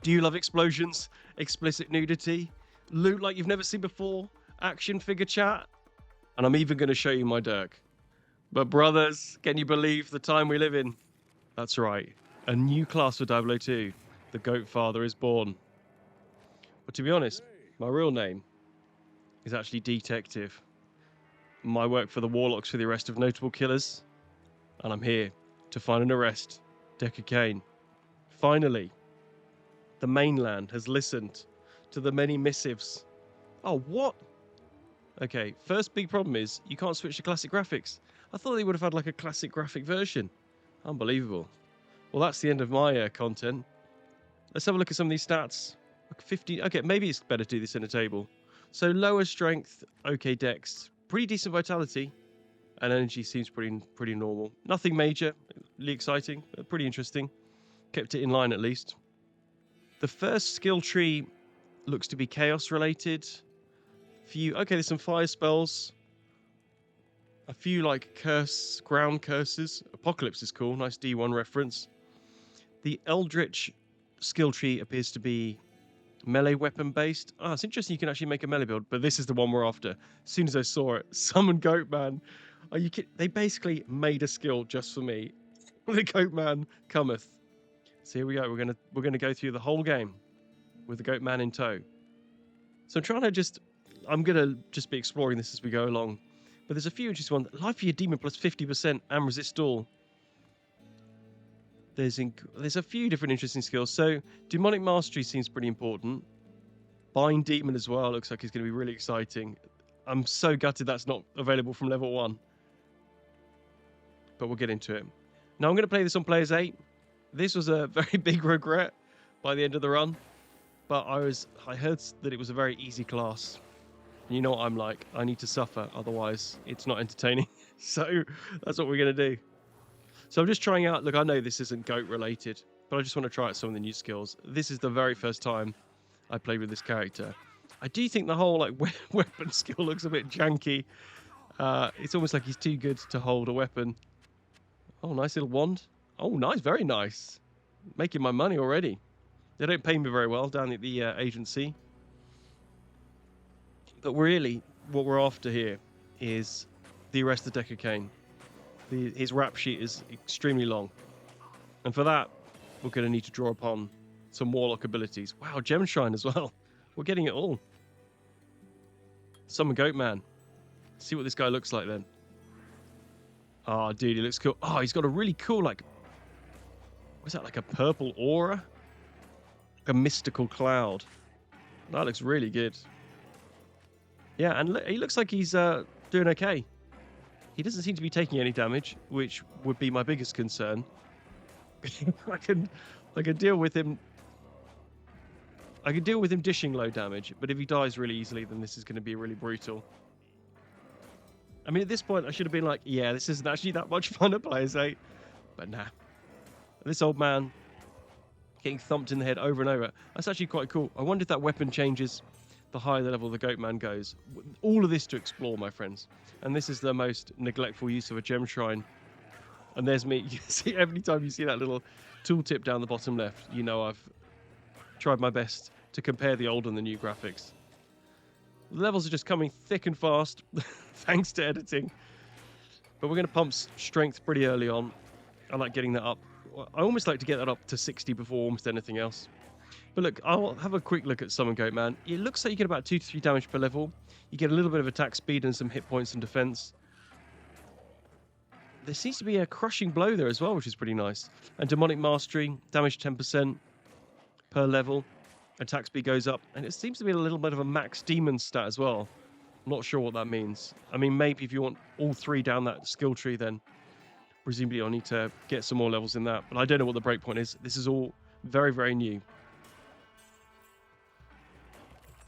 Do you love explosions, explicit nudity, loot like you've never seen before, action figure chat? And I'm even going to show you my Dirk. But brothers, can you believe the time we live in? That's right. A new class for Diablo 2. The Goat Father is born. But to be honest, my real name is actually Detective. My work for the Warlocks for the arrest of notable killers. And I'm here to find and arrest Decker Kane. Finally, the mainland has listened to the many missives. Oh, what? Okay, first big problem is you can't switch to classic graphics. I thought they would have had like a classic graphic version. Unbelievable. Well, that's the end of my content. Let's have a look at some of these stats. 50. Okay, maybe it's better to do this in a table. So lower strength, okay dex, pretty decent vitality, and energy seems pretty normal. Nothing majorly exciting, but pretty interesting. Kept it in line at least. The first skill tree looks to be chaos related. Okay, there's some fire spells. A few like ground curses. Apocalypse is cool, nice D1 reference. The Eldritch skill tree appears to be melee weapon based. Oh, it's interesting you can actually make a melee build, but this is the one we're after. As soon as I saw it, summon Goatman. Are you kidding? They basically made a skill just for me. The Goatman cometh. So here we go. We're gonna go through the whole game with the Goatman in tow. So I'm gonna just be exploring this as we go along. But there's a few interesting ones. Life for your demon plus 50% and resist all. There's a few different interesting skills. So demonic mastery seems pretty important. Bind demon as well looks like it's going to be really exciting. I'm so gutted that's not available from level 1. But we'll get into it. Now I'm going to play this on Players 8. This was a very big regret by the end of the run. But I heard that it was a very easy class. You know what I'm like. I need to suffer, otherwise it's not entertaining. So that's what we're going to do. So I'm just trying out, look, I know this isn't GOAT related, but I just want to try out some of the new skills. This is the very first time I played with this character. I do think the whole like weapon skill looks a bit janky. It's almost like he's too good to hold a weapon. Oh, nice little wand. Oh, nice, very nice. Making my money already. They don't pay me very well down at the agency. But really, what we're after here is the arrest of Decker Kane. His rap sheet is extremely long. And for that, we're going to need to draw upon some Warlock abilities. Wow, Gem Shrine as well. We're getting it all. Summon Goatman. See what this guy looks like then. Oh, dude, he looks cool. Oh, he's got a really cool, like... What's that, like a purple aura? Like a mystical cloud. That looks really good. Yeah, and he looks like he's doing okay. He doesn't seem to be taking any damage, which would be my biggest concern. I can deal with him. I can deal with him dishing low damage, but if he dies really easily, then this is going to be really brutal. I mean, at this point, I should have been like, yeah, this isn't actually that much fun at Players 8. But nah. This old man getting thumped in the head over and over. That's actually quite cool. I wonder if that weapon changes the higher the level the Goatman goes. All of this to explore, my friends. And this is the most neglectful use of a gem shrine. And there's me. You see, every time you see that little tooltip down the bottom left, you know I've tried my best to compare the old and the new graphics. The levels are just coming thick and fast, thanks to editing. But we're going to pump strength pretty early on. I like getting that up. I almost like to get that up to 60 before almost anything else. But look, I'll have a quick look at Summon Goatman. It looks like you get about 2 to 3 damage per level. You get a little bit of attack speed and some hit points and defense. There seems to be a crushing blow there as well, which is pretty nice. And demonic mastery, damage 10% per level. Attack speed goes up. And it seems to be a little bit of a max demon stat as well. I'm not sure what that means. I mean, maybe if you want all 3 down that skill tree, then presumably I'll need to get some more levels in that. But I don't know what the breakpoint is. This is all very, very new.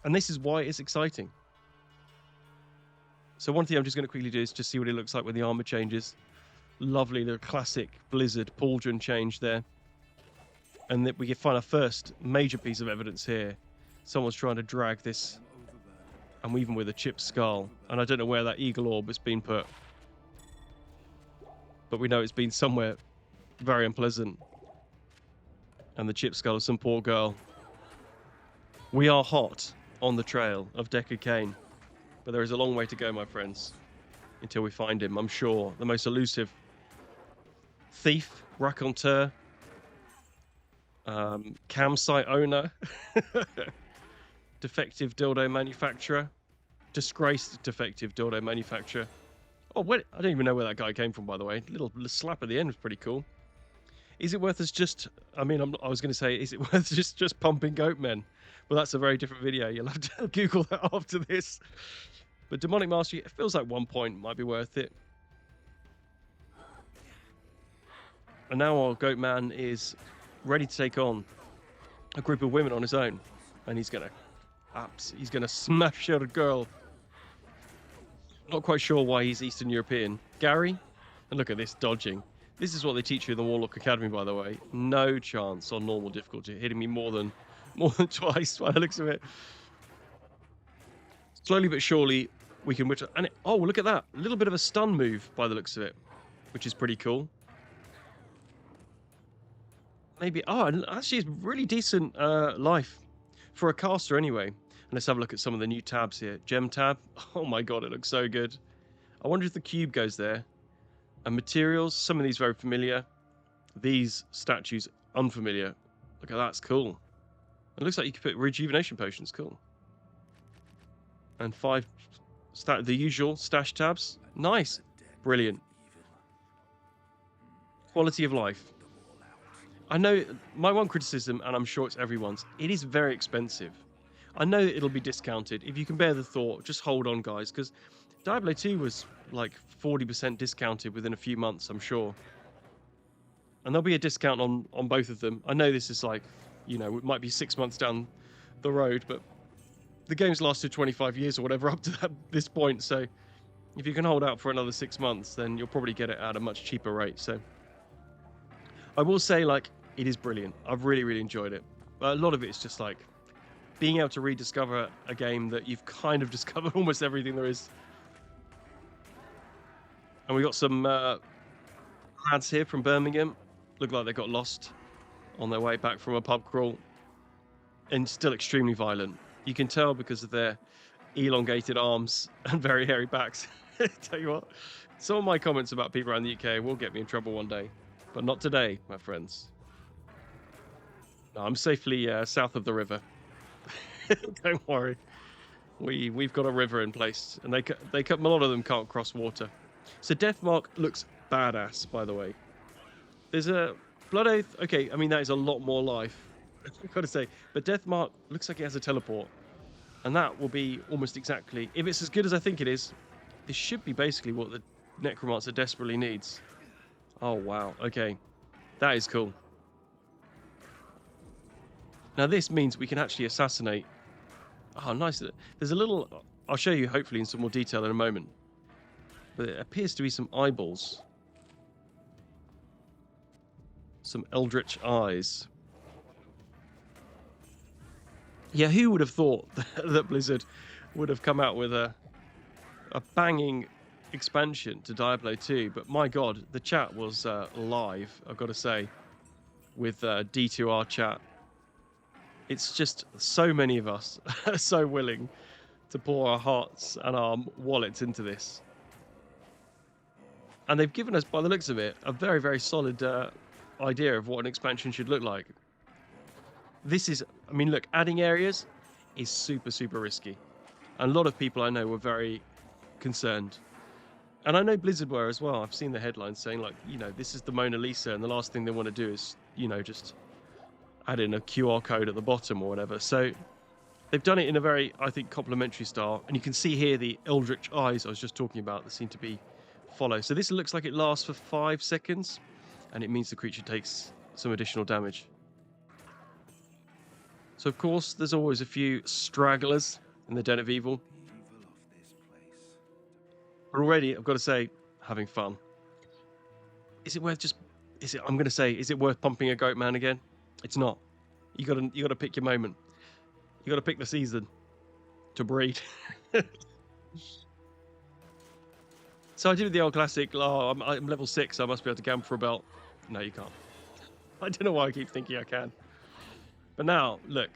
And this is why it's exciting. So one thing I'm just going to quickly do is just see what it looks like when the armor changes. Lovely, the classic Blizzard pauldron change there. And that we can find our first major piece of evidence here. Someone's trying to drag this, and even with a chipped skull. And I don't know where that eagle orb has been put. But we know it's been somewhere very unpleasant. And the chipped skull of some poor girl. We are hot on the trail of Deckard Cain, but there is a long way to go, my friends, until we find him. I'm sure the most elusive thief, raconteur, campsite owner, defective dildo manufacturer, disgraced defective dildo manufacturer. Oh, wait, I don't even know where that guy came from, by the way. Little slap at the end was pretty cool. Is it worth us just... I mean, I was going to say, is it worth just pumping Goatmen? Well, that's a very different video. You'll have to Google that after this. But Demonic Mastery, it feels like 1 point might be worth it. And now our Goatman is ready to take on a group of women on his own. And he's going to smash out a girl. Not quite sure why he's Eastern European. Gary? And look at this dodging. This is what they teach you in the Warlock Academy, by the way. No chance on normal difficulty hitting me more than twice by the looks of it. Slowly but surely we can and oh, look at that. A little bit of a stun move by the looks of it, which is pretty cool. Maybe and actually it's really decent life for a caster anyway. And let's have a look at some of the new tabs here. Gem tab. Oh my god, it looks so good. I wonder if the cube goes there. And materials, some of these very familiar. These statues, unfamiliar. Look at that, it's cool. It looks like you could put rejuvenation potions, cool. And 5, the usual stash tabs. Nice, brilliant. Quality of life. I know, my one criticism, and I'm sure it's everyone's, it is very expensive. I know it'll be discounted. If you can bear the thought, just hold on, guys, because Diablo 2 was like 40% discounted within a few months, I'm sure. And there'll be a discount on both of them. I know this is like, you know, it might be 6 months down the road, but the game's lasted 25 years or whatever up to this point. So if you can hold out for another 6 months, then you'll probably get it at a much cheaper rate. So I will say, like, it is brilliant. I've really, really enjoyed it. But a lot of it is just like being able to rediscover a game that you've kind of discovered almost everything there is. And we got some lads here from Birmingham. Look like they got lost on their way back from a pub crawl. And still extremely violent. You can tell because of their elongated arms and very hairy backs. Tell you what, some of my comments about people around the UK will get me in trouble one day. But not today, my friends. No, I'm safely south of the river. Don't worry. We've got a river in place. And a lot of them can't cross water. So Deathmark looks badass, by the way. There's a Blood Oath. Okay, I mean, that is a lot more life, I've got to say. But Deathmark looks like it has a teleport. And that will be almost exactly... If it's as good as I think it is, this should be basically what the Necromancer desperately needs. Oh, wow. Okay. That is cool. Now, this means we can actually assassinate... Oh, nice. There's a little... I'll show you, hopefully, in some more detail in a moment. But it appears to be some eyeballs. Some Eldritch eyes. Yeah, who would have thought that Blizzard would have come out with a banging expansion to Diablo 2? But my god, the chat was live, I've got to say, with D2R chat. It's just so many of us are so willing to pour our hearts and our wallets into this. And they've given us, by the looks of it, a very, very solid idea of what an expansion should look like. This is, I mean, look, adding areas is super, super risky. And a lot of people I know were very concerned. And I know Blizzard were as well. I've seen the headlines saying, like, you know, this is the Mona Lisa, and the last thing they want to do is, you know, just add in a QR code at the bottom or whatever. So they've done it in a very, I think, complimentary style. And you can see here the Eldritch eyes I was just talking about that seem to be follow. So this looks like it lasts for 5 seconds, and it means the creature takes some additional damage. So of course there's always a few stragglers in the Den of Evil. But already I've got to say, having fun. Is it worth I'm gonna say, is it worth pumping a Goatman again? It's not. You gotta pick your moment. You gotta pick the season to breed. So I did the old classic, oh, I'm level 6, so I must be able to gamble for a belt. No, you can't. I don't know why I keep thinking I can. But now, look.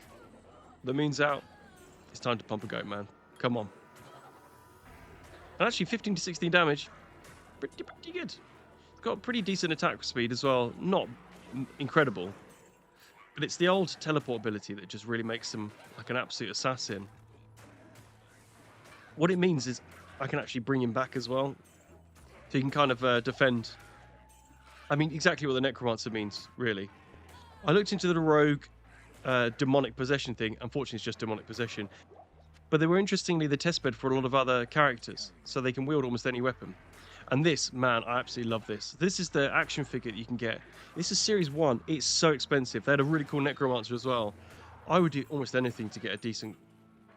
The moon's out. It's time to pump a Goatman. Come on. And actually, 15 to 16 damage. Pretty good. It's got pretty decent attack speed as well. Not incredible. But it's the old teleport ability that just really makes him like an absolute assassin. What it means is I can actually bring him back as well. So you can kind of defend. I mean, exactly what the Necromancer means, really. I looked into the rogue demonic possession thing. Unfortunately, it's just demonic possession. But they were interestingly the testbed for a lot of other characters. So they can wield almost any weapon. And this, man, I absolutely love this. This is the action figure that you can get. This is Series 1. It's so expensive. They had a really cool Necromancer as well. I would do almost anything to get a decent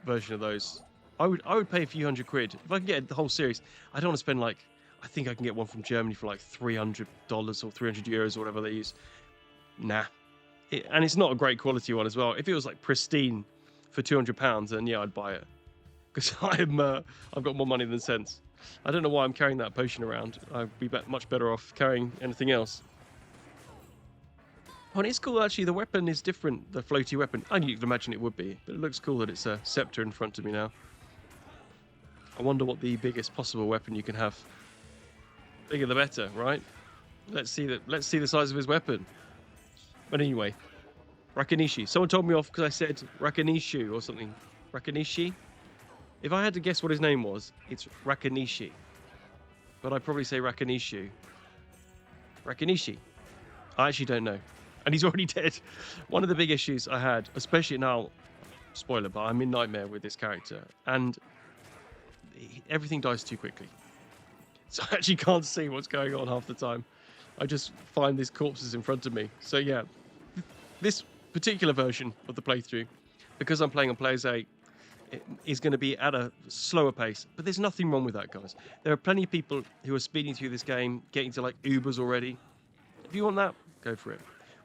version of those. I would pay a few £100. If I can get the whole series, I don't want to spend like... I think I can get one from Germany for like $300 or €300 or whatever they use. Nah. And it's not a great quality one as well. If it was like pristine for £200, then yeah, I'd buy it. Because I've got more money than sense. I don't know why I'm carrying that potion around. I'd be much better off carrying anything else. Oh, and it's cool actually. The weapon is different. The floaty weapon. I knew you could imagine it would be, but it looks cool that it's a scepter in front of me now. I wonder what the biggest possible weapon you can have. Bigger the better, right? Let's see the size of his weapon. But anyway, Rakanishu. Someone told me off because I said Rakanishu or something. Rakanishi? If I had to guess what his name was, it's Rakanishi. But I'd probably say Rakanishu. Rakanishi. I actually don't know. And he's already dead. One of the big issues I had, especially now, spoiler, but I'm in Nightmare with this character. And everything dies too quickly. So I actually can't see what's going on half the time. I just find these corpses in front of me. So yeah, this particular version of the playthrough, because I'm playing on Players 8, is going to be at a slower pace. But there's nothing wrong with that, guys. There are plenty of people who are speeding through this game, getting to like Ubers already. If you want that, go for it.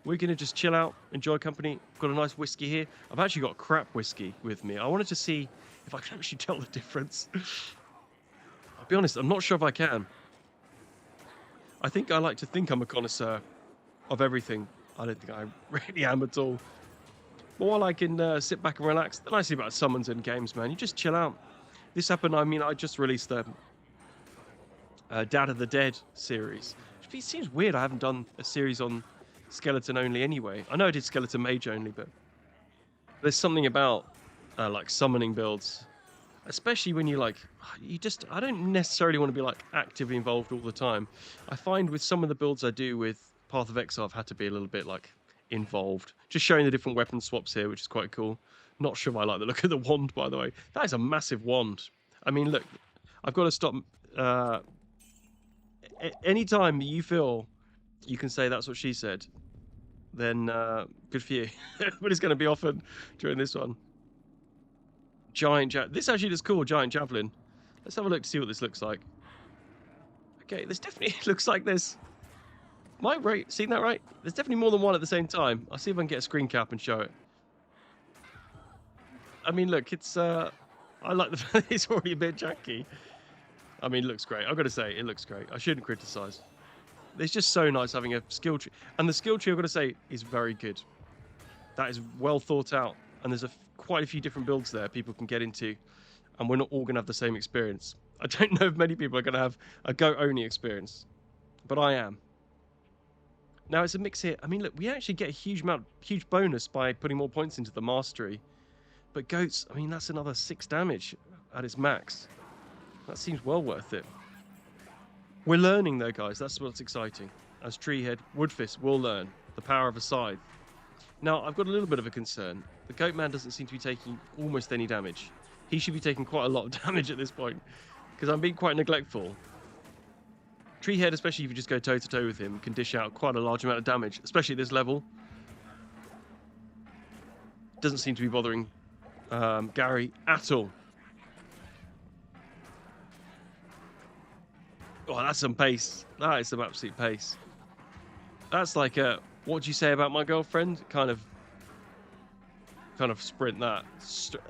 We're going to just chill out, enjoy company. Got a nice whiskey here. I've actually got crap whiskey with me. I wanted to see if I can actually tell the difference. I'll be honest, I'm not sure if I can. I think I like to think I'm a connoisseur of everything. I don't think I really am at all. But while I can sit back and relax, the nice thing about summons and games, man, you just chill out. This happened, I mean, I just released the Dad of the Dead series. It seems weird I haven't done a series on skeleton only anyway. I know I did skeleton mage only, but there's something about like summoning builds, especially when you I don't necessarily want to be like actively involved all the time. I find with some of the builds I do with Path of Exile, I've had to be a little bit like involved. Just showing the different weapon swaps here, which is quite cool. Not sure if I like the look of the wand, by the way. That is a massive wand. I mean, look, I've got to stop. Anytime you feel you can say that's what she said, then good for you. But it's going to be often during this one. This actually looks cool, giant javelin. Let's have a look to see what this looks like. Okay, this definitely looks like this. Am I right? Seeing that right? There's definitely more than one at the same time. I'll see if I can get a screen cap and show it. I mean, look, it's I like the fact it's already a bit janky. I mean, it looks great. I've got to say, it looks great. I shouldn't criticize. It's just so nice having a skill tree. And the skill tree, I've got to say, is very good. That is well thought out. And there's quite a few different builds there people can get into. And we're not all going to have the same experience. I don't know if many people are going to have a goat-only experience. But I am. Now, it's a mix here. I mean, look, we actually get a huge bonus by putting more points into the mastery. But goats, I mean, that's another 6 damage at its max. That seems well worth it. We're learning, though, guys. That's what's exciting. As Treehead, Woodfist will learn the power of a scythe. Now, I've got a little bit of a concern. The Goatman doesn't seem to be taking almost any damage. He should be taking quite a lot of damage at this point, because I'm being quite neglectful. Treehead, especially if you just go toe-to-toe with him, can dish out quite a large amount of damage, especially at this level. Doesn't seem to be bothering Gary at all. Oh, that's some pace. That is some absolute pace. That's like a, what do you say about my girlfriend? Kind of sprint that.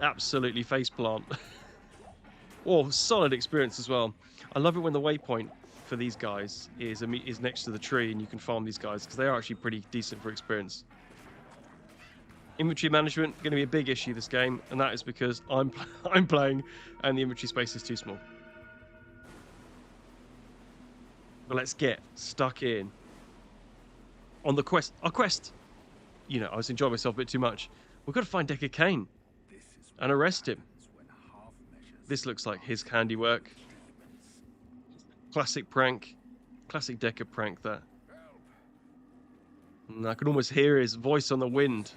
Absolutely faceplant. Oh, solid experience as well. I love it when the waypoint for these guys is next to the tree and you can farm these guys, because they are actually pretty decent for experience. Inventory management going to be a big issue this game, and that is because I'm playing, and the inventory space is too small. But let's get stuck in on the quest. Our quest. You know, I was enjoying myself a bit too much. We've got to find Deckard Cain and arrest him. This looks like his handiwork. Classic prank. Classic Deckard prank, that. And I can almost hear his voice on the wind.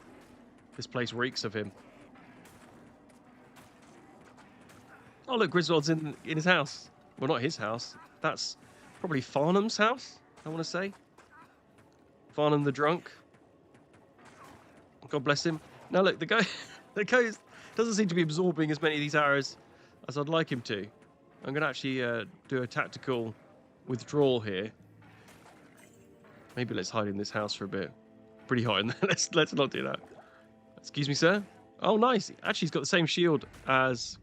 This place reeks of him. Oh, look, Griswold's in his house. Well, not his house. That's probably Farnham's house, I want to say. Farnham the drunk. God bless him. Now, look, the guy doesn't seem to be absorbing as many of these arrows as I'd like him to. I'm going to actually do a tactical withdrawal here. Maybe let's hide in this house for a bit. Pretty hot in there. Let's not do that. Excuse me, sir. Oh, nice. Actually, he's got the same shield as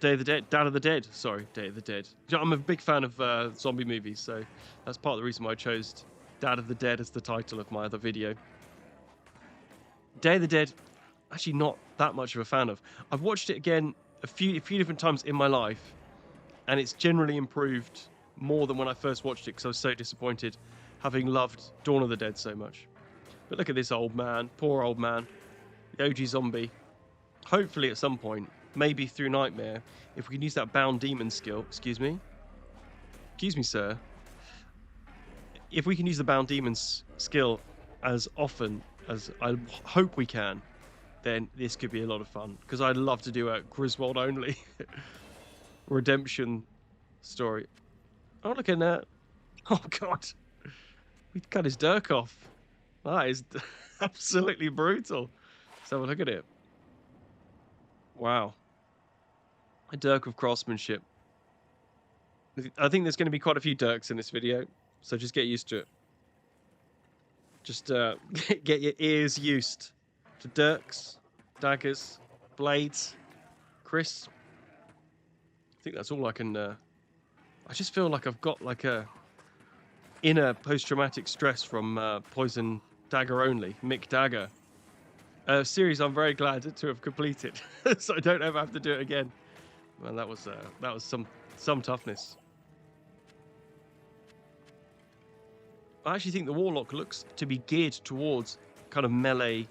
Day of the Dead. Dad of the Dead. Sorry, Day of the Dead. I'm a big fan of zombie movies, so that's part of the reason why I chose Dad of the Dead as the title of my other video. Day of the Dead, actually not that much of a fan of. I've watched it again a few different times in my life, and it's generally improved more than when I first watched it because I was so disappointed, having loved Dawn of the Dead so much. But look at this old man, poor old man, the OG zombie. Hopefully at some point, maybe through Nightmare, if we can use that bound demon skill. Excuse me, sir. If we can use the bound demons skill as often as I hope we can, then this could be a lot of fun. Because I'd love to do a Griswold only redemption story. Oh, look at that. Oh, God. We cut his dirk off. That is absolutely brutal. Let's have a look at it. Wow. A dirk of craftsmanship. I think there's going to be quite a few dirks in this video, so just get used to it. Just get your ears used to dirks, daggers, blades. Chris, I think that's all I can... I just feel like I've got like a inner post-traumatic stress from Poison Dagger Only, Mick Dagger. A series I'm very glad to have completed, so I don't ever have to do it again. Well, that was some toughness. I actually think the Warlock looks to be geared towards kind of melee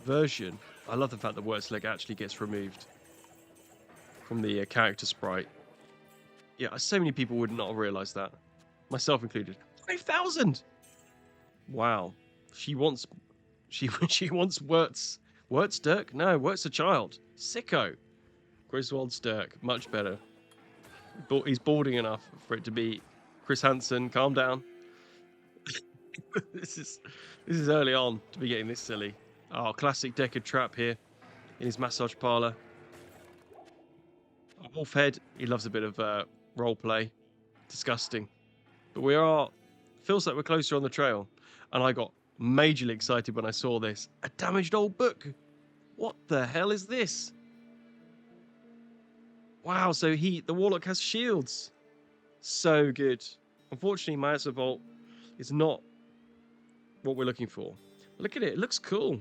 version. I love the fact that Wort's leg actually gets removed from the character sprite. Yeah, so many people would not have realised that, myself included. 5,000. Wow. She wants Wirt's Dirk? No, Wirt's a child. Sicko. Griswold's Dirk, much better. He's balding enough for it to be Chris Hansen. Calm down. This is early on to be getting this silly. Oh, classic Deckard trap here in his massage parlour. Wolfhead, he loves a bit of role play. Disgusting. But feels like we're closer on the trail. And I got majorly excited when I saw this. A damaged old book. What the hell is this? Wow, so the Warlock has shields. So good. Unfortunately, my Bolt is not what we're looking for. Look at it. It looks cool.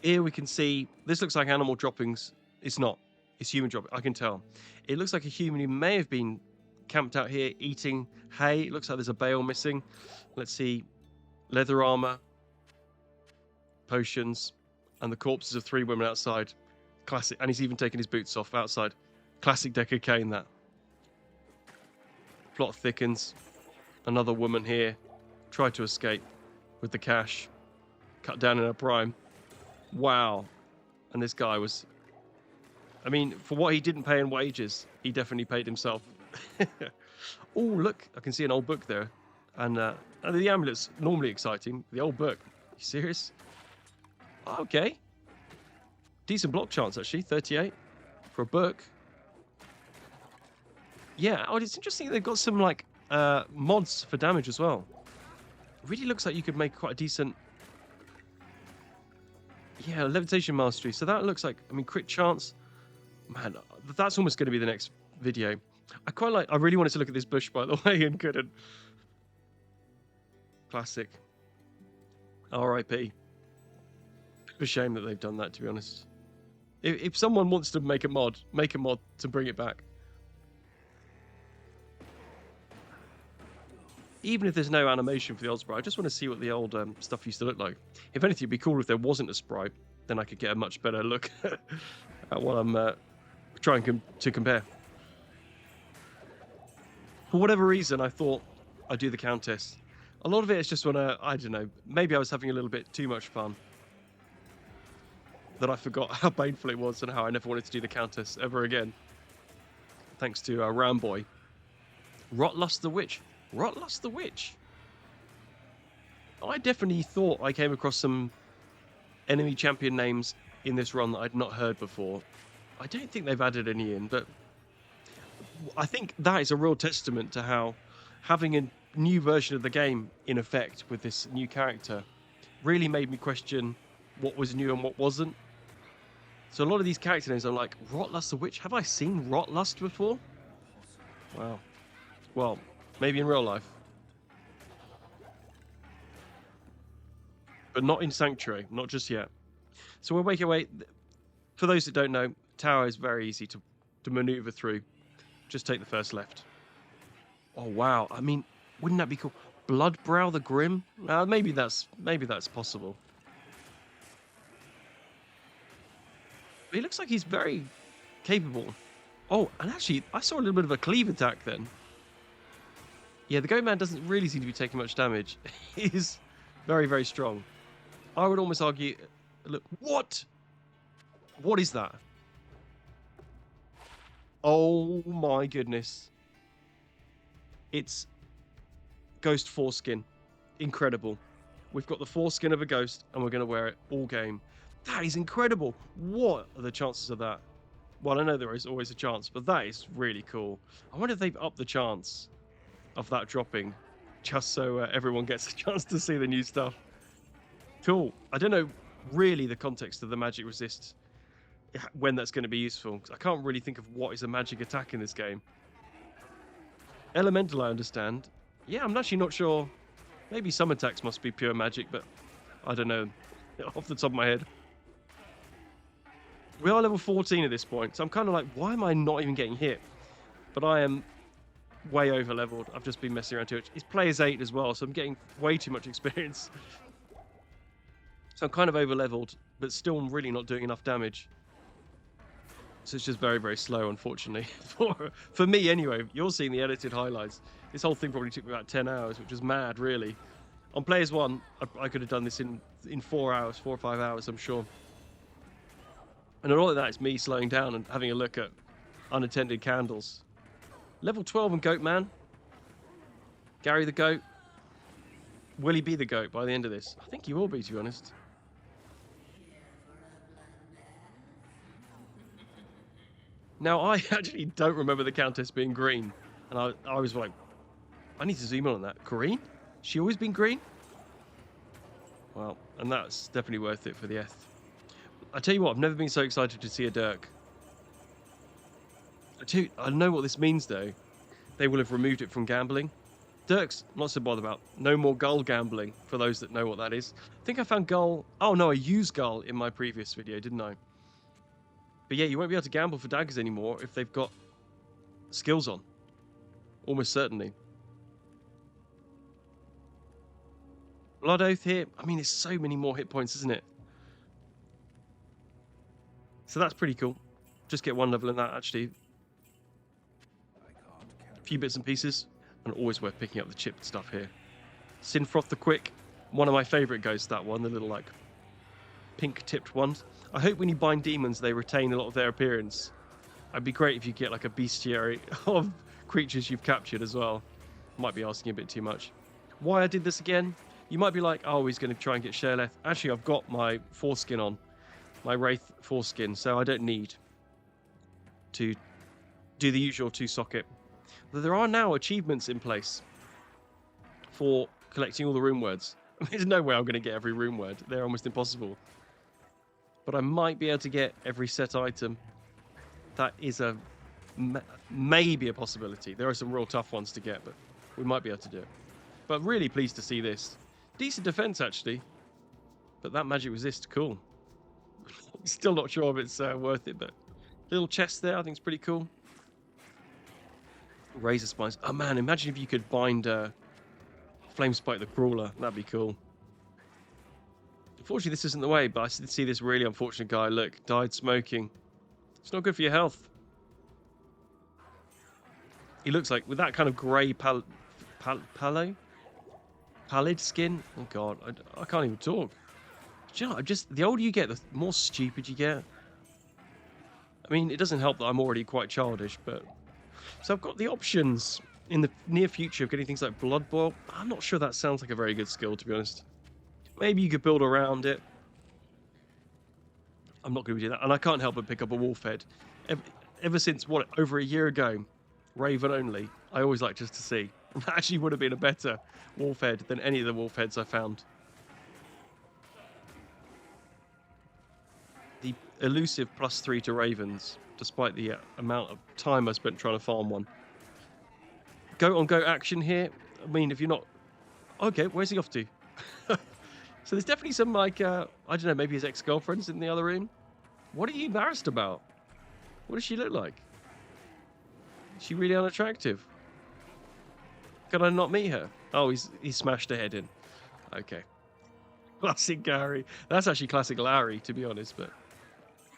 Here we can see, this looks like animal droppings. It's not. It's human dropping. I can tell. It looks like a human who may have been camped out here eating hay. It looks like there's a Baal missing. Let's see. Leather armor. Potions. And the corpses of 3 women outside. Classic. And he's even taken his boots off outside. Classic Deckard Cain, that. Plot thickens. Another woman here. Tried to escape with the cash. Cut down in her prime. Wow. And this guy was... I mean, for what he didn't pay in wages, he definitely paid himself. Oh, look. I can see an old book there. And the amulet's normally exciting. The old book. You serious? Oh, okay. Decent block chance, actually. 38 for a book. Yeah. Oh, it's interesting they've got some, like, mods for damage as well. It really looks like you could make quite a decent... Yeah, levitation mastery. So that looks like... I mean, crit chance... Man, that's almost going to be the next video. I really wanted to look at this bush, by the way, and couldn't. Classic. R.I.P. Bit of a shame that they've done that, to be honest. If someone wants to make a mod to bring it back. Even if there's no animation for the old sprite, I just want to see what the old stuff used to look like. If anything, it'd be cool if there wasn't a sprite. Then I could get a much better look at what I'm trying to compare. For whatever reason, I thought I'd do the Countess. A lot of it is just when I don't know, maybe I was having a little bit too much fun. That I forgot how painful it was and how I never wanted to do the Countess ever again. Thanks to Ramboy. Rotlust the Witch. Rotlust the Witch. I definitely thought I came across some enemy champion names in this run that I'd not heard before. I don't think they've added any in, but I think that is a real testament to how having a new version of the game in effect with this new character really made me question what was new and what wasn't. So a lot of these character names, I'm like, Rotlust the Witch? Have I seen Rotlust before? Wow. Well, maybe in real life. But not in Sanctuary, not just yet. So we'll make our way. For those that don't know, tower is very easy to maneuver through. Just take the first left. Oh wow! I mean, wouldn't that be cool? Bloodbrow the Grim? Maybe that's possible. But he looks like he's very capable. Oh, and actually, I saw a little bit of a cleave attack then. Yeah, the Goatman doesn't really seem to be taking much damage. He's very, very strong. I would almost argue... Look, what? What is that? Oh my goodness. It's ghost foreskin. Incredible. We've got the foreskin of a ghost and we're going to wear it all game. That is incredible. What are the chances of that? Well, I know there is always a chance, but that is really cool. I wonder if they've upped the chance of that dropping just so everyone gets a chance to see the new stuff. Cool. I don't know really the context of the magic resist, when that's going to be useful. I can't really think of what is a magic attack in this game. Elemental, I understand. Yeah, I'm actually not sure. Maybe some attacks must be pure magic, but I don't know off the top of my head. We are level 14 at this point, so I'm kind of like, why am I not even getting hit? But I am way over leveled. I've just been messing around too much. It's players 8 as well, so I'm getting way too much experience. So I'm kind of over leveled, but still really not doing enough damage. So it's just very, very slow, unfortunately. For me, anyway. You're seeing the edited highlights. This whole thing probably took me about 10 hours, which was mad, really. On Players 1, I could have done this in 4 hours, 4 or 5 hours, I'm sure. And a lot of that is me slowing down and having a look at unattended candles. Level 12 and Goatman. Gary the Goat. Will he be the Goat by the end of this? I think he will be, to be honest. Now, I actually don't remember the Countess being green. And I was like, I need to zoom in on that. Green? She always been green? Well, and that's definitely worth it for the Eth. I tell you what, I've never been so excited to see a Dirk. I know what this means, though. They will have removed it from gambling. Dirk's not so bothered about. No more Gull gambling, for those that know what that is. I think I found Gull... Oh, no, I used Gull in my previous video, didn't I? But yeah, you won't be able to gamble for daggers anymore if they've got skills on. Almost certainly. Blood Oath here. I mean, there's so many more hit points, isn't it? So that's pretty cool. Just get one level in that, actually. A few bits and pieces. And always worth picking up the chipped stuff here. Sinfroth the Quick. One of my favourite ghosts, that one. The little, like, pink-tipped ones. I hope when you bind demons, they retain a lot of their appearance. It'd be great if you get, like, a bestiary of creatures you've captured as well. Might be asking a bit too much. Why I did this again? You might be like, oh, he's going to try and get Sherleth. Actually, I've got my foreskin on. My Wraith foreskin, so I don't need to do the usual 2-socket. But there are now achievements in place for collecting all the rune words. There's no way I'm going to get every rune word. They're almost impossible. But I might be able to get every set item. That is maybe a possibility. There are some real tough ones to get, but we might be able to do it. But really pleased to see this. Decent defense, actually. But that magic resist, cool. Still not sure if it's worth it, but little chest there, I think it's pretty cool. Razor spines. Oh man, imagine if you could bind Flame Spike the Crawler. That'd be cool. Unfortunately, this isn't the way, but I did see this really unfortunate guy. Look, died smoking. It's not good for your health. He looks like, with that kind of grey pallid skin. Oh god, I can't even talk. Do you know, the older you get, the more stupid you get. I mean, it doesn't help that I'm already quite childish, but... So I've got the options in the near future of getting things like Blood Boil. I'm not sure that sounds like a very good skill, to be honest. Maybe you could build around it. I'm not going to do that. And I can't help but pick up a wolf head. Ever since, what, over a year ago, Raven only, I always like just to see. That actually would have been a better wolf head than any of the wolf heads I found. The elusive +3 to Ravens, despite the amount of time I spent trying to farm one. Goat on goat action here. I mean, if you're not... Okay, where's he off to? So there's definitely some, like, I don't know, maybe his ex-girlfriend's in the other room. What are you embarrassed about? What does she look like? Is she really unattractive? Can I not meet her? Oh, he smashed her head in. Okay. Classic Gary. That's actually classic Larry, to be honest, but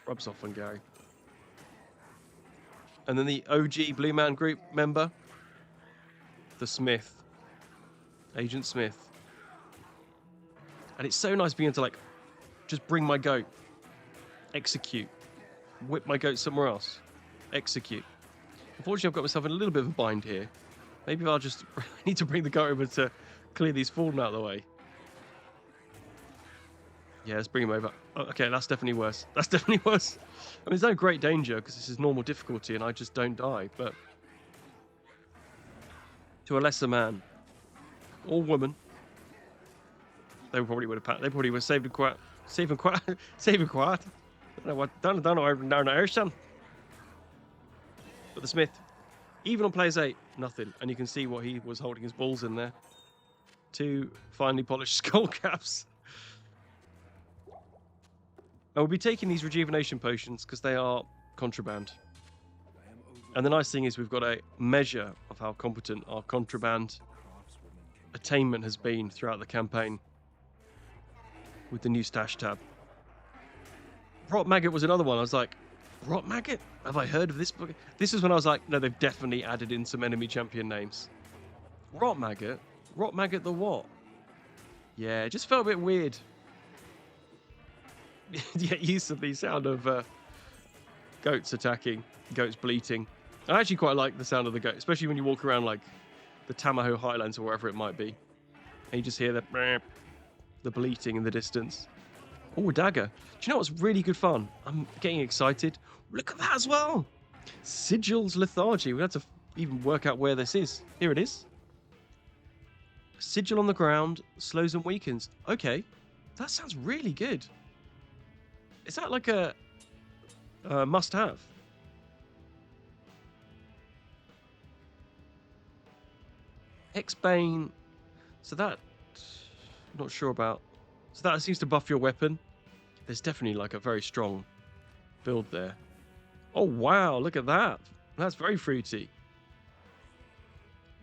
rubs off on Gary. And then the OG Blue Man Group member, the Smith. Agent Smith. And it's so nice being able to, like, just bring my goat, execute, whip my goat somewhere else, execute. Unfortunately, I've got myself in a little bit of a bind here. Maybe I'll just need to bring the goat over to clear these fallen out of the way. Yeah, let's bring him over. Oh, okay, that's definitely worse. That's definitely worse. I mean, there's no great danger because this is normal difficulty and I just don't die, but to a lesser man or woman, they probably would have. They probably would have saved him quite. Save him quite. Save him quite. Don't know. But the Smith, even on players 8, nothing, and you can see what he was holding his balls in there. 2 finely polished skull caps. I will be taking these rejuvenation potions because they are contraband. And the nice thing is we've got a measure of how competent our contraband attainment has been throughout the campaign. With the new stash tab. Rot Maggot was another one. I was like, Rot Maggot? Have I heard of this book? This is when I was like, no, they've definitely added in some enemy champion names. Rot Maggot? Rot Maggot the what? Yeah, it just felt a bit weird. You get used to the sound of goats attacking, goats bleating. I actually quite like the sound of the goat, especially when you walk around like the Tamaho Highlands or wherever it might be. And you just hear the bleating in the distance. Oh, a dagger. Do you know what's really good fun? I'm getting excited. Look at that as well. Sigil's Lethargy. We had to even work out where this is. Here it is. Sigil on the ground, slows and weakens. Okay, that sounds really good. Is that like a must-have? X-Bane. So that... Not sure about. So that seems to buff your weapon. There's definitely like a very strong build there. Oh wow, look at that. That's very fruity.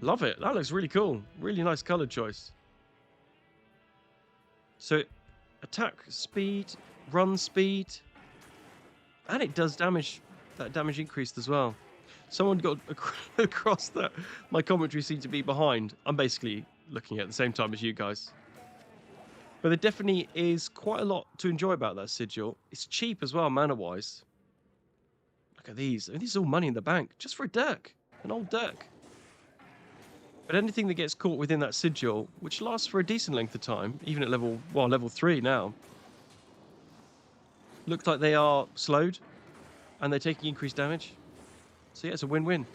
Love it. That looks really cool. Really nice color choice. So attack speed, run speed, and it does damage. That damage increased as well. Someone got across that my commentary seemed to be behind. I'm basically looking at the same time as you guys. But there definitely is quite a lot to enjoy about that sigil. It's cheap as well, mana-wise. Look at these. I mean, this is all money in the bank. Just for a dirk. An old dirk. But anything that gets caught within that sigil, which lasts for a decent length of time, even at level 3 now, looks like they are slowed, and they're taking increased damage. So yeah, it's a win-win.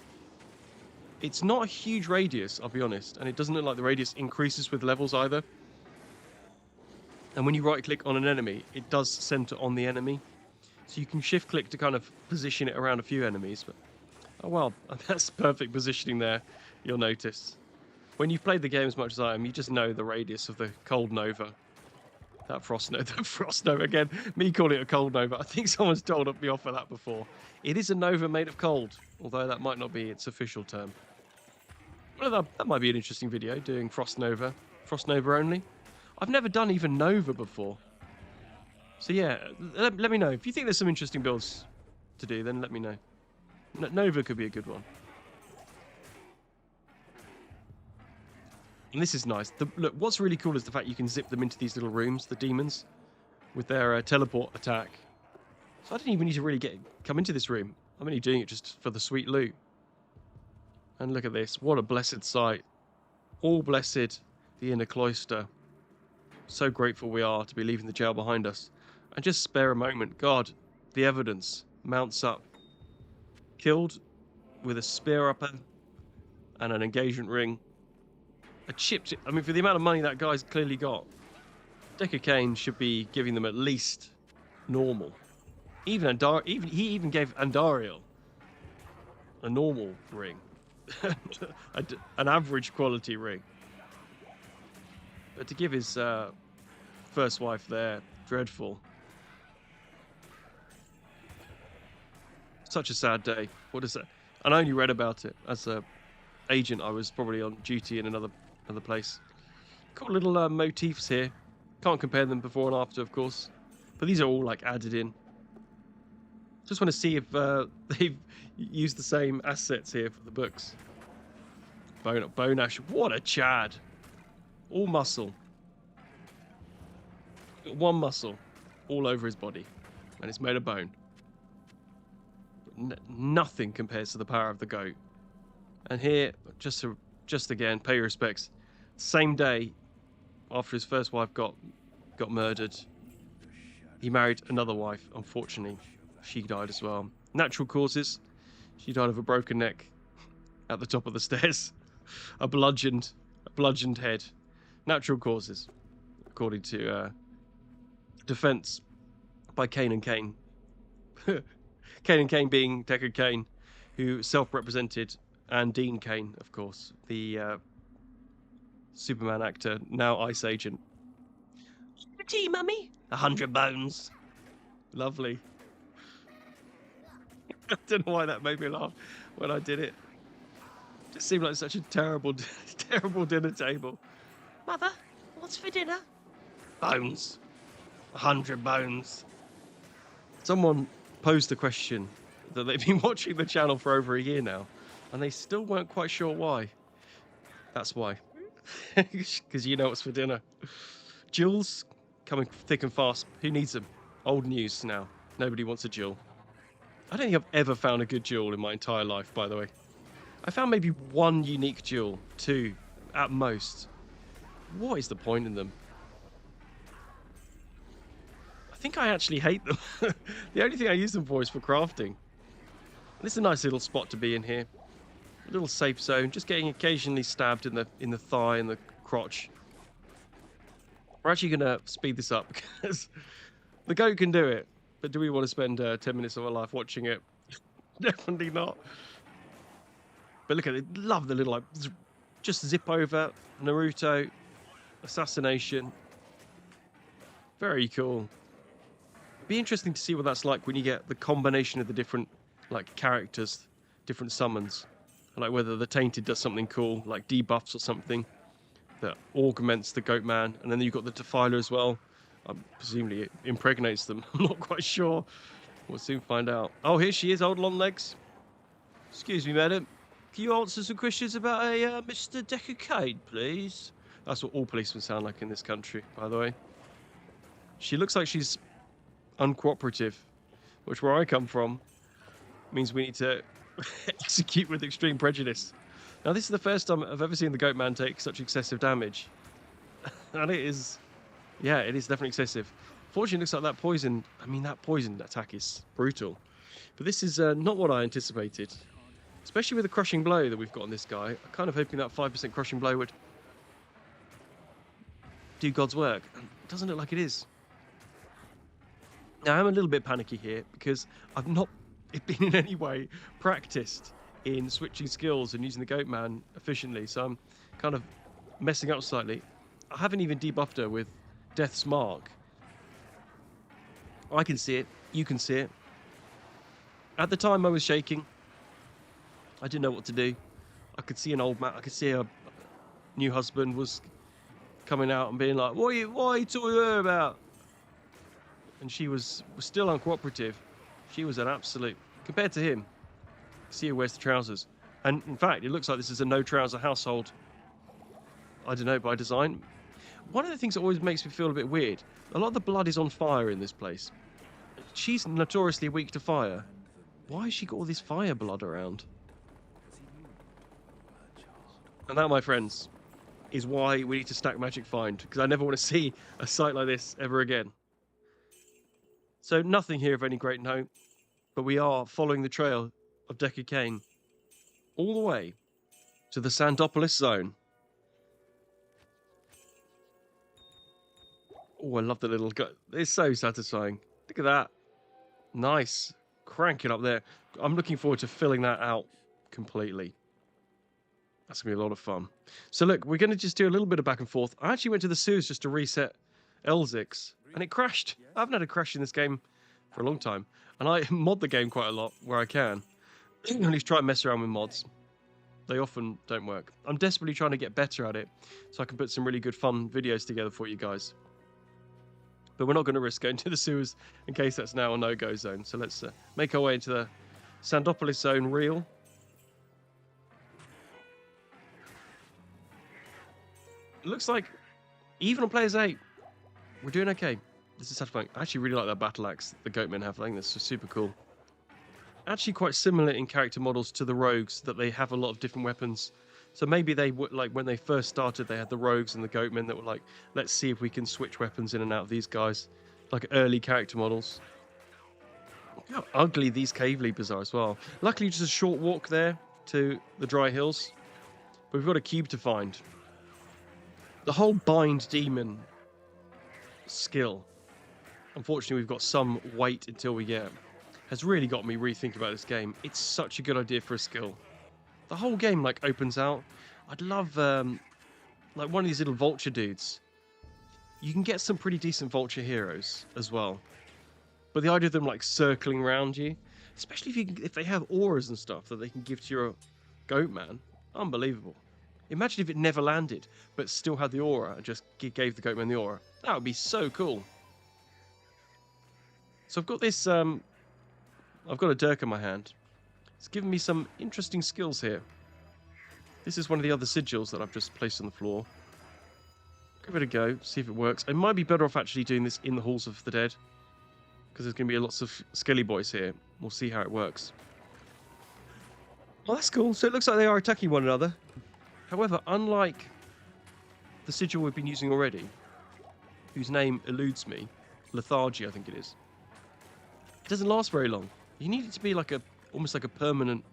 It's not a huge radius, I'll be honest, and it doesn't look like the radius increases with levels either. And when you right-click on an enemy, it does center on the enemy. So you can shift-click to kind of position it around a few enemies. But oh well, that's perfect positioning there, you'll notice. When you've played the game as much as I am, you just know the radius of the Cold Nova. That frost nova, the frost nova again. Me calling it a cold nova. I think someone's told me off for that before. It is a nova made of cold, although that might not be its official term. Well, that might be an interesting video, doing frost nova only. I've never done even nova before. So yeah, let me know. If you think there's some interesting builds to do, then let me know. Nova could be a good one. And this is nice. Look, what's really cool is the fact you can zip them into these little rooms, the demons, with their teleport attack. So I didn't even need to really come into this room. I'm only doing it just for the sweet loot. And look at this. What a blessed sight. All blessed, the inner cloister. So grateful we are to be leaving the jail behind us. And just spare a moment. God, the evidence mounts up. Killed with a spear upper and an engagement ring. A chipped. I mean, for the amount of money that guy's clearly got, Deckard Cain should be giving them at least normal. He even gave Andariel a normal ring, an average quality ring. But to give his first wife there, dreadful. Such a sad day. What is that? And I only read about it as a agent. I was probably on duty in another place. Cool little motifs here. Can't compare them before and after, of course, but these are all like added in. Just want to see if they've used the same assets here for the books. Bone ash. What a Chad! All muscle. One muscle all over his body, and it's made of bone. Nothing compares to the power of the goat. And here, just again, pay your respects. Same day after his first wife got murdered, he married another wife. Unfortunately, she died as well. Natural causes. She died of a broken neck at the top of the stairs. A bludgeoned head. Natural causes, according to defense by Cain and Cain. Cain and Cain being Deckard Cain, who self-represented, and Dean Cain, of course, the Superman actor, now Ice Agent. Tea, mummy? 100 bones. Lovely. I don't know why that made me laugh when I did it. It just seemed like such a terrible dinner table. Mother, what's for dinner? Bones. 100 bones. Someone posed the question that they've been watching the channel for over a year now, and they still weren't quite sure why. That's why. Because you know what's for dinner. Jewels coming thick and fast. Who needs them? Old news now. Nobody wants a jewel. I don't think I've ever found a good jewel in my entire life, by the way. I found maybe one unique jewel, 2 at most. What is the point in them? I think I actually hate them. The only thing I use them for is for crafting. This is a nice little spot to be in here. A little safe zone, just getting occasionally stabbed in the thigh and the crotch. We're actually going to speed this up because the goat can do it. But do we want to spend 10 minutes of our life watching it? Definitely not. But look at it. Love the little, like, just zip over. Naruto. Assassination. Very cool. Be interesting to see what that's like when you get the combination of the different, like, characters, different summons. Like whether the Tainted does something cool, like debuffs or something that augments the Goatman, and then you've got the Defiler as well. Presumably it impregnates them. I'm not quite sure. We'll soon find out. Oh, here she is, old long legs. Excuse me, madam. Can you answer some questions about a Mr. Deckard Cain, please? That's what all policemen sound like in this country, by the way. She looks like she's uncooperative, which where I come from means we need to execute with extreme prejudice. Now, this is the first time I've ever seen the Goatman take such excessive damage. And it is, yeah, it is definitely excessive. Fortunately, it looks like that poison, that poison attack is brutal. But this is not what I anticipated. Especially with the crushing blow that we've got on this guy. I'm kind of hoping that 5% crushing blow would do God's work. And it doesn't look like it is. Now, I'm a little bit panicky here because I've not been in any way practiced in switching skills and using the Goatman efficiently, so I'm kind of messing up slightly. I haven't even debuffed her with Death's Mark, I can see it. You can see it. At the time, I was shaking. I didn't know what to do. I could see an old man. I could see a new husband was coming out and being like, what are you talking to her about? And she was still uncooperative. She was an absolute, compared to him, see who wears the trousers. And in fact, it looks like this is a no trouser household. I don't know, by design. One of the things that always makes me feel a bit weird, a lot of the blood is on fire in this place. She's notoriously weak to fire. Why has she got all this fire blood around? And that, my friends, is why we need to stack Magic Find, because I never want to see a site like this ever again. So nothing here of any great note, but we are following the trail of Deckard Cain all the way to the Sandopolis zone. Oh, I love the little guy. It's so satisfying. Look at that. Nice. Crank it up there. I'm looking forward to filling that out completely. That's going to be a lot of fun. So look, we're going to just do a little bit of back and forth. I actually went to the sewers just to reset Elzix, and it crashed. I haven't had a crash in this game for a long time. And I mod the game quite a lot where I can. At least try and mess around with mods. They often don't work. I'm desperately trying to get better at it so I can put some really good fun videos together for you guys. But we're not going to risk going to the sewers in case that's now a no-go zone. So let's make our way into the Sandopolis zone real. It looks like, even on Players 8, we're doing okay. This is satisfying. I actually really like that battle axe the Goatmen have. I think that's just super cool. Actually quite similar in character models to the rogues, that they have a lot of different weapons. So maybe they would, like when they first started, they had the rogues and the Goatmen that were like, let's see if we can switch weapons in and out of these guys. Like early character models. Look how ugly these cave leapers are as well. Luckily just a short walk there to the dry hills. But we've got a cube to find. The whole bind demon skill, unfortunately we've got some wait until we get, has really got me rethinking about this game. It's such a good idea for a skill. The whole game like opens out. I'd love like one of these little vulture dudes. You can get some pretty decent vulture heroes as well, but the idea of them like circling around you, especially if they have auras and stuff that they can give to your Goatman, unbelievable. Imagine if it never landed, but still had the aura and just gave the Goatman the aura. That would be so cool. So I've got this, I've got a dirk in my hand. It's given me some interesting skills here. This is one of the other sigils that I've just placed on the floor. Give it a go, see if it works. I might be better off actually doing this in the Halls of the Dead, because there's going to be lots of skelly boys here. We'll see how it works. Well, that's cool. So it looks like they are attacking one another. However, unlike the sigil we've been using already, whose name eludes me, lethargy I think it is, it doesn't last very long. You need it to be like almost like a permanent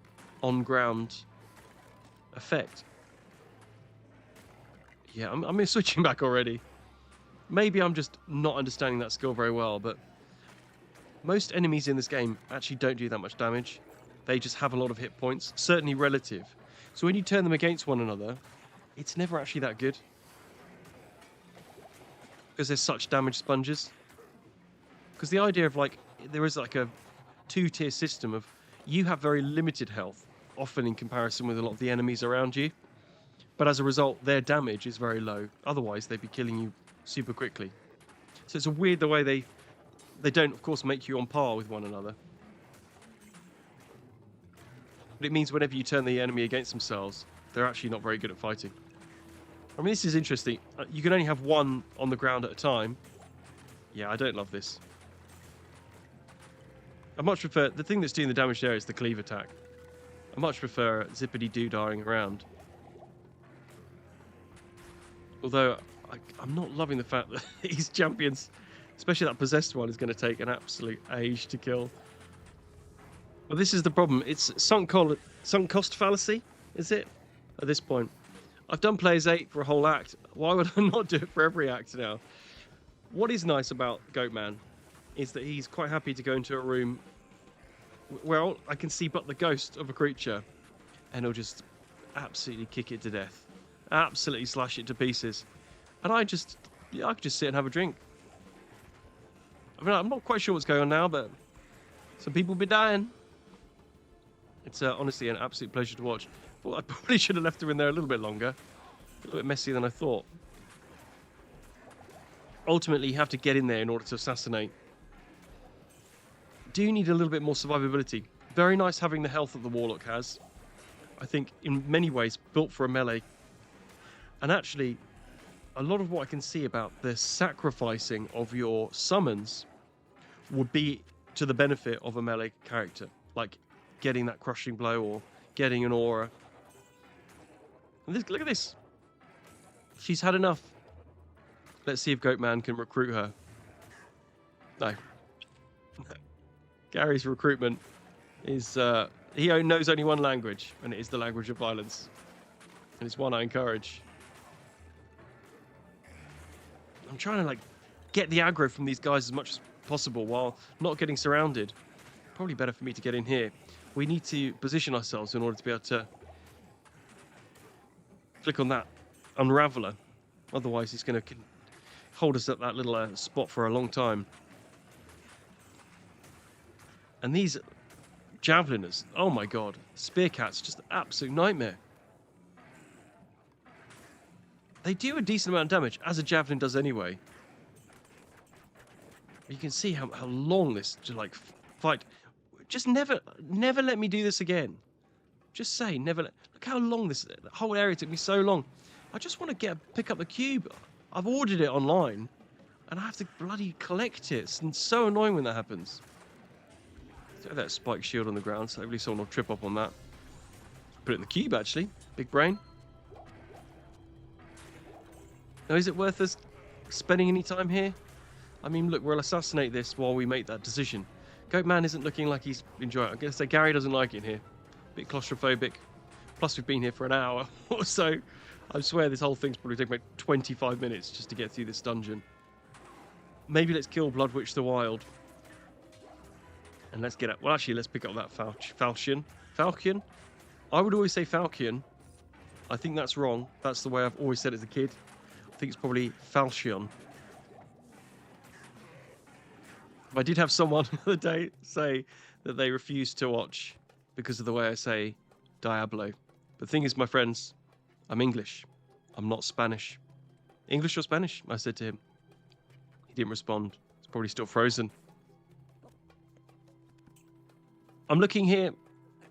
on-ground effect. Yeah, I'm switching back already. Maybe I'm just not understanding that skill very well, but most enemies in this game actually don't do that much damage. They just have a lot of hit points, certainly relative. So when you turn them against one another, it's never actually that good, because there's such damage sponges. Because the idea of like, there is like a two-tier system of, you have very limited health, often in comparison with a lot of the enemies around you. But as a result, their damage is very low. Otherwise, they'd be killing you super quickly. So it's a weird the way they don't, of course, make you on par with one another. But it means whenever you turn the enemy against themselves, they're actually not very good at fighting. I mean, this is interesting. You can only have one on the ground at a time. Yeah, I don't love this. I much prefer, the thing that's doing the damage there is the cleave attack. I much prefer zippity-doo-darring around. Although, I'm not loving the fact that these champions, especially that possessed one, is going to take an absolute age to kill. But this is the problem. It's sunk cost fallacy, is it? At this point. I've done Players 8 for a whole act. Why would I not do it for every act now? What is nice about Goatman is that he's quite happy to go into a room where I can see but the ghost of a creature, and he'll just absolutely kick it to death. Absolutely slash it to pieces. And I could just sit and have a drink. I mean, I'm not quite sure what's going on now, but some people be dying. It's honestly an absolute pleasure to watch. Well, I probably should have left her in there a little bit longer. A little bit messier than I thought. Ultimately, you have to get in there in order to assassinate. Do need a little bit more survivability. Very nice having the health that the Warlock has. I think in many ways built for a melee. And actually, a lot of what I can see about the sacrificing of your summons would be to the benefit of a melee character. Like getting that crushing blow or getting an aura. And look at this. She's had enough. Let's see if Goatman can recruit her. No. Gary's recruitment is... he knows only one language, and it is the language of violence. And it's one I encourage. I'm trying to, like, get the aggro from these guys as much as possible while not getting surrounded. Probably better for me to get in here. We need to position ourselves in order to be able to click on that Unraveler. Otherwise, he's going to hold us at that little spot for a long time. And these javeliners, oh my god, spear cats, just an absolute nightmare. They do a decent amount of damage, as a javelin does anyway. You can see how long this fight. Just never let me do this again. Just say never. Look how long the whole area took me so long. I just want to pick up the cube. I've ordered it online, and I have to bloody collect it. It's so annoying when that happens. Throw that spike shield on the ground, so hopefully someone will trip up on that. Put it in the cube, actually. Big brain. Now, is it worth us spending any time here? I mean, look, we'll assassinate this while we make that decision. Goatman isn't looking like he's enjoying it. I'm going to say Gary doesn't like it here. Bit claustrophobic. Plus, we've been here for an hour or so. I swear this whole thing's probably taken about 25 minutes just to get through this dungeon. Maybe let's kill Bloodwitch the Wild. And let's get up. Well, actually, let's pick up that falchion. Falcon? I would always say falchion. I think that's wrong. That's the way I've always said it as a kid. I think it's probably falchion. I did have someone the other day say that they refused to watch because of the way I say Diablo. But the thing is, my friends, I'm English. I'm not Spanish. English or Spanish? I said to him. He didn't respond. He's probably still frozen. I'm looking here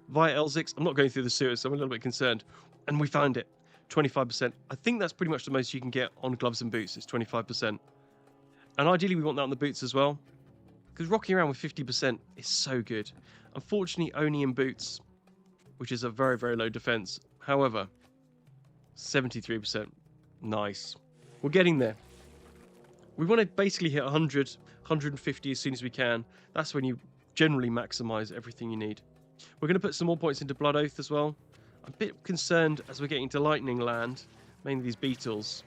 via L6. I'm not going through the sewers, so I'm a little bit concerned. And we found it. 25%. I think that's pretty much the most you can get on gloves and boots. It's 25%. And ideally, we want that on the boots as well. Because rocking around with 50% is so good. Unfortunately, only in boots, which is a very, very low defense. However, 73%. Nice. We're getting there. We want to basically hit 100, 150 as soon as we can. That's when you generally maximize everything you need. We're going to put some more points into Blood Oath as well. I'm a bit concerned as we're getting to Lightning Land, mainly these beetles,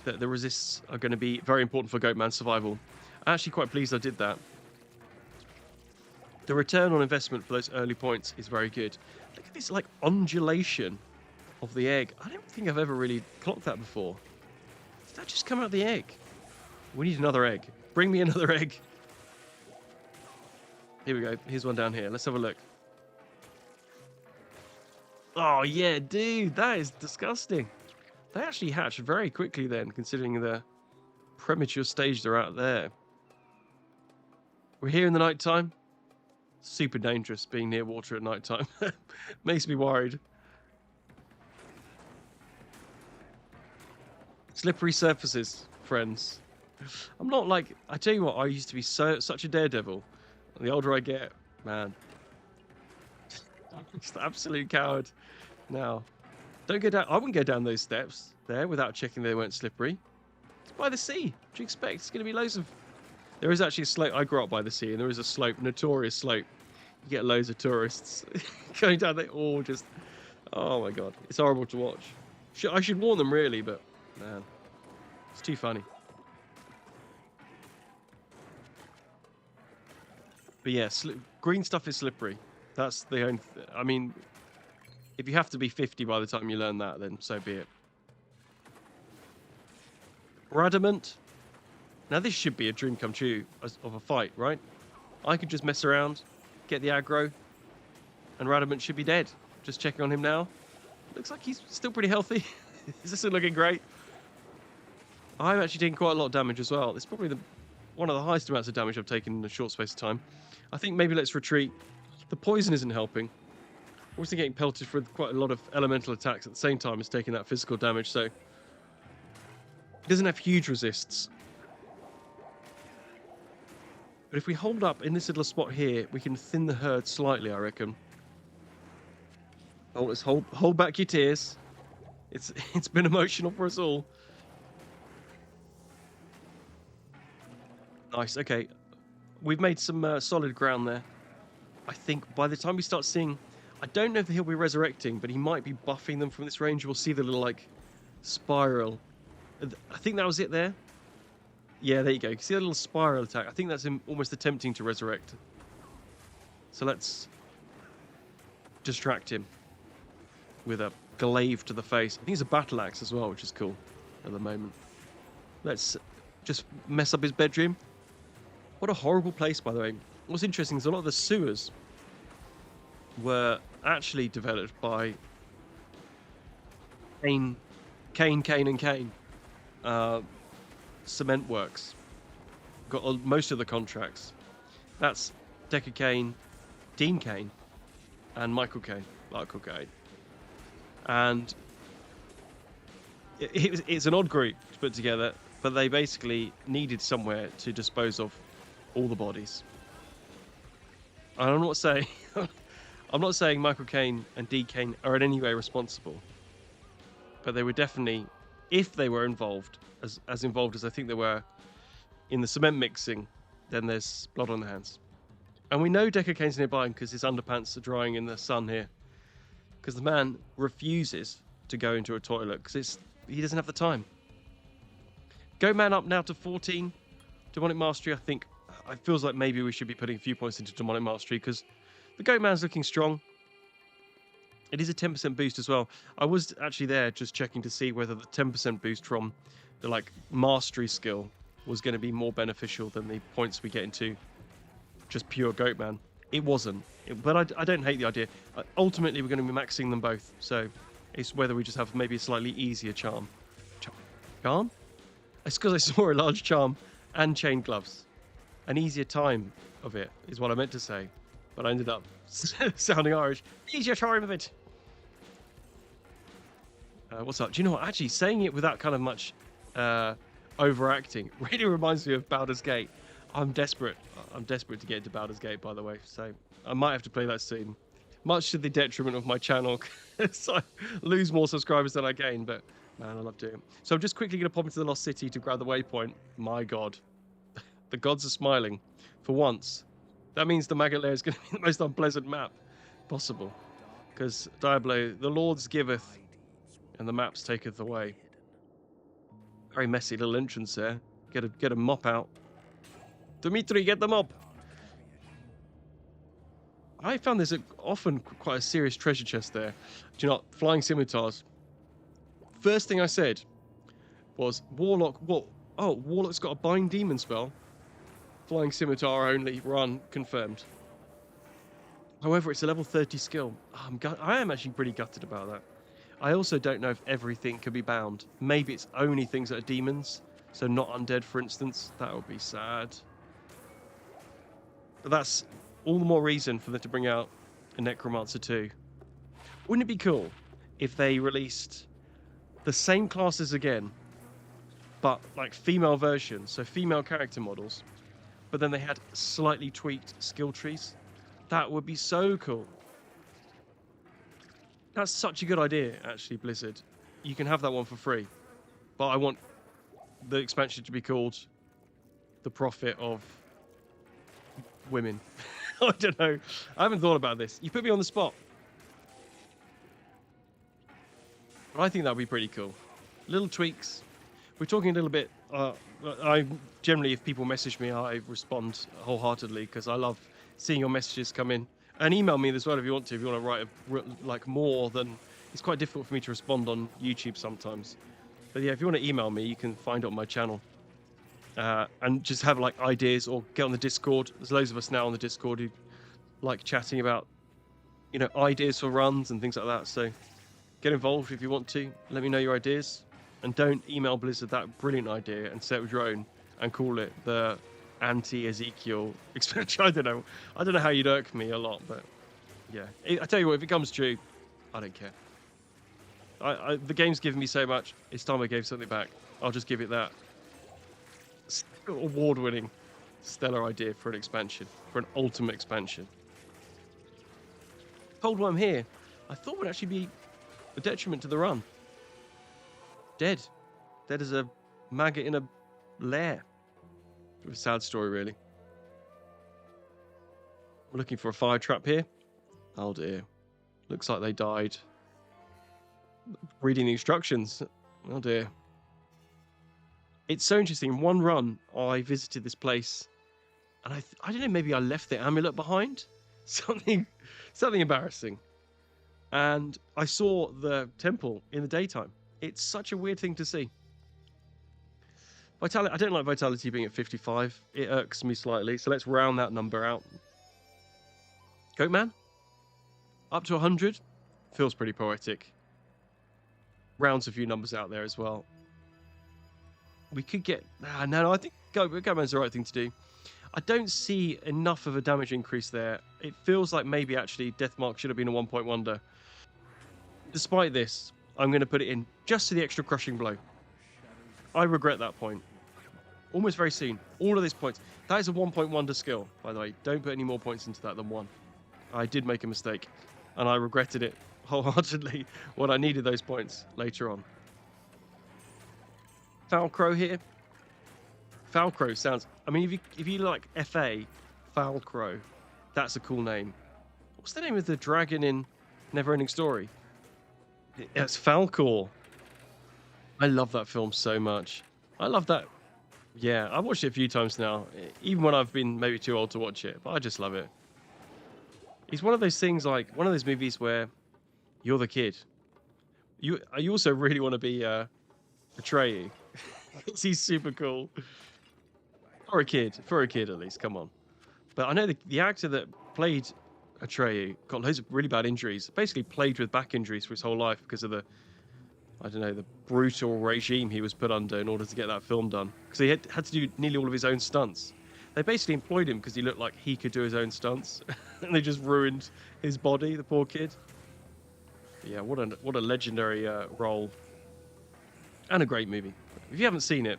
that the resists are going to be very important for Goatman's survival. I'm actually quite pleased I did that. The return on investment for those early points is very good. Look at this like undulation of the egg. I don't think I've ever really clocked that before. Did that just come out of the egg? We need another egg. Bring me another egg. Here we go. Here's one down here. Let's have a look. Oh, yeah, dude. That is disgusting. They actually hatched very quickly then, considering the premature stage they're at there. We're here in the night time. Super dangerous being near water at night time. Makes me worried. Slippery surfaces, friends. I'm not like... I tell you what, I used to be such a daredevil. The older I get, man. I'm just an absolute coward. Now, don't go down... I wouldn't go down those steps there without checking they weren't slippery. It's by the sea. What do you expect? It's going to be loads of... There is actually a slope. I grew up by the sea, and there is a slope, notorious slope. You get loads of tourists going down there, all just... Oh, my God. It's horrible to watch. I should warn them, really, but, man, it's too funny. But yeah, green stuff is slippery. That's the only... I mean, if you have to be 50 by the time you learn that, then so be it. Radamant. Now this should be a dream come true of a fight, right? I could just mess around, get the aggro, and Radamant should be dead. Just checking on him now. Looks like he's still pretty healthy. Is this looking great? I'm actually taking quite a lot of damage as well. It's probably one of the highest amounts of damage I've taken in a short space of time. I think maybe let's retreat. The poison isn't helping. We're also getting pelted with quite a lot of elemental attacks at the same time as taking that physical damage, so... He doesn't have huge resists. But if we hold up in this little spot here, we can thin the herd slightly, I reckon. Oh, let's hold back your tears. It's been emotional for us all. Nice, okay. We've made some solid ground there. I think by the time we start seeing... I don't know if he'll be resurrecting, but he might be buffing them from this range. We'll see the little, like, spiral. I think that was it there. Yeah, there you go. You can see that little spiral attack. I think that's him almost attempting to resurrect. So let's distract him with a glaive to the face. I think it's a battle axe as well, which is cool at the moment. Let's just mess up his bedroom. What a horrible place, by the way. What's interesting is a lot of the sewers were actually developed by Kane Cement Works. Got most of the contracts. That's Decker Kane, Dean Kane, and Michael Kane. And it's an odd group to put together, but they basically needed somewhere to dispose of all the bodies. And I'm not saying Michael Caine and Dee Kane are in any way responsible, but they were definitely, if they were involved, as involved as I think they were in the cement mixing, then there's blood on the hands. And we know Decker Kane's nearby because his underpants are drying in the sun here, because the man refuses to go into a toilet because he doesn't have the time. Goatman up now to 14 demonic mastery. I think it feels like maybe we should be putting a few points into demonic mastery because the Goatman's looking strong. It is a 10% boost as well. I was actually there just checking to see whether the 10% boost from the mastery skill was going to be more beneficial than the points we get into just pure Goatman. It wasn't, but I don't hate the idea. Ultimately, we're going to be maxing them both, so it's whether we just have maybe a slightly easier charm. Charm? It's because I saw a large charm and chain gloves. An easier time of it is what I meant to say, but I ended up sounding Irish. Easier time of it. What's up? Do you know what? Actually, saying it without kind of much overacting really reminds me of Baldur's Gate. I'm desperate to get into Baldur's Gate, by the way, so I might have to play that soon. Much to the detriment of my channel, because I lose more subscribers than I gain, but man, I love doing it. So I'm just quickly going to pop into the Lost City to grab the waypoint. My god. The gods are smiling. For once. That means the Maggot Lair is going to be the most unpleasant map possible. Because Diablo, the Lord's giveth, and the maps taketh away. Very messy little entrance there. Get a mop out. Dimitri, get the mop! I found there's often quite a serious treasure chest there. Do you know what? Flying scimitars. First thing I said was, Warlock, what? Oh, Warlock's got a bind demon spell. Flying scimitar only, run, confirmed. However, it's a level 30 skill. I am actually pretty gutted about that. I also don't know if everything can be bound. Maybe it's only things that are demons, so not undead, for instance. That would be sad. But that's all the more reason for them to bring out a Necromancer 2. Wouldn't it be cool if they released the same classes again, but like female versions, so female character models, but then they had slightly tweaked skill trees? That would be so cool. That's such a good idea, actually, Blizzard. You can have that one for free. But I want the expansion to be called The Prophet of Women. I don't know. I haven't thought about this. You put me on the spot. But I think that would be pretty cool. Little tweaks. We're talking a little bit... I generally, if people message me, I respond wholeheartedly because I love seeing your messages come in. And email me as well if you want to. If you want to write more than... It's quite difficult for me to respond on YouTube sometimes. But yeah, if you want to email me, you can find it on my channel. and just have like ideas, or get on the Discord. There's loads of us now on the Discord who like chatting about, you know, ideas for runs and things like that. So get involved if you want to. Let me know your ideas, and don't email Blizzard that brilliant idea and say it was your own and call it the anti-Ezekiel expansion. I don't know how you'd irk me a lot, but yeah, I tell you what, if it comes true, I don't care. The game's given me so much. It's time I gave something back. I'll just give it that award-winning, stellar idea for an expansion, for an ultimate expansion. Cold Worm here, I thought would actually be a detriment to the run. Dead as a maggot in a lair. A sad story, really. We're looking for a fire trap here. Oh dear, looks like they died reading the instructions. Oh dear. It's so interesting. In one run, I visited this place, and I don't know, maybe I left the amulet behind. Something embarrassing. And I saw the temple in the daytime. It's such a weird thing to see. Vitality. I don't like vitality being at 55. It irks me slightly. So let's round that number out. Goatman? Up to 100? Feels pretty poetic. Rounds a few numbers out there as well. We could get... No, I think Goatman's the right thing to do. I don't see enough of a damage increase there. It feels like maybe actually Deathmark should have been a 1-point wonder. Despite this, I'm going to put it in just to the extra crushing blow. I regret that point. Almost very soon. All of these points. That is a 1-point wonder skill, by the way. Don't put any more points into that than 1. I did make a mistake, and I regretted it wholeheartedly when I needed those points later on. Foul Crow here. Foul Crow sounds... I mean, if you like FA, Foul Crow, that's a cool name. What's the name of the dragon in Neverending Story? It's Falcor. I love that film so much. I love that. Yeah, I've watched it a few times now, even when I've been maybe too old to watch it, but I just love it. It's one of those things, like one of those movies where you're the kid. You also really want to be Atreyu. He's super cool. For a kid at least, come on. But I know the actor that played Atreyu got loads of really bad injuries. Basically played with back injuries for his whole life because of the brutal regime he was put under in order to get that film done. Because he had to do nearly all of his own stunts. They basically employed him because he looked like he could do his own stunts. And they just ruined his body, the poor kid. But yeah, what a legendary role. And a great movie. If you haven't seen it,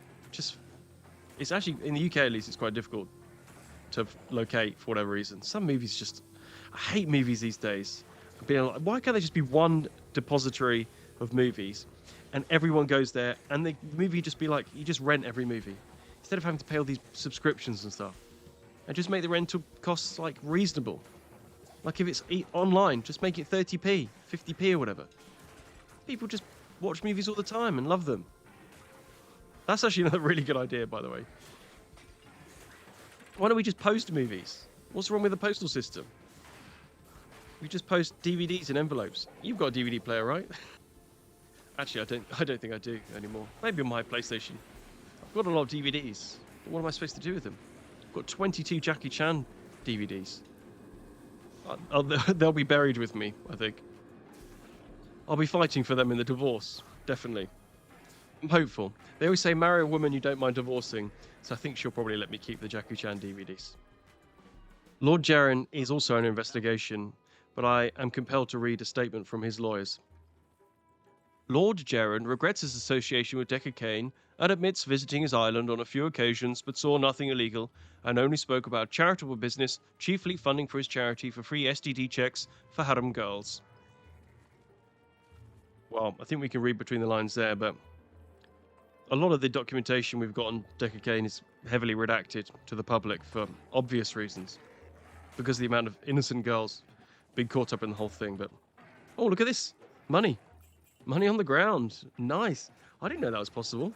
it's actually, in the UK at least, it's quite difficult to locate for whatever reason. Some movies just... I hate movies these days. Being like, why can't they just be one depository of movies and everyone goes there and the movie just be like, you just rent every movie instead of having to pay all these subscriptions and stuff, and just make the rental costs like reasonable. Like if it's online, just make it 30p, 50p or whatever. People just watch movies all the time and love them. That's actually another really good idea, by the way. Why don't we just post movies? What's wrong with the postal system? We just post DVDs in envelopes. You've got a DVD player, right? Actually, I don't think I do anymore. Maybe on my PlayStation. I've got a lot of DVDs. But what am I supposed to do with them? I've got 22 Jackie Chan DVDs. They'll be buried with me, I think. I'll be fighting for them in the divorce, definitely. I'm hopeful. They always say marry a woman you don't mind divorcing, so I think she'll probably let me keep the Jackie Chan DVDs. Lord Jaren is also under investigation, but I am compelled to read a statement from his lawyers. Lord Jaren regrets his association with Deckard Cain and admits visiting his island on a few occasions but saw nothing illegal and only spoke about charitable business, chiefly funding for his charity for free STD checks for harem girls. Well, I think we can read between the lines there, but a lot of the documentation we've got on Deckard Cain is heavily redacted to the public for obvious reasons, because of the amount of innocent girls being caught up in the whole thing. But oh, look at this money on the ground. Nice. I didn't know that was possible.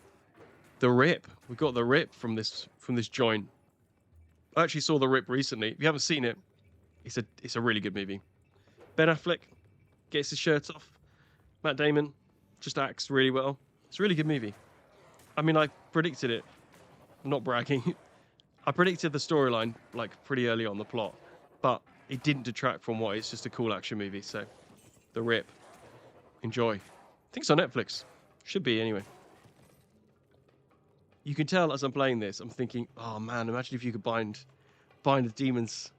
The Rip. We've got the Rip from this joint. I actually saw the Rip recently. If you haven't seen it, it's a really good movie. Ben Affleck gets his shirt off. Matt Damon just acts really well. It's a really good movie. I mean, I predicted it I'm not bragging. I predicted the storyline like pretty early on the plot, but it didn't detract from what it's just a cool action movie. So, The Rip, enjoy. I think it's on Netflix. Should be anyway. You can tell as I'm playing this, I'm thinking, oh man, imagine if you could bind the demons.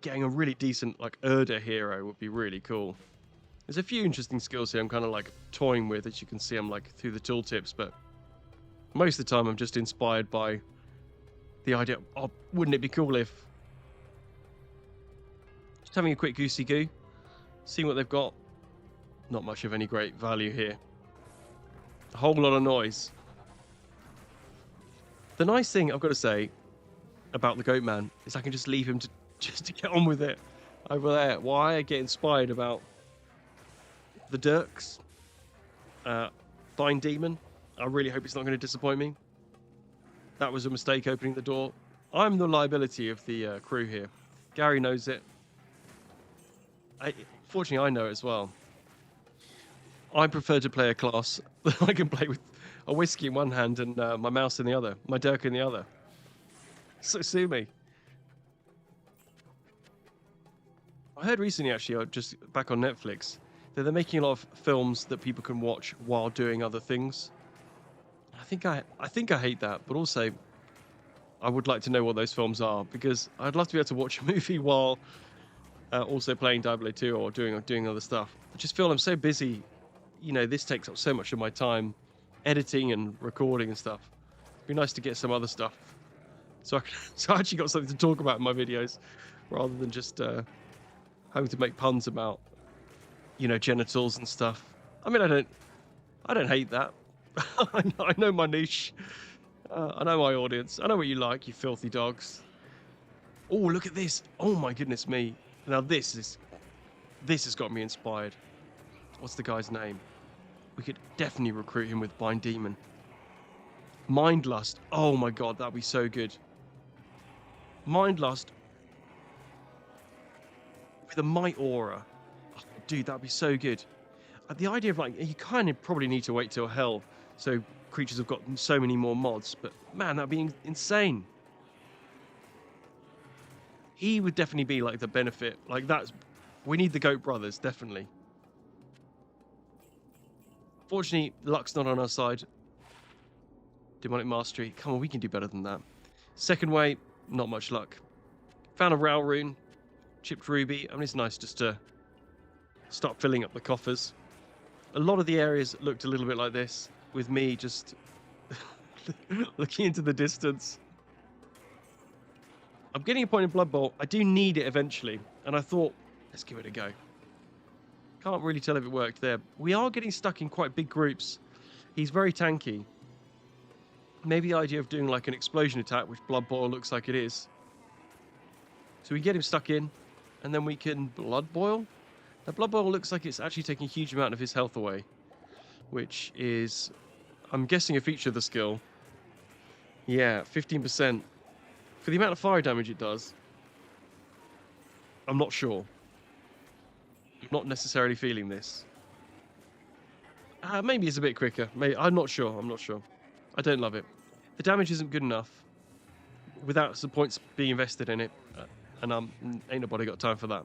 Getting a really decent like Urda hero would be really cool. There's a few interesting skills here I'm kind of like toying with, as you can see I'm like through the tooltips, but most of the time I'm just inspired by the idea, oh, wouldn't it be cool if... Just having a quick goosey goo, seeing what they've got. Not much of any great value here. A whole lot of noise. The nice thing I've got to say about the Goatman is I can just leave him to get on with it over there. Why I get inspired about the Dirks, Bind Demon. I really hope it's not going to disappoint me. That was a mistake opening the door. I'm the liability of the crew here. Gary knows it. Fortunately, I know it as well. I prefer to play a class that I can play with a whiskey in one hand and my mouse in the other, my dirk in the other. So sue me. I heard recently, actually, just back on Netflix, that they're making a lot of films that people can watch while doing other things. I think I hate that, but also I would like to know what those films are, because I'd love to be able to watch a movie while also playing Diablo 2 or doing other stuff. I just feel I'm so busy. You know, this takes up so much of my time, editing and recording and stuff. It'd be nice to get some other stuff, so I actually got something to talk about in my videos, rather than just having to make puns about, you know, genitals and stuff. I mean, I don't hate that. I know my niche. I know my audience. I know what you like, you filthy dogs. Oh, look at this. Oh my goodness me. Now this has got me inspired. What's the guy's name? We could definitely recruit him with Bind Demon. Mindlust. Oh my god, that'd be so good. Mindlust with a Might Aura. Oh, dude, that'd be so good. The idea of, like, you kind of probably need to wait till Hell, so creatures have got so many more mods, but man, that'd be insane. He would definitely be like the benefit. Like, we need the Goat Brothers, definitely. Fortunately, luck's not on our side. Demonic Mastery. Come on, we can do better than that. Second way, not much luck. Found a Row Rune. Chipped Ruby. I mean, it's nice just to start filling up the coffers. A lot of the areas looked a little bit like this, with me just looking into the distance. I'm getting a point in Blood Bowl. I do need it eventually, and I thought, let's give it a go. Can't really tell if it worked there. We are getting stuck in quite big groups. He's very tanky. Maybe the idea of doing like an explosion attack, which Blood Boil looks like it is. So we get him stuck in, and then we can Blood Boil. Now, Blood Boil looks like it's actually taking a huge amount of his health away, which is, I'm guessing, a feature of the skill. Yeah, 15%. For the amount of fire damage it does, I'm not sure. I'm not necessarily feeling this. Maybe it's a bit quicker. Maybe, I'm not sure. I don't love it. The damage isn't good enough without some points being invested in it, and ain't nobody got time for that.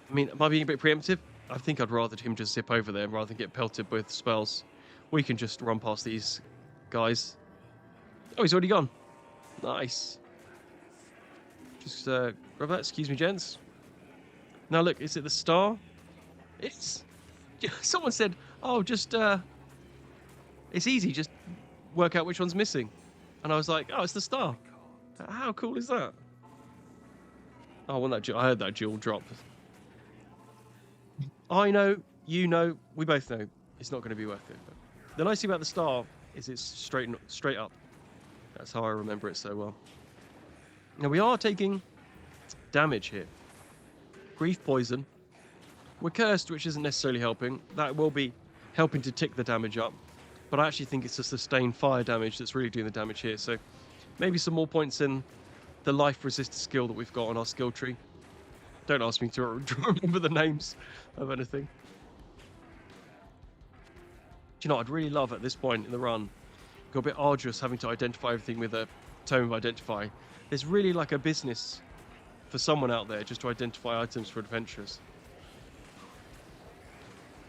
I mean, am I being a bit preemptive? I think I'd rather him just zip over there rather than get pelted with spells. We can just run past these guys. Oh, he's already gone. Nice. Just grab that. Excuse me, gents. Now look, is it the star? It's... Someone said, oh, just... It's easy, just work out which one's missing. And I was like, oh, it's the star. How cool is that? Oh, I want that. I heard that jewel drop. I know, you know, we both know it's not going to be worth it. But the nice thing about the star is it's straight up. That's how I remember it so well. Now we are taking damage here. Grief poison. We're cursed, which isn't necessarily helping. That will be helping to tick the damage up. But I actually think it's the sustained fire damage that's really doing the damage here. So maybe some more points in the life resistor skill that we've got on our skill tree. Don't ask me to remember the names of anything. Do you know what I'd really love at this point in the run? Got a bit arduous having to identify everything with a tome of identify. There's really like a business for someone out there just to identify items for adventurers.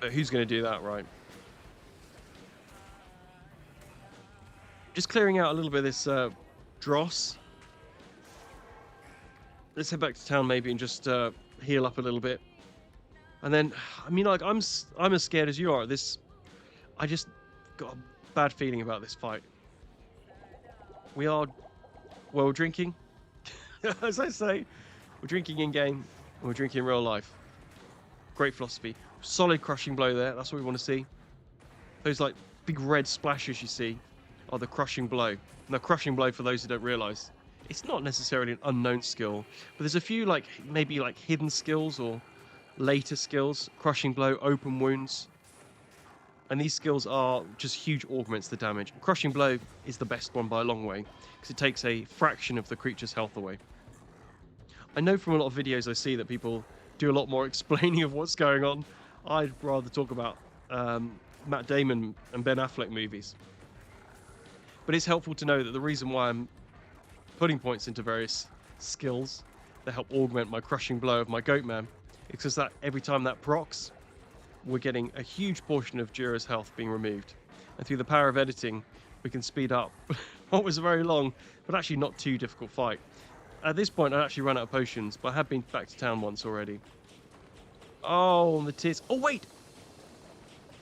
But who's going to do that, right? Just clearing out a little bit of this dross. Let's head back to town maybe and just heal up a little bit. And then, I mean, like, I'm as scared as you are at this. I just got a bad feeling about this fight. We are, well, we're drinking. As I say, we're drinking in-game, and we're drinking in real life. Great philosophy. Solid crushing blow there. That's what we want to see. Those, like, big red splashes you see are the crushing blow. Now, crushing blow, for those who don't realise, it's not necessarily an unknown skill, but there's a few, like, maybe, like, hidden skills or later skills. Crushing blow, open wounds. And these skills are just huge augments to the damage. Crushing blow is the best one by a long way, because it takes a fraction of the creature's health away. I know from a lot of videos I see that people do a lot more explaining of what's going on. I'd rather talk about Matt Damon and Ben Affleck movies. But it's helpful to know that the reason why I'm putting points into various skills that help augment my crushing blow of my Goatman is because that every time that procs, we're getting a huge portion of Jura's health being removed. And through the power of editing, we can speed up what was a very long, but actually not too difficult fight. At this point, I actually run out of potions, but I have been back to town once already. Oh, the tears. Oh, wait!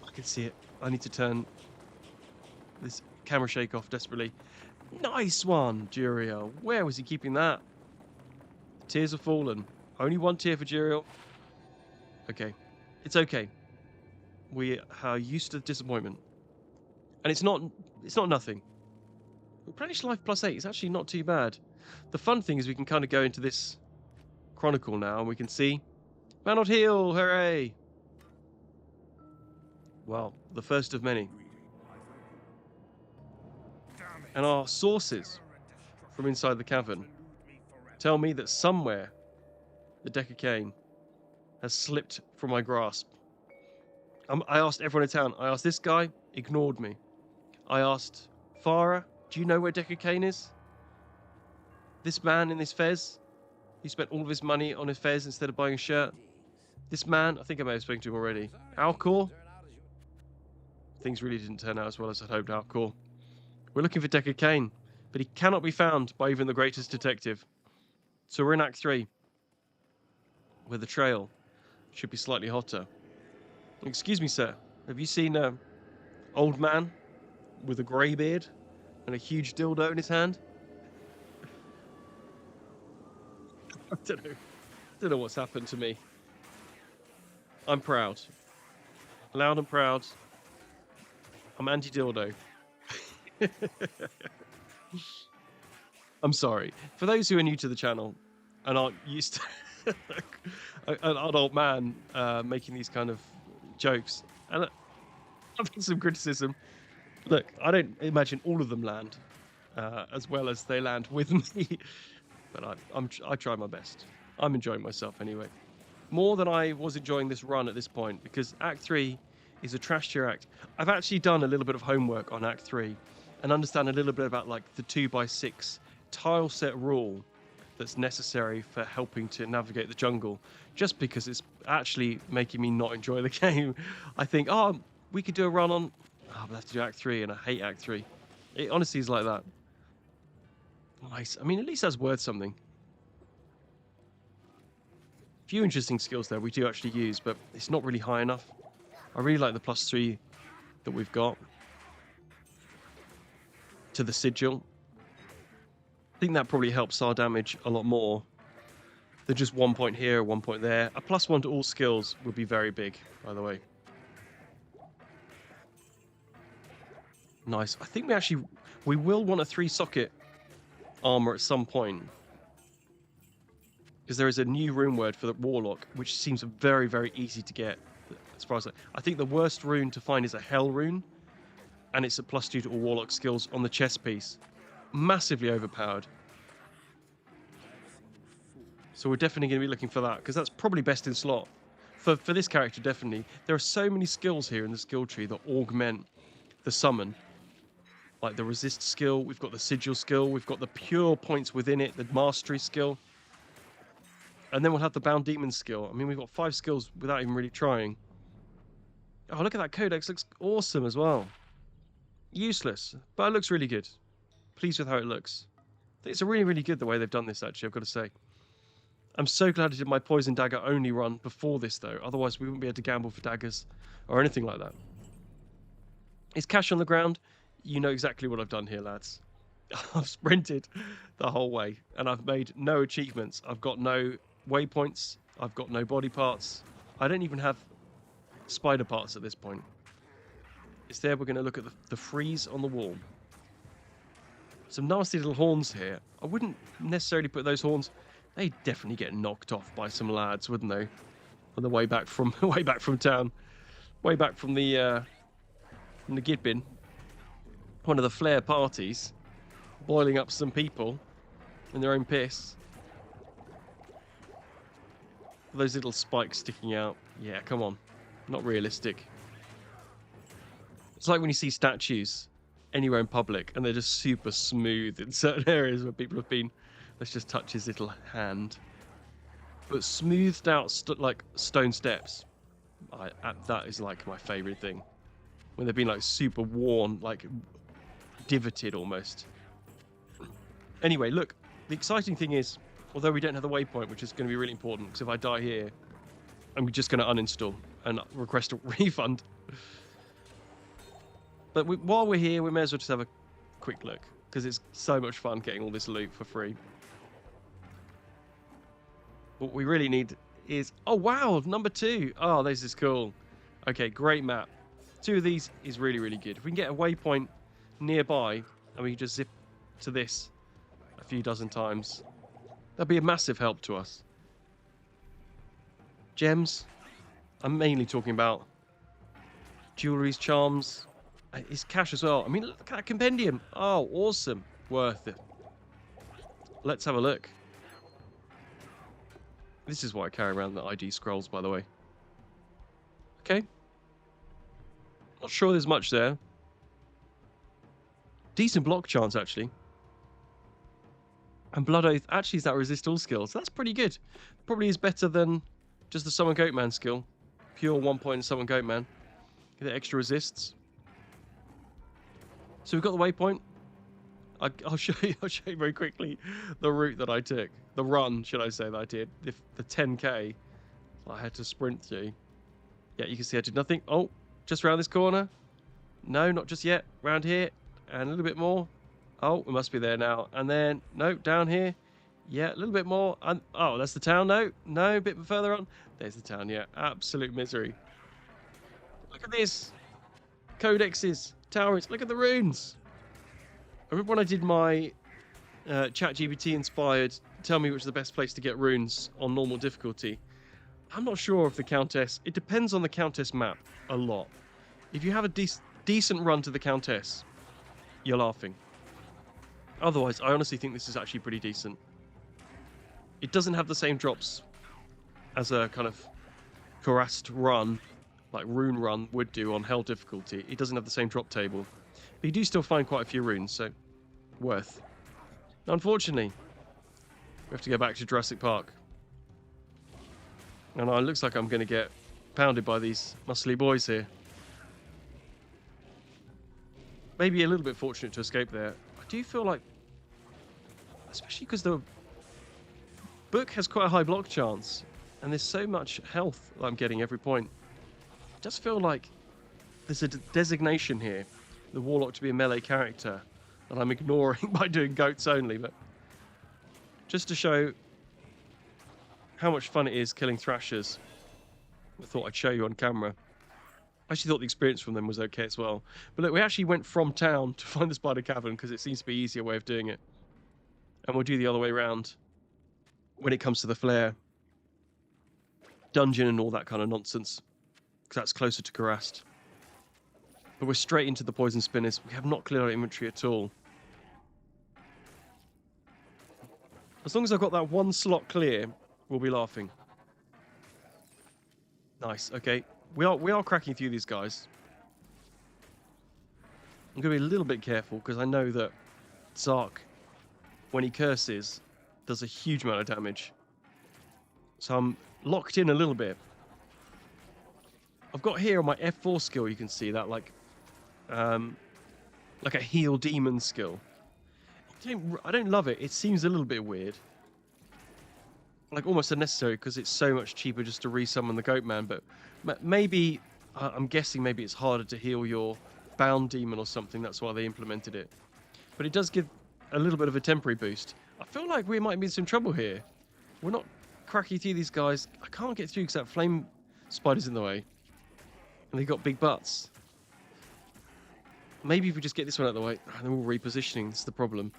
I can see it. I need to turn this camera shake off desperately. Nice one, Juriel. Where was he keeping that? The tears have fallen. Only one tear for Juriel. Okay. It's okay. We are used to disappointment. And it's not nothing. Replenish life +8 is actually not too bad. The fun thing is we can kind of go into this chronicle now and we can see Manod heal, hooray! Well, the first of many. And our sources from inside the cavern tell me that somewhere the deck of Cain has slipped from my grasp. I asked everyone in town. I asked this guy, ignored me. I asked Farah, do you know where Deckard Cain is? This man in this fez, he spent all of his money on his fez instead of buying a shirt. This man, I think I may have spoken to him already. Alcor? Things really didn't turn out as well as I'd hoped, Alcor. We're looking for Deckard Cain, but he cannot be found by even the greatest detective. So we're in Act 3, where the trail should be slightly hotter. Excuse me, sir. Have you seen an old man with a grey beard and a huge dildo in his hand? I don't know what's happened to me. I'm proud. Loud and proud. I'm anti-dildo. I'm sorry. For those who are new to the channel and aren't used to an adult man making these kind of jokes, and I've had some criticism. Look, I don't imagine all of them land as well as they land with me, but I try my best. I'm enjoying myself anyway, more than I was enjoying this run at this point, because Act 3 is a trash tier act. I've actually done a little bit of homework on Act 3 and understand a little bit about like the 2x6 tile set rule that's necessary for helping to navigate the jungle, just because it's actually making me not enjoy the game. I think, oh, we could do a run on, we'll have to do Act 3, and I hate Act 3. It honestly is like that. Nice. I mean, at least that's worth something. A few interesting skills there we do actually use, but it's not really high enough. I really like the +3 that we've got to the sigil. I think that probably helps our damage a lot more than just 1 point here, 1 point there. A +1 to all skills would be very big, by the way. Nice. I think we will want a 3-socket armor at some point, because there is a new rune word for the Warlock, which seems very, very easy to get. As far as I think the worst rune to find is a Hell rune, and it's a +2 to all Warlock skills on the chest piece. Massively overpowered. So we're definitely going to be looking for that, because that's probably best in slot. For this character, definitely. There are so many skills here in the skill tree that augment the summon. Like the resist skill, we've got the sigil skill, we've got the pure points within it, the mastery skill. And then we'll have the bound demon skill. I mean, we've got 5 skills without even really trying. Oh, look at that codex. Looks awesome as well. Useless, but it looks really good. Pleased with how it looks. I think it's really, really good the way they've done this, actually, I've got to say. I'm so glad I did my poison dagger only run before this, though. Otherwise, we wouldn't be able to gamble for daggers or anything like that. Is cash on the ground? You know exactly what I've done here, lads. I've sprinted the whole way, and I've made no achievements. I've got no waypoints. I've got no body parts. I don't even have spider parts at this point. It's there. We're going to look at the frieze on the wall. Some nasty little horns here. I wouldn't necessarily put those horns. They'd definitely get knocked off by some lads, wouldn't they? On the way back from town, way back from the gid bin. One of the flare parties, boiling up some people in their own piss. Those little spikes sticking out. Yeah, come on. Not realistic. It's like when you see statues anywhere in public and they're just super smooth in certain areas where people have been. Let's just touch his little hand. But smoothed out like stone steps. That is like my favourite thing. When they've been like super worn, like divoted almost. Anyway, look. The exciting thing is, although we don't have the waypoint, which is going to be really important, because if I die here, I'm just going to uninstall and request a refund. But while we're here, we may as well just have a quick look, because it's so much fun getting all this loot for free. What we really need is... Oh, wow! Number 2! Oh, this is cool. Okay, great map. 2 of these is really, really good. If we can get a waypoint nearby, and we can just zip to this a few dozen times, that'd be a massive help to us. Gems. I'm mainly talking about jewelries, charms. It's cash as well. I mean, look at that compendium. Oh, awesome. Worth it. Let's have a look. This is why I carry around the ID scrolls, by the way. Okay. Not sure there's much there. Decent block chance, actually. And Blood Oath actually is that resist all skill. So that's pretty good. Probably is better than just the Summon Goatman skill. Pure 1 point Summon Goatman. Get extra resists. So we've got the waypoint. I'll show you very quickly the route that I took. The run, should I say, that I did. The 10k I had to sprint through. Yeah, you can see I did nothing. Oh, just around this corner. No, not just yet. Round here. And a little bit more. Oh, we must be there now. And then, no, down here. Yeah, a little bit more. And, oh, that's the town. No, a bit further on. There's the town, yeah. Absolute misery. Look at this. Codexes, towers. Look at the runes. I remember when I did my ChatGPT inspired tell me which is the best place to get runes on normal difficulty. I'm not sure of the Countess. It depends on the Countess map a lot. If you have a decent run to the Countess, you're laughing. Otherwise, I honestly think this is actually pretty decent. It doesn't have the same drops as a kind of harassed run, like rune run would do on hell difficulty. It doesn't have the same drop table. But you do still find quite a few runes, so worth. Unfortunately, we have to go back to Jurassic Park. And it looks like I'm going to get pounded by these muscly boys here. Maybe a little bit fortunate to escape there. I do feel like, especially because the book has quite a high block chance, and there's so much health that I'm getting every point. I just feel like there's a designation here, the Warlock to be a melee character, that I'm ignoring by doing goats only, but just to show how much fun it is killing thrashers, I thought I'd show you on camera. I actually thought the experience from them was okay as well. But look, we actually went from town to find the spider cavern because it seems to be an easier way of doing it. And we'll do the other way around when it comes to the flare dungeon and all that kind of nonsense, because that's closer to Kurast. But we're straight into the poison spinners. We have not cleared our inventory at all. As long as I've got that one slot clear, we'll be laughing. Nice, okay. We are cracking through these guys. I'm going to be a little bit careful because I know that Zark, when he curses, does a huge amount of damage. So I'm locked in a little bit. I've got here on my F4 skill, you can see that like a heal demon skill. I don't love it. It seems a little bit weird. Like almost unnecessary because it's so much cheaper just to resummon the Goatman. But maybe, I'm guessing maybe it's harder to heal your bound demon or something. That's why they implemented it. But it does give a little bit of a temporary boost. I feel like we might be in some trouble here. We're not cracking through these guys. I can't get through because that flame spider's in the way. And they've got big butts. Maybe if we just get this one out of the way. They're all repositioning. That's the problem.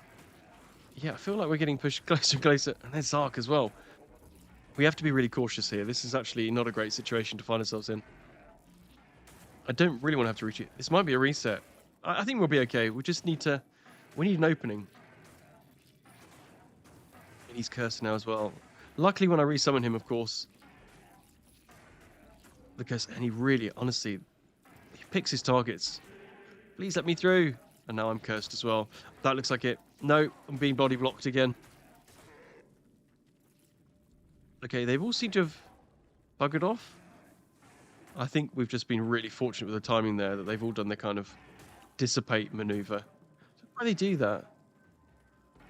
Yeah, I feel like we're getting pushed closer and closer. And there's Zark as well. We have to be really cautious here. This is actually not a great situation to find ourselves in. I don't really want to have to reach it. This might be a reset. I think we'll be okay. We just need to... We need an opening. And he's cursed now as well. Luckily, when I resummon him, of course... Because, and he really, honestly... He picks his targets. Please let me through. And now I'm cursed as well. That looks like it. No, I'm being body blocked again. Okay, they've all seemed to have buggered off. I think we've just been really fortunate with the timing there that they've all done their kind of dissipate maneuver. Why do they do that?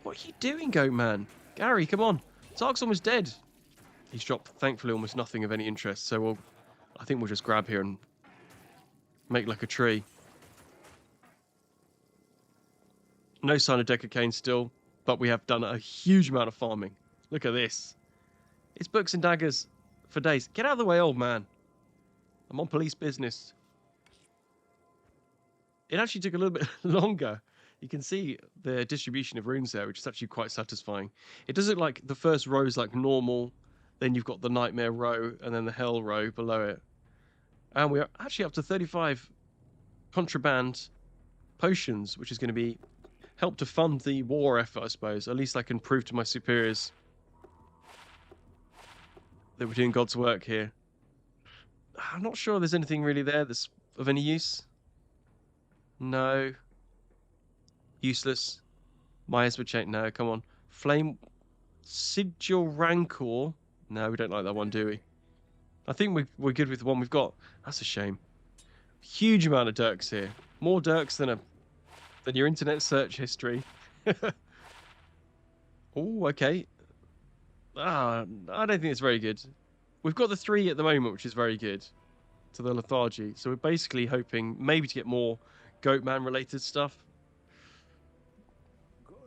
What are you doing, Goatman? Gary, come on. Zark's almost dead. He's dropped, thankfully, almost nothing of any interest. So I think we'll just grab here and make like a tree. No sign of Decker Cane still, but we have done a huge amount of farming. Look at this. It's books and daggers for days. Get out of the way, old man. I'm on police business. It actually took a little bit longer. You can see the distribution of runes there, which is actually quite satisfying. It does look like the first row is like normal, then you've got the nightmare row, and then the hell row below it. And we are actually up to 35 contraband potions, which is going to be help to fund the war effort, I suppose. At least I can prove to my superiors that we're doing God's work here. I'm not sure there's anything really there that's of any use. No. Useless. Myers would change. No, come on. Flame. Sigil Rancor. No, we don't like that one, do we? I think we're good with the one we've got. That's a shame. Huge amount of Dirks here. More Dirks than your internet search history. Oh, okay. I don't think it's very good. We've got the 3 at the moment, which is very good. To the lethargy. So we're basically hoping maybe to get more Goatman related stuff.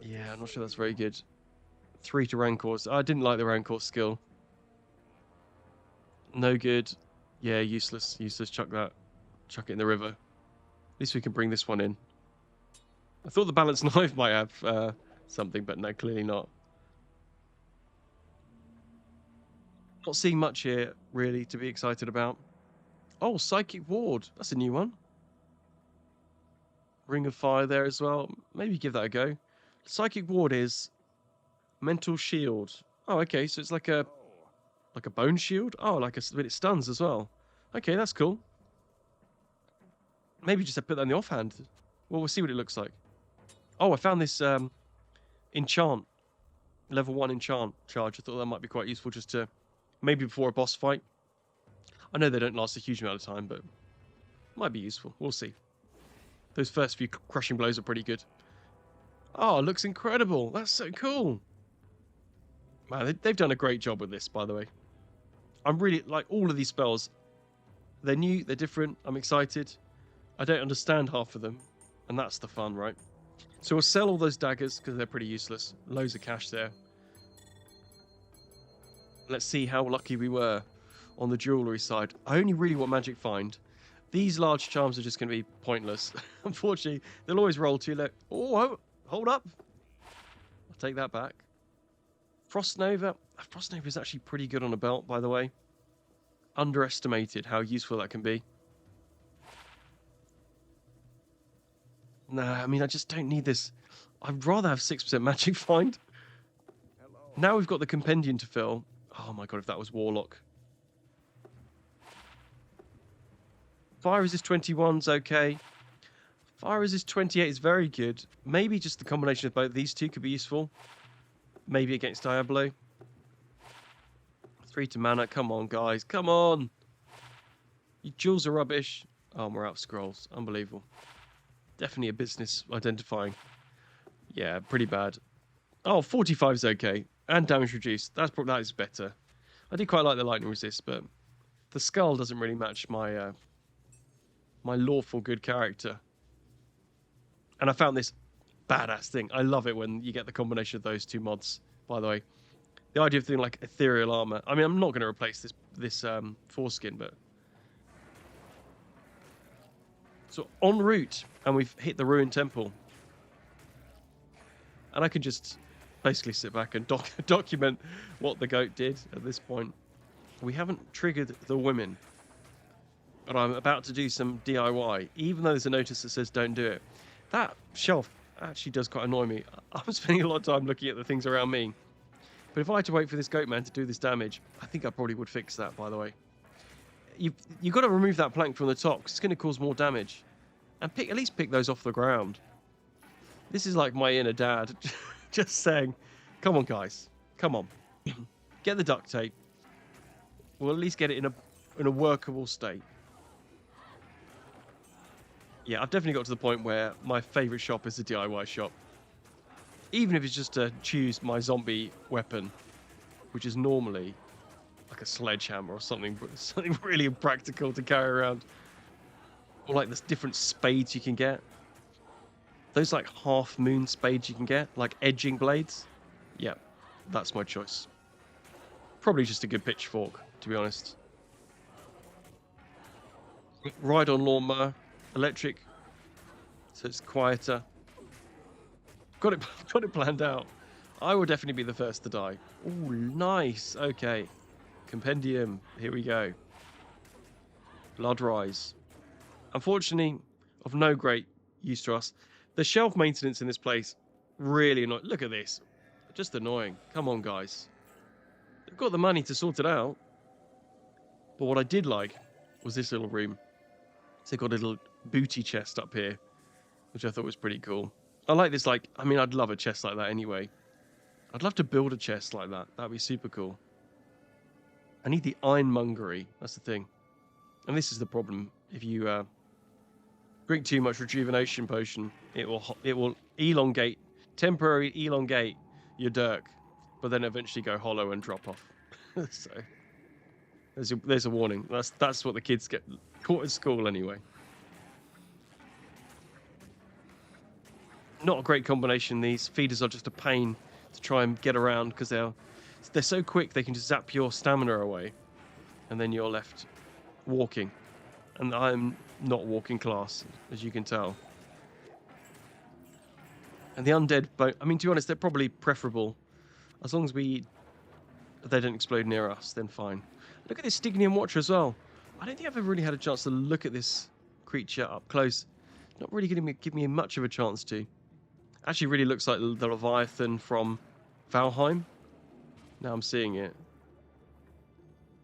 Yeah, I'm not sure that's very good. 3 to Rancors. I didn't like the Rancor skill. No good. Yeah, useless. Useless. Chuck that. Chuck it in the river. At least we can bring this one in. I thought the balanced knife might have something, but no, clearly not. Not seeing much here, really, to be excited about. Oh, Psychic Ward. That's a new one. Ring of Fire there as well. Maybe give that a go. Psychic Ward is Mental Shield. Oh, okay, so it's like a bone shield. Oh, but it stuns as well. Okay, that's cool. Maybe just put that in the offhand. Well, we'll see what it looks like. Oh, I found this enchant. Level 1 enchant charge. I thought that might be quite useful just to... Maybe before a boss fight. I know they don't last a huge amount of time, but might be useful. We'll see. Those first few crushing blows are pretty good. Oh, it looks incredible. That's so cool. Man, they've done a great job with this, by the way. I'm really, like, all of these spells, they're new, they're different. I'm excited. I don't understand half of them, and that's the fun, right? So we'll sell all those daggers, because they're pretty useless. Loads of cash there. Let's see how lucky we were on the jewellery side. I only really want Magic Find. These large charms are just going to be pointless. Unfortunately, they'll always roll too low. Oh, hold up. I'll take that back. Frost Nova. Frost Nova is actually pretty good on a belt, by the way. Underestimated how useful that can be. Nah, I mean, I just don't need this. I'd rather have 6% Magic Find. Now we've got the Compendium to fill. Oh my god, if that was Warlock. Fire resist 21's okay. Fire resist 28 is very good. Maybe just the combination of both these two could be useful. Maybe against Diablo. 3 to mana. Come on, guys. Come on. Your jewels are rubbish. Oh, we're out of scrolls. Unbelievable. Definitely a business identifying. Yeah, pretty bad. Oh, 45 is okay. And damage reduced. That is better. I do quite like the lightning resist, but the skull doesn't really match my my lawful good character. And I found this badass thing. I love it when you get the combination of those two mods, by the way. The idea of thing like ethereal armor. I mean, I'm not going to replace this foreskin, but... So, en route, and we've hit the ruined temple. And I can just basically sit back and document what the goat did at this point. We haven't triggered the women. But I'm about to do some DIY, even though there's a notice that says don't do it. That shelf actually does quite annoy me. I'm spending a lot of time looking at the things around me. But if I had to wait for this Goatman to do this damage, I think I probably would fix that, by the way. You've got to remove that plank from the top, because it's going to cause more damage. And at least pick those off the ground. This is like my inner dad, just saying, come on, guys. Come on. Get the duct tape. We'll at least get it in a workable state. Yeah, I've definitely got to the point where my favourite shop is the DIY shop. Even if it's just to choose my zombie weapon, which is normally like a sledgehammer or something really impractical to carry around. Or like the different spades you can get. Those like half moon spades you can get, like edging blades. Yeah, that's my choice. Probably just a good pitchfork, to be honest. Ride on lawnmower, electric, so it's quieter. Got it planned out. I will definitely be the first to die. Oh, nice. Okay. Compendium. Here we go. Blood rise. Unfortunately, of no great use to us. The shelf maintenance in this place, really annoying. Look at this. Just annoying. Come on, guys. They've got the money to sort it out. But what I did like was this little room. So they've got a little booty chest up here, which I thought was pretty cool. I like this, like, I mean, I'd love a chest like that anyway. I'd love to build a chest like that. That'd be super cool. I need the ironmongery. That's the thing. And this is the problem. If you drink too much rejuvenation potion, it will temporarily elongate your dirk, but then eventually go hollow and drop off. So there's a warning. That's what the kids get caught at school anyway. Not a great combination. These feeders are just a pain to try and get around because they're so quick they can just zap your stamina away, and then you're left walking. And I'm not walking class, as you can tell. And the undead, I mean, to be honest, they're probably preferable. As long as they don't explode near us, then fine. Look at this Stygian Watcher as well. I don't think I've ever really had a chance to look at this creature up close. Not really going to give me much of a chance to. Actually really looks like the Leviathan from Valheim. Now I'm seeing it.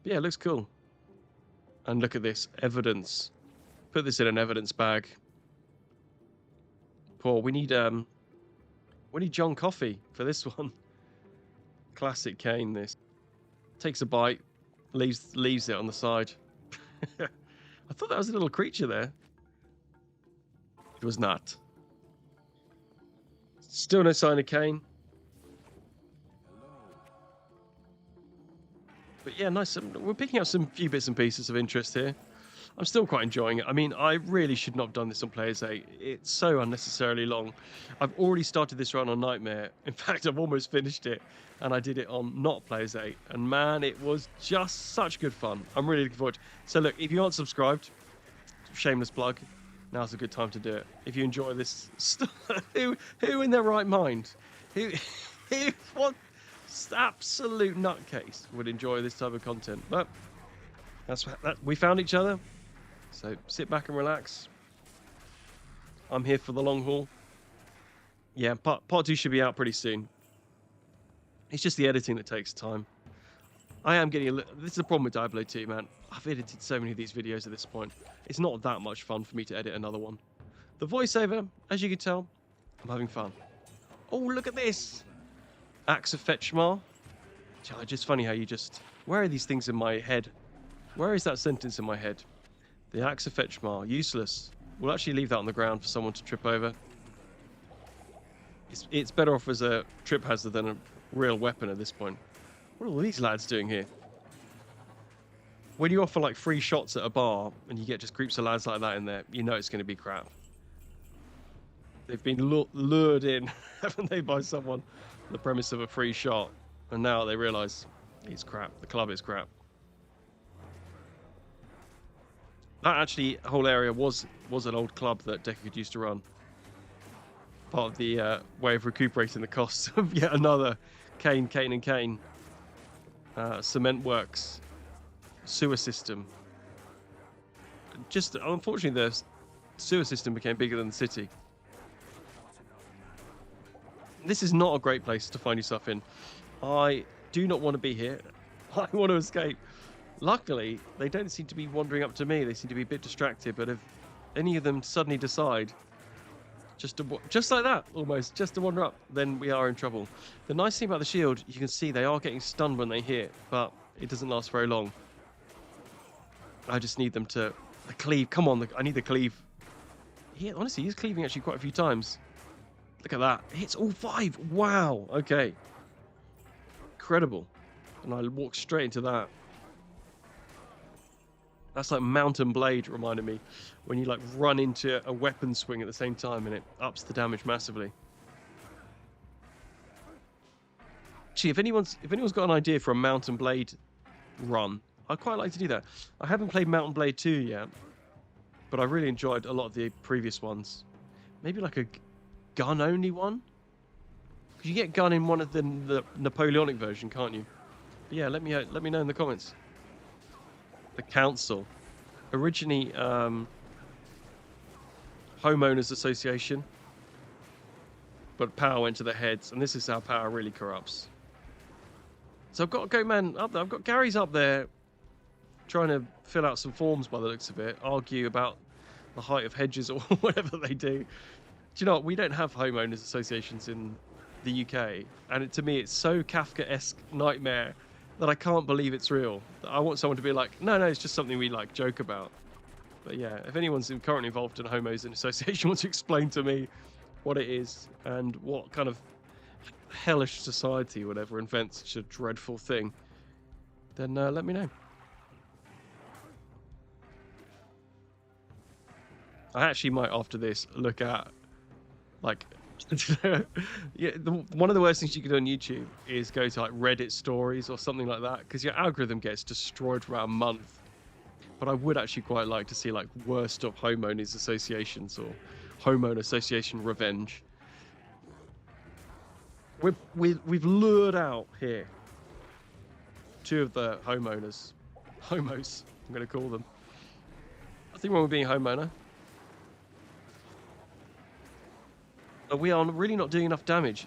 But yeah, it looks cool. And look at this. Evidence. Put this in an evidence bag. Paul, we need John Coffee for this one. Classic Kane, this. Takes a bite. Leaves it on the side. I thought that was a little creature there. It was not. Still no sign of Kane. But yeah, nice. We're picking up some few bits and pieces of interest here. I'm still quite enjoying it. I mean, I really should not have done this on Players 8. It's so unnecessarily long. I've already started this run on Nightmare. In fact, I've almost finished it. And I did it on not Players 8. And man, it was just such good fun. I'm really looking forward to it. So look, if you aren't subscribed, shameless plug, now's a good time to do it. If you enjoy this stuff, who in their right mind? What absolute nutcase would enjoy this type of content? But we found each other. So sit back and relax. I'm here for the long haul. Yeah, part 2 should be out pretty soon. It's just the editing that takes time. I am getting this is the problem with Diablo 2, man. I've edited so many of these videos at this point. It's not that much fun for me to edit another one. The voiceover, as you can tell, I'm having fun. Oh, look at this! Axe of Fetchmar. Just funny how you just... Where are these things in my head? Where is that sentence in my head? The Axe of Fetchmar. Useless. We'll actually leave that on the ground for someone to trip over. It's better off as a trip hazard than a real weapon at this point. What are all these lads doing here? When you offer like free shots at a bar and you get just groups of lads like that in there, you know it's going to be crap. They've been lured in, haven't they, by someone on the premise of a free shot. And now they realise it's crap. The club is crap. That actually whole area was an old club that Deckard used to run. Part of the way of recuperating the costs of yet another Kane and Kane cement works sewer system. Just unfortunately, the sewer system became bigger than the city. This is not a great place to find yourself in. I do not want to be here. I want to escape. Luckily, they don't seem to be wandering up to me. They seem to be a bit distracted. But if any of them suddenly decide just like that, almost, just to wander up, then we are in trouble. The nice thing about the shield, you can see they are getting stunned when they hit, but it doesn't last very long. I just need them to... The cleave, come on, I need the cleave. Yeah, honestly, he's cleaving actually quite a few times. Look at that. It hits all 5. Wow, okay. Incredible. And I walked straight into that. That's like Mountain Blade, reminded me, when you like run into a weapon swing at the same time and it ups the damage massively. Actually, if anyone's got an idea for a Mountain Blade run, I'd quite like to do that. I haven't played Mountain Blade 2 yet, but I really enjoyed a lot of the previous ones. Maybe like a gun-only one? Because you get gun in one of the Napoleonic version, can't you? But yeah, let me know in the comments. The council, originally homeowners association, but power went to the heads, and this is how power really corrupts. So I've got Goatman up there. I've got Gary's up there trying to fill out some forms by the looks of it, argue about the height of hedges or whatever they do. Do you know what? We don't have homeowners associations in the UK, and to me it's so Kafka-esque nightmare that I can't believe it's real. I want someone to be like, no, it's just something we like joke about. But yeah, if anyone's currently involved in a homeowners association wants to explain to me what it is and what kind of hellish society or whatever invents such a dreadful thing, then let me know. I actually might, after this, look at like yeah, one of the worst things you can do on YouTube is go to like Reddit stories or something like that, because your algorithm gets destroyed for about a month. But I would actually quite like to see like worst of homeowners associations or homeowner association revenge. We've lured out here 2 of the homos. I'm going to call them. Nothing wrong with being a homeowner. But we are really not doing enough damage.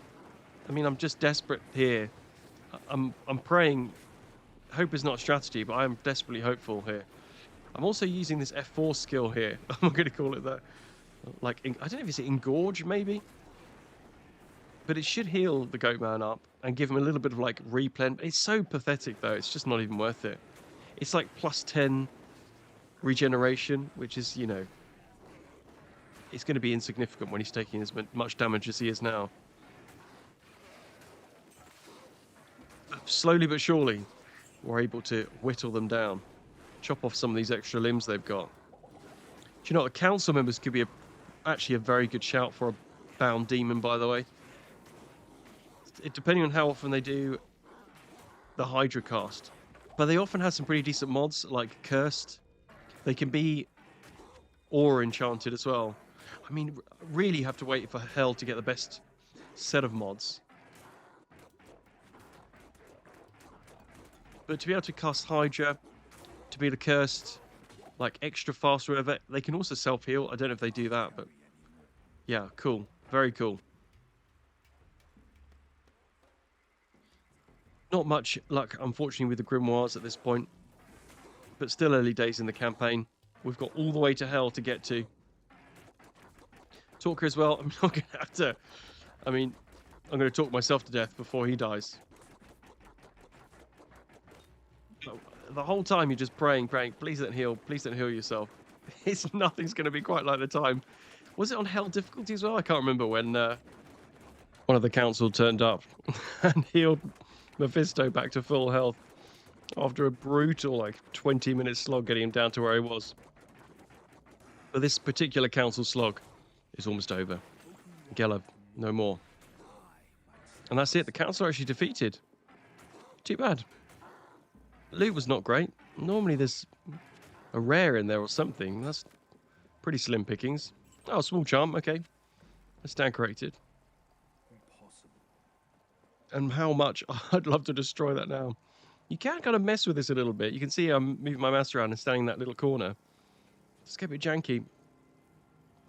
I mean, I'm just desperate here. I'm praying. Hope is not a strategy, but I am desperately hopeful here. I'm also using this F4 skill here. I'm going to call it that. Like, I don't know if it's engorge, maybe? But it should heal the Goatman up and give him a little bit of, like, replen. It's so pathetic, though. It's just not even worth it. It's like plus 10 regeneration, which is, you know... It's going to be insignificant when he's taking as much damage as he is now. Slowly but surely, we're able to whittle them down. Chop off some of these extra limbs they've got. Do you know what? The council members could be actually a very good shout for a bound demon, by the way. Depending on how often they do the Hydra cast. But they often have some pretty decent mods, like Cursed. They can be Aura Enchanted as well. I mean, really have to wait for hell to get the best set of mods. But to be able to cast Hydra, to be the Cursed, like extra fast or whatever, they can also self-heal. I don't know if they do that, but yeah, cool. Very cool. Not much luck, unfortunately, with the Grimoires at this point. But still early days in the campaign. We've got all the way to hell to get to. Talk Griswold. I'm not going to have to... I mean, I'm going to talk myself to death before he dies. The whole time you're just praying, please don't heal yourself. Nothing's going to be quite like the time. Was it on hell difficulty as well? I can't remember when one of the council turned up and healed Mephisto back to full health after a brutal, like, 20-minute slog getting him down to where he was. But this particular council slog is almost over. Gelab, no more. And that's it. The council are actually defeated. Too bad. Loot was not great. Normally there's a rare in there or something. That's pretty slim pickings. Oh, small charm. Okay. I stand corrected. And how much? I'd love to destroy that now. You can kind of mess with this a little bit. You can see I'm moving my mouse around and standing in that little corner. It's a bit janky.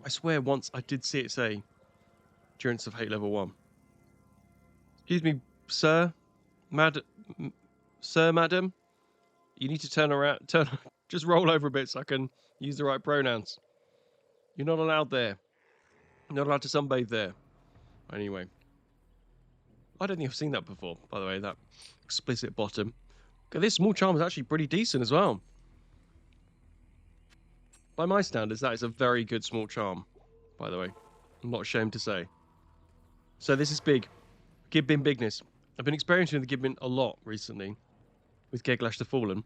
I swear once I did see it say Endurance of Hate level 1. Excuse me, sir? Sir, madam? You need to turn around, just roll over a bit so I can use the right pronouns. You're not allowed there. You're not allowed to sunbathe there. Anyway. I don't think I've seen that before, by the way, that explicit bottom. Okay, this small charm is actually pretty decent as well. By my standards, that is a very good small charm, by the way. I'm not ashamed to say. So this is big. Gibbin bigness. I've been experimenting with the Gibbin a lot recently with Geglash the Fallen,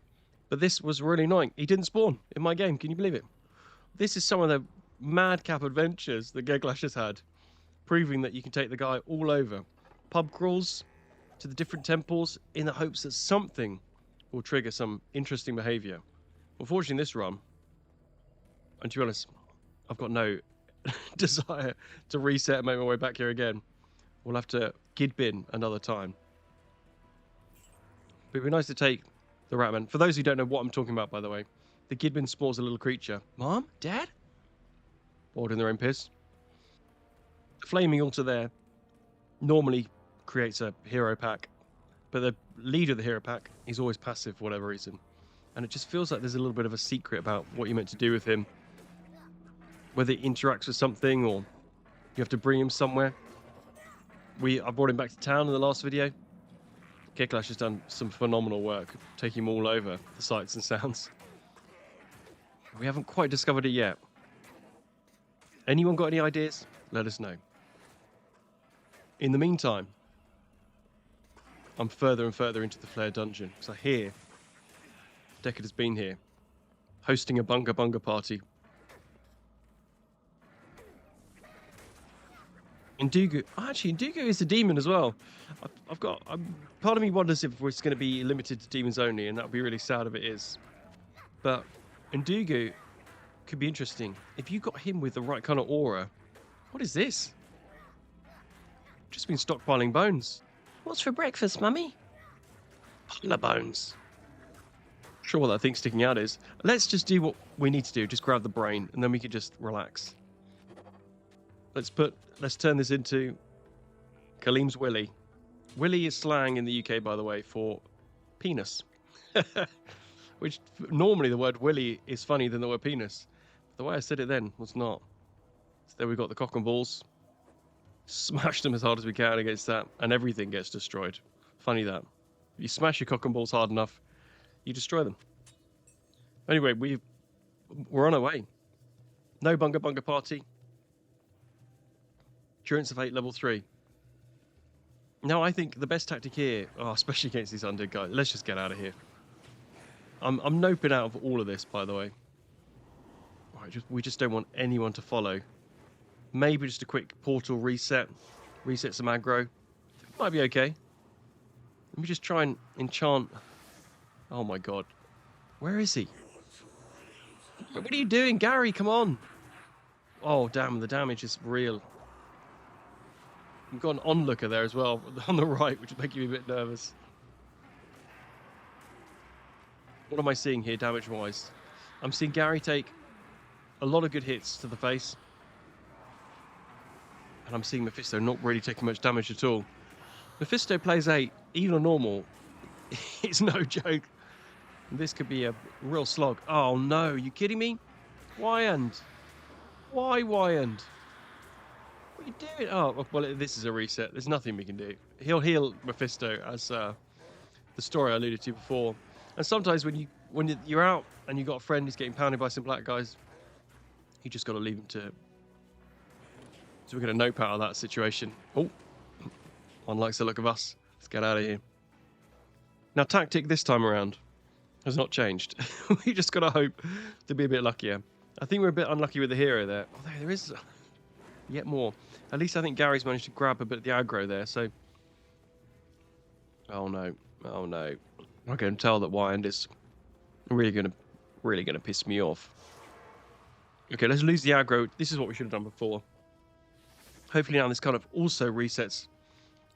but this was really annoying. He didn't spawn in my game. Can you believe it? This is some of the madcap adventures that Geglash has had, proving that you can take the guy all over. Pub crawls to the different temples in the hopes that something will trigger some interesting behavior. Unfortunately, this run, and to be honest, I've got no desire to reset and make my way back here again. We'll have to Gidbin another time. But it'd be nice to take the Ratman. For those who don't know what I'm talking about, by the way, the Gidbin spawns a little creature. Mom? Dad? Bored in their own piss. The flaming altar there normally creates a hero pack, but the leader of the hero pack is always passive for whatever reason. And it just feels like there's a little bit of a secret about what you're meant to do with him. Whether he interacts with something or you have to bring him somewhere. I brought him back to town in the last video. Geglash has done some phenomenal work, taking him all over the sights and sounds. We haven't quite discovered it yet. Anyone got any ideas? Let us know. In the meantime, I'm further and further into the Flare dungeon, because I hear Deckard has been here, hosting a bunga bunga party. Indugu. Oh, actually, Indugu is a demon as well. Part of me wonders if it's going to be limited to demons only, and that would be really sad if it is. But Indugu could be interesting. If you got him with the right kind of aura. What is this? Just been stockpiling bones. What's for breakfast, Mummy? Pile of bones. Not sure what that thing sticking out is. Let's just do what we need to do. Just grab the brain, and then we can just relax. Let's turn this into Kaleem's Willy. Willy is slang in the UK, by the way, for penis. Which normally the word Willy is funnier than the word penis. The way I said it then was not. So there we got the cock and balls. Smash them as hard as we can against that, and everything gets destroyed. Funny that. If you smash your cock and balls hard enough, you destroy them. Anyway, we're on our way. No bunga bunga party. Endurance of Hate level 3. Now I think the best tactic here, especially against these undead guys, let's just get out of here. I'm noping out of all of this, by the way. Right, we just don't want anyone to follow. Maybe just a quick portal reset some aggro. Might be okay. Let me just try and enchant. Oh my god. Where is he? What are you doing, Gary? Come on. Oh, damn, the damage is real. We've got an onlooker there as well, on the right, which is making me a bit nervous. What am I seeing here, damage-wise? I'm seeing Gary take a lot of good hits to the face. And I'm seeing Mephisto not really taking much damage at all. Mephisto plays 8, even on normal. It's no joke. This could be a real slog. Oh no, you kidding me? Wyand? Why Wyand? What are you doing? Oh, well, this is a reset. There's nothing we can do. He'll heal Mephisto, as the story I alluded to before. And sometimes when you're out and you've got a friend who's getting pounded by some black guys, you just got to leave him to. So we're going to nope out of that situation. Oh, one likes the look of us. Let's get out of here. Now, tactic this time around has not changed. We just got to hope to be a bit luckier. I think we're a bit unlucky with the hero there. Although there is yet more. At least I think Gary's managed to grab a bit of the aggro there. So, oh no, oh no! I can tell that Wyand is really gonna piss me off. Okay, let's lose the aggro. This is what we should have done before. Hopefully now this kind of also resets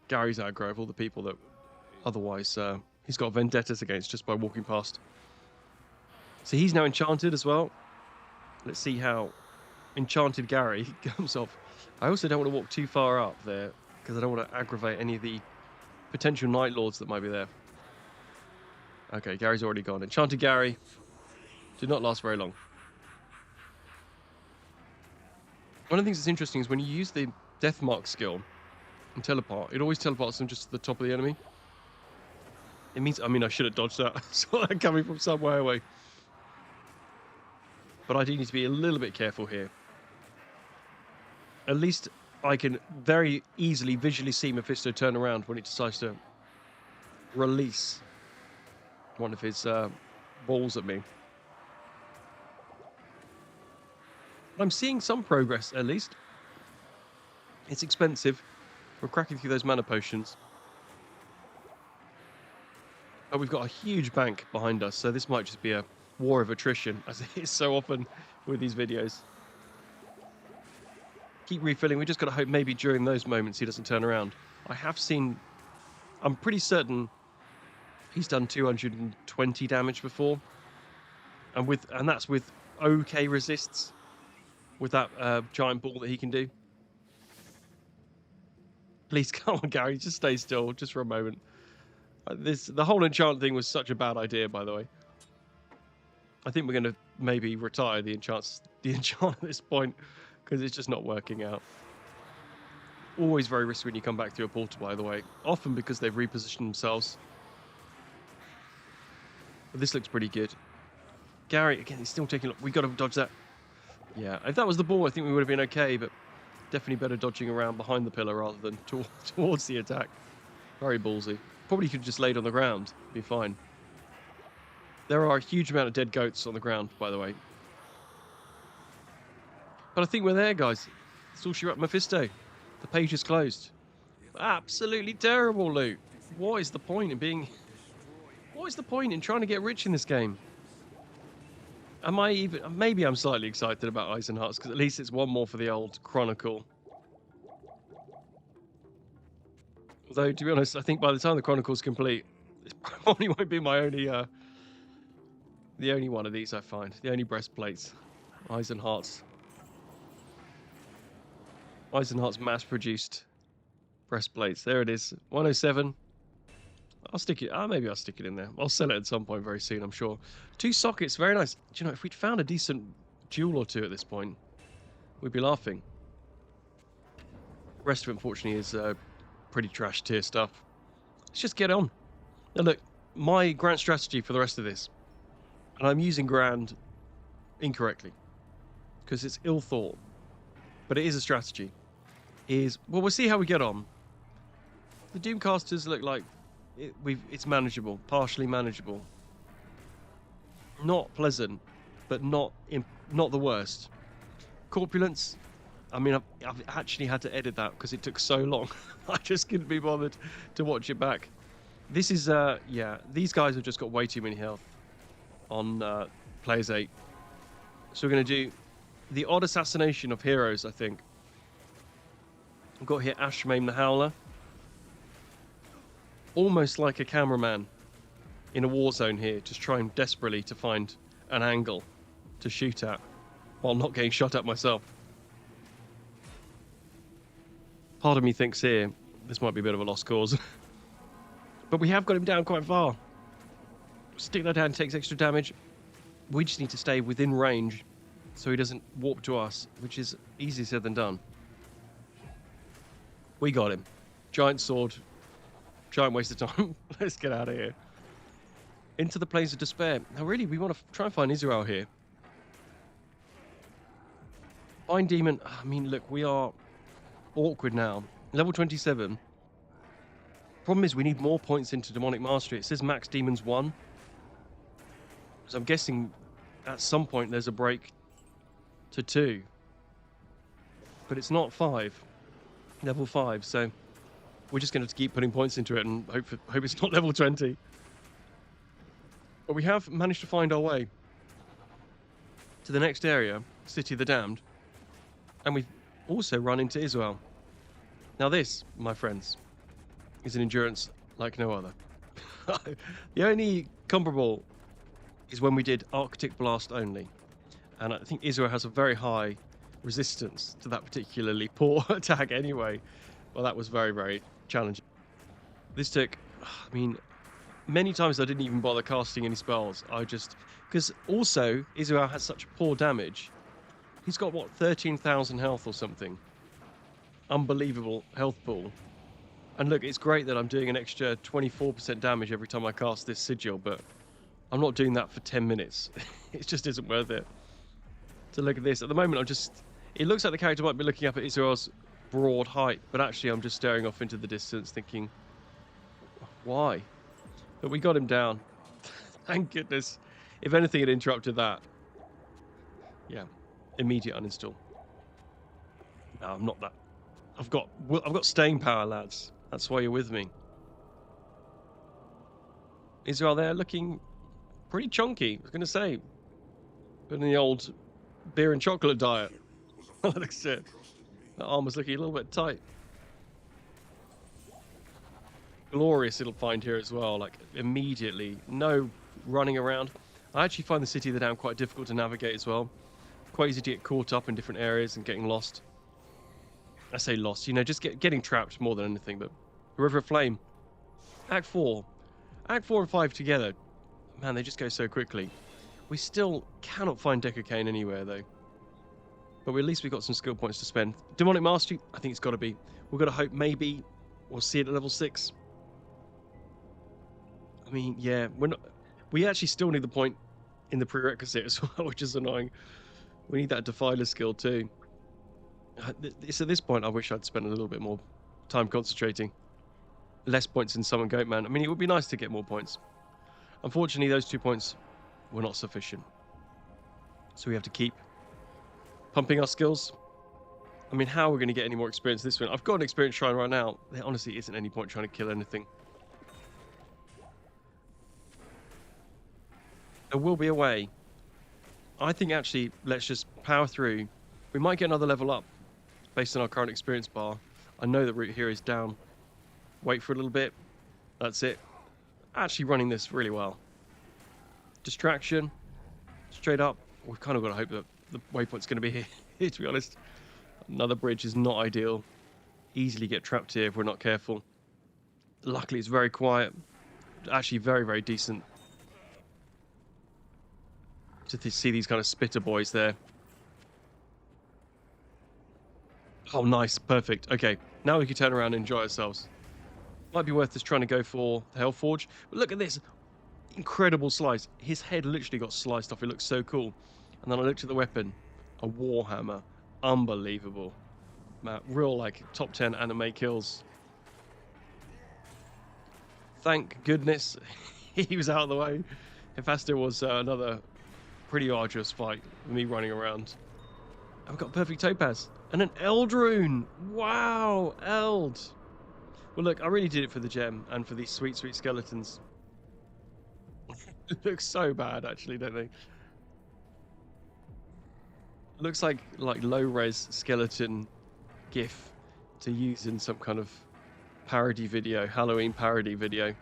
Gary's aggro of all the people that otherwise he's got vendettas against just by walking past. So he's now enchanted as well. Let's see how enchanted Gary comes off. I also don't want to walk too far up there because I don't want to aggravate any of the potential Night Lords that might be there. Okay, Gary's already gone. Enchanted Gary did not last very long. One of the things that's interesting is when you use the Death Mark skill and teleport, it always teleports them just to the top of the enemy. It means, I mean, I should have dodged that. So I'm coming from somewhere away. But I do need to be a little bit careful here. At least I can very easily visually see Mephisto turn around when he decides to release one of his balls at me. I'm seeing some progress, at least. It's expensive. We're cracking through those mana potions. But we've got a huge bank behind us, so this might just be a war of attrition, as it is so often with these videos. Keep refilling. We just got to hope maybe during those moments he doesn't turn around. I have seen... I'm pretty certain he's done 220 damage before. And that's with okay resists. With that giant ball that he can do. Please come on, Gary. Just stay still, just for a moment. The whole enchant thing was such a bad idea, by the way. I think we're going to maybe retire the enchant at this point because it's just not working out. Always very risky when you come back through a portal, by the way. Often because they've repositioned themselves. But this looks pretty good. Gary, again, he's still taking... We've got to dodge that. Yeah, if that was the ball, I think we would have been okay, but definitely better dodging around behind the pillar rather than towards the attack. Very ballsy. Probably could have just laid on the ground. Be fine. There are a huge amount of dead goats on the ground, by the way. But I think we're there, guys. That's all she wrote. Mephisto. The page is closed. Absolutely terrible loot. What is the point in being... What is the point in trying to get rich in this game? Am I even... Maybe I'm slightly excited about Eyes and Hearts, because at least it's one more for the old Chronicle. Although, to be honest, I think by the time the Chronicle's complete, it probably won't be my only... the only one of these I find. The only breastplates. Eyes and Hearts. Eyes and Hearts mass-produced breastplates. There it is. 107. I'll stick it. Maybe I'll stick it in there. I'll sell it at some point very soon, I'm sure. 2 sockets. Very nice. Do you know, if we'd found a decent jewel or 2 at this point, we'd be laughing. The rest of it, unfortunately, is pretty trash tier stuff. Let's just get on. Now, look, my grand strategy for the rest of this, and I'm using grand incorrectly, because it's ill thought, but it is a strategy, is, well, we'll see how we get on. The Doomcasters look like it's manageable, partially manageable. Not pleasant, but not the worst. Corpulence, I mean, I've actually had to edit that because it took so long. I just couldn't be bothered to watch it back. This is, yeah, these guys have just got way too many health on Players 8. So we're going to do the odd assassination of heroes, I think. We've got here Ashmaim the Howler. Almost like a cameraman in a war zone here, just trying desperately to find an angle to shoot at while not getting shot at myself. Part of me thinks here this might be a bit of a lost cause. But we have got him down quite far. Stick that down, takes extra damage. We just need to stay within range so he doesn't warp to us, which is easier said than done. We got him. Giant sword. Giant waste of time. Let's get out of here. Into the Plains of Despair. Now, really, we want to try and find Israel here. Bind Demon. I mean, look, we are awkward now. Level 27. Problem is, we need more points into Demonic Mastery. It says max demons 1. So I'm guessing at some point there's a break to 2. But it's not 5. Level 5, so we're just going to have to keep putting points into it and hope it's not level 20. But we have managed to find our way to the next area, City of the Damned, and we've also run into Israel. Now this, my friends, is an endurance like no other. The only comparable is when we did Arctic Blast only, and I think Israel has a very high resistance to that particularly poor attack anyway. Well, that was very, very challenging. This took, I mean, many times I didn't even bother casting any spells. Because also Israel has such poor damage. He's got what, 13,000 health or something. Unbelievable health pool. And look, it's great that I'm doing an extra 24% damage every time I cast this sigil, but I'm not doing that for 10 minutes. It just isn't worth it. So look at this. At the moment, it looks like the character might be looking up at Israel's broad height, but actually I'm just staring off into the distance thinking, why? But we got him down. Thank goodness. If anything had interrupted that. Yeah. Immediate uninstall. No, I'm not that. I've got staying power, lads. That's why you're with me. Israel there looking pretty chunky, I was going to say. Been in the old beer and chocolate diet. That's it. That armor's looking a little bit tight. Glorious little find here as well, like immediately. No running around. I actually find the City of the Damned quite difficult to navigate as well. Quite easy to get caught up in different areas and getting lost. I say lost, you know, just getting trapped more than anything, but River of Flame. Act 4. Act 4 and 5 together. Man, they just go so quickly. We still cannot find Decocane anywhere, though. But at least we've got some skill points to spend. Demonic Mastery, I think it's got to be. We've got to hope maybe we'll see it at level 6. I mean, yeah, we actually still need the point in the prerequisite as well, which is annoying. We need that Defiler skill too. It's at this point I wish I'd spent a little bit more time concentrating. Less points in Summon Goatman. I mean, it would be nice to get more points. Unfortunately, those 2 points were not sufficient. So we have to keep pumping our skills. I mean, how are we going to get any more experience this one? I've got an experience shrine right now. There honestly isn't any point trying to kill anything. There will be a way. I think actually, let's just power through. We might get another level up based on our current experience bar. I know the route here is down. Wait for a little bit. That's it. Actually running this really well. Distraction. Straight up. We've kind of got to hope that the waypoint's going to be here, to be honest. Another bridge is not ideal. Easily get trapped here if we're not careful. Luckily, it's very quiet. Actually, very, very decent to see these kind of spitter boys there. Oh, nice. Perfect. Okay, now we can turn around and enjoy ourselves. Might be worth just trying to go for the Hellforge. But look at this. Incredible slice. His head literally got sliced off. It looks so cool. And then I looked at the weapon. A Warhammer. Unbelievable. Man, real, like, top 10 anime kills. Thank goodness he was out of the way. Mephisto was another pretty arduous fight with me running around. I've got perfect topaz. And an Eld rune. Wow, Eld. Well, look, I really did it for the gem and for these sweet, sweet skeletons. It looks so bad, actually, don't they? It looks like low-res skeleton GIF to use in some kind of parody video, Halloween parody video.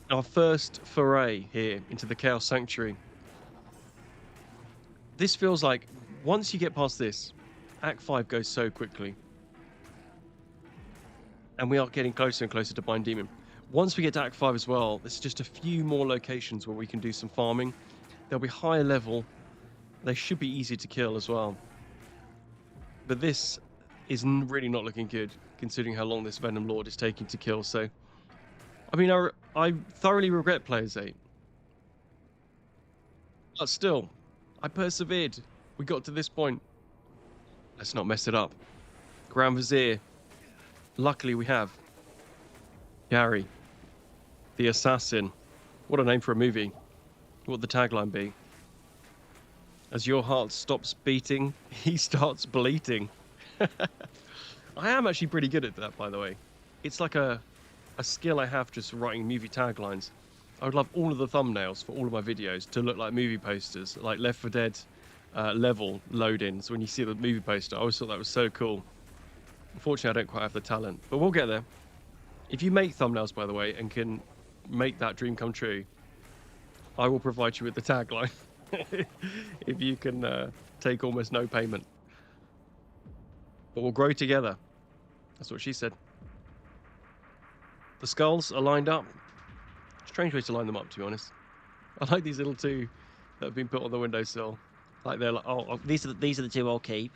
Our first foray here into the Chaos Sanctuary. This feels like, once you get past this, Act 5 goes so quickly. And we are getting closer and closer to Bind Demon. Once we get to Act 5 as well, there's just a few more locations where we can do some farming. They'll be higher level. They should be easy to kill as well. But this is really not looking good, considering how long this Venom Lord is taking to kill. So, I mean, I thoroughly regret Players 8. But still, I persevered. We got to this point. Let's not mess it up. Grand Vizier. Luckily, we have Gary, the assassin. What a name for a movie. What would the tagline be? As your heart stops beating, he starts bleating. I am actually pretty good at that, by the way. It's like a skill I have, just writing movie taglines. I would love all of the thumbnails for all of my videos to look like movie posters, like Left 4 Dead level load-ins. When you see the movie poster, I always thought that was so cool. Unfortunately, I don't quite have the talent, but we'll get there. If you make thumbnails, by the way, and can make that dream come true, I will provide you with the tagline. If you can take almost no payment. But we'll grow together. That's what she said. The skulls are lined up. Strange way to line them up, to be honest. I like these little two that have been put on the windowsill. Like they're like, oh, these are the two I'll keep.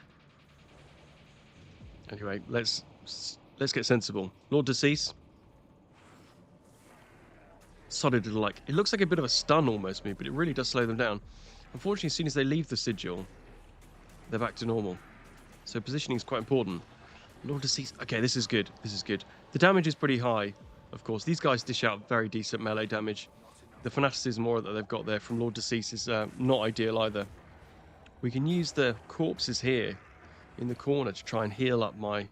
Anyway, let's get sensible. Lord Decease. Solid little, like, it looks like a bit of a stun almost, me, but it really does slow them down. Unfortunately, as soon as they leave the sigil, they're back to normal. So positioning is quite important. Lord Decease. Okay, this is good. This is good. The damage is pretty high, of course. These guys dish out very decent melee damage. The fanaticism aura that they've got there from Lord Decease is not ideal either. We can use the corpses here in the corner to try and heal up my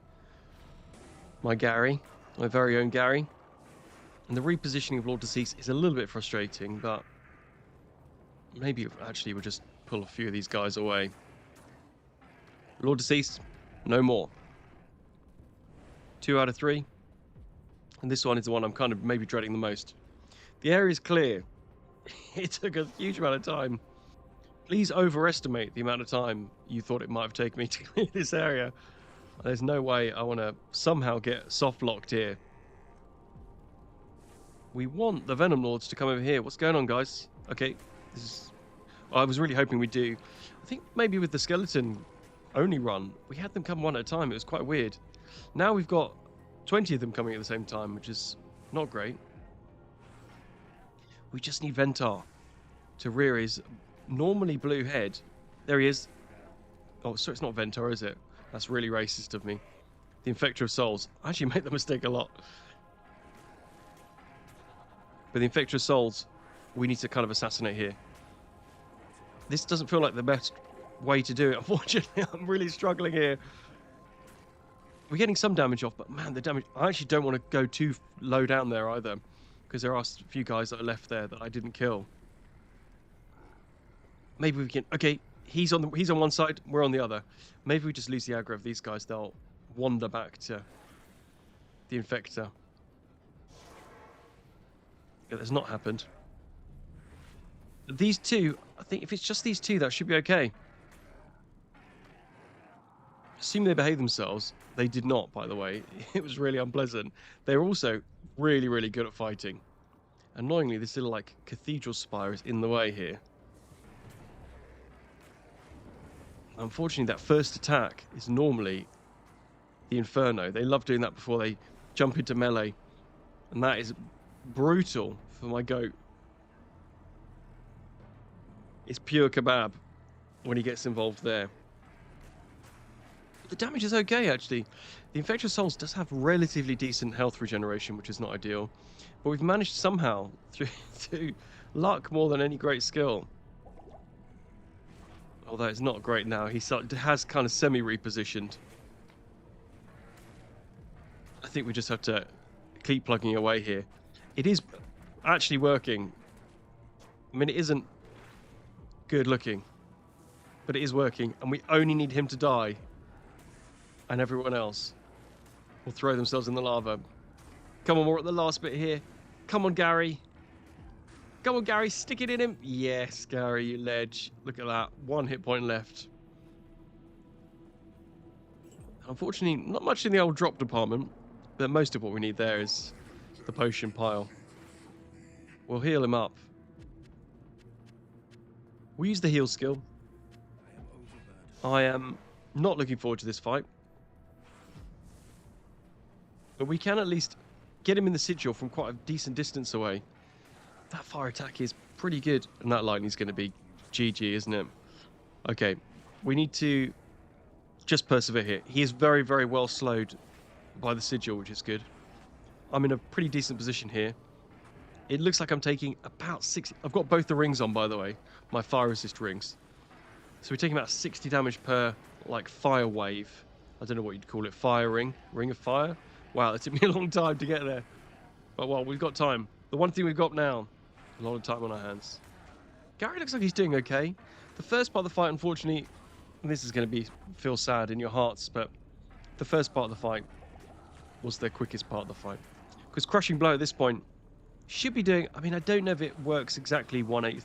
Gary, my very own Gary. And the repositioning of Lord Decease is a little bit frustrating, but maybe actually we'll just pull a few of these guys away. Lord Decease, no more. 2 out of 3. And this one is the one I'm kind of maybe dreading the most. The area is clear. It took a huge amount of time. Please overestimate the amount of time you thought it might have taken me to clear this area. There's no way I want to somehow get soft locked here. We want the Venom Lords to come over here. What's going on, guys? Okay, this is... I was really hoping we'd do... I think maybe with the skeleton only run, we had them come one at a time. It was quite weird. Now we've got 20 of them coming at the same time, which is not great. We just need Ventar to rear his normally blue head. There he is. Oh, so it's not Ventar, is it? That's really racist of me. The Infector of Souls. I actually make the mistake a lot. But the Infector of Souls, we need to kind of assassinate here. This doesn't feel like the best way to do it. Unfortunately, I'm really struggling here. We're getting some damage off, but man, the damage... I actually don't want to go too low down there either, because there are a few guys that are left there that I didn't kill. Maybe we can... Okay, he's on one side, we're on the other. Maybe we just lose the aggro of these guys. They'll wander back to the Infector. Yeah, that's not happened. These two, I think if it's just these two, that should be okay. Assuming they behave themselves. They did not, by the way. It was really unpleasant. They were also really, really good at fighting. Annoyingly, this little, like, cathedral spire is in the way here. Unfortunately, that first attack is normally the Inferno. They love doing that before they jump into melee. And that is brutal for my goat. It's pure kebab when he gets involved there. The damage is okay, actually. The Infector of Souls does have relatively decent health regeneration, which is not ideal. But we've managed somehow, through luck more than any great skill. Although it's not great now. He has kind of semi-repositioned. I think we just have to keep plugging away here. It is actually working. I mean, it isn't good looking, but it is working. And we only need him to die. And everyone else will throw themselves in the lava. Come on, we're at the last bit here. Come on, Gary. Come on, Gary, stick it in him. Yes, Gary, you ledge. Look at that. 1 hit point left. Unfortunately, not much in the old drop department, but most of what we need there is the potion pile. We'll heal him up. We'll use the heal skill. I am Not looking forward to this fight. But we can at least get him in the sigil from quite a decent distance away. That fire attack is pretty good. And that lightning's going to be GG, isn't it? Okay, we need to just persevere here. He is very, very well slowed by the sigil, which is good. I'm in a pretty decent position here. It looks like I'm taking about 60... I've got both the rings on, by the way. My fire resist rings. So we're taking about 60 damage per, like, fire wave. I don't know what you'd call it. Fire ring? Ring of fire? Wow, it took me a long time to get there. But, well, we've got time. The one thing we've got now, a lot of time on our hands. Gary looks like he's doing okay. The first part of the fight, unfortunately, this is going to feel sad in your hearts, but the first part of the fight was the quickest part of the fight. Because Crushing Blow at this point should be doing... I mean, I don't know if it works exactly 1/8.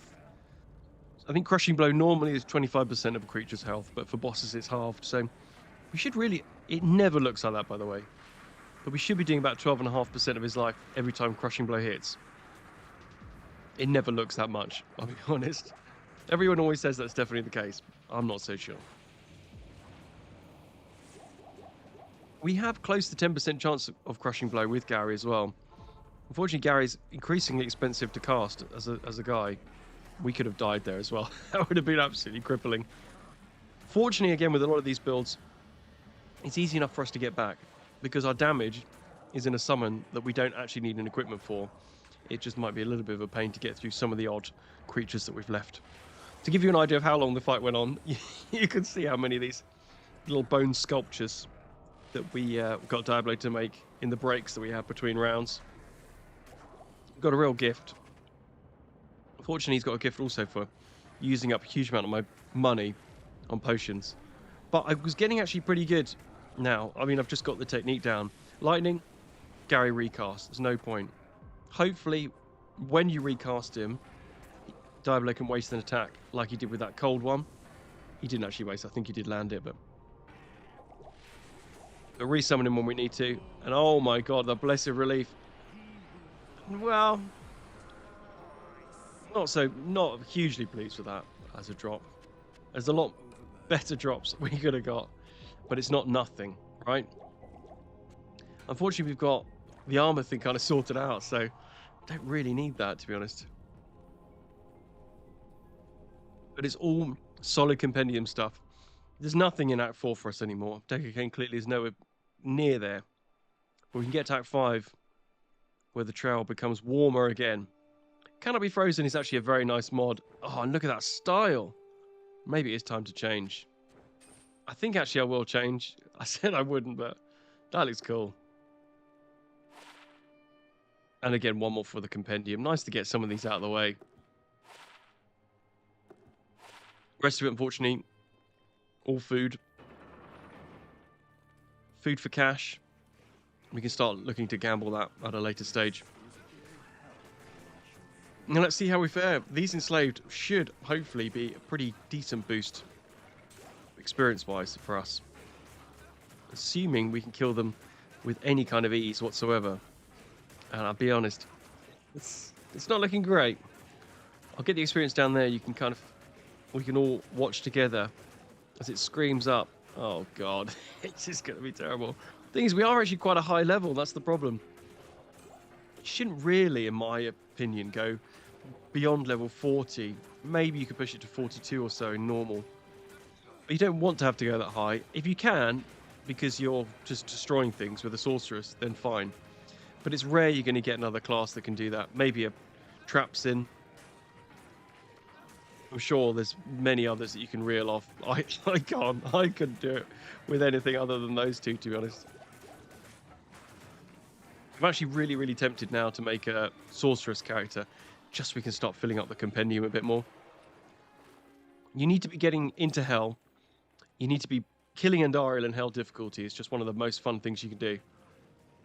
I think Crushing Blow normally is 25% of a creature's health, but for bosses it's halved. So we should really... It never looks like that, by the way. But we should be doing about 12.5% of his life every time Crushing Blow hits. It never looks that much, I'll be honest. Everyone always says that's definitely the case. I'm not so sure. We have close to 10% chance of Crushing Blow with Gary as well. Unfortunately, Gary's increasingly expensive to cast as a guy. We could have died there as well. That would have been absolutely crippling. Fortunately, again, with a lot of these builds, it's easy enough for us to get back because our damage is in a summon that we don't actually need an equipment for. It just might be a little bit of a pain to get through some of the odd creatures that we've left. To give you an idea of how long the fight went on, you can see how many of these little bone sculptures that we got Diablo to make in the breaks that we have between rounds. Got a real gift. Unfortunately, he's got a gift also for using up a huge amount of my money on potions. But I was getting actually pretty good now. I mean, I've just got the technique down. Lightning, Gary recast. There's no point. Hopefully, when you recast him, Diablo can waste an attack like he did with that cold one. He didn't actually waste. I think he did land it, but we'll resummon him when we need to. And oh my god, the blessed relief. Well, not hugely pleased with that as a drop. There's a lot better drops we could have got, but it's not nothing, right? Unfortunately, we've got the armor thing kind of sorted out, so don't really need that, to be honest. But it's all solid compendium stuff. There's nothing in Act 4 for us anymore. Decker Kane clearly is nowhere near there. But we can get to Act 5, where the trail becomes warmer again. Cannot Be Frozen is actually a very nice mod. Oh, and look at that style. Maybe it's time to change. I think actually I will change. I said I wouldn't, but that looks cool. And again, one more for the compendium. Nice to get some of these out of the way. Rest of it, unfortunately, all food. Food for cash. We can start looking to gamble that at a later stage. Now let's see how we fare. These enslaved should hopefully be a pretty decent boost experience-wise for us. Assuming we can kill them with any kind of ease whatsoever. And I'll be honest, it's not looking great. I'll get the experience down there. You can we can all watch together as it screams up. Oh god, it's just going to be terrible. Thing is, we are actually quite a high level. That's the problem. You shouldn't really, in my opinion, go beyond level 40. Maybe you could push it to 42 or so in normal. But you don't want to have to go that high. If you can, because you're just destroying things with a sorceress, then fine. But it's rare you're going to get another class that can do that. Maybe a trap sin. I'm sure there's many others that you can reel off. I can't. I couldn't do it with anything other than those two, to be honest. I'm actually really, really tempted now to make a sorceress character, just so we can start filling up the compendium a bit more. You need to be getting into hell. You need to be killing Andariel in hell difficulty. It's just one of the most fun things you can do.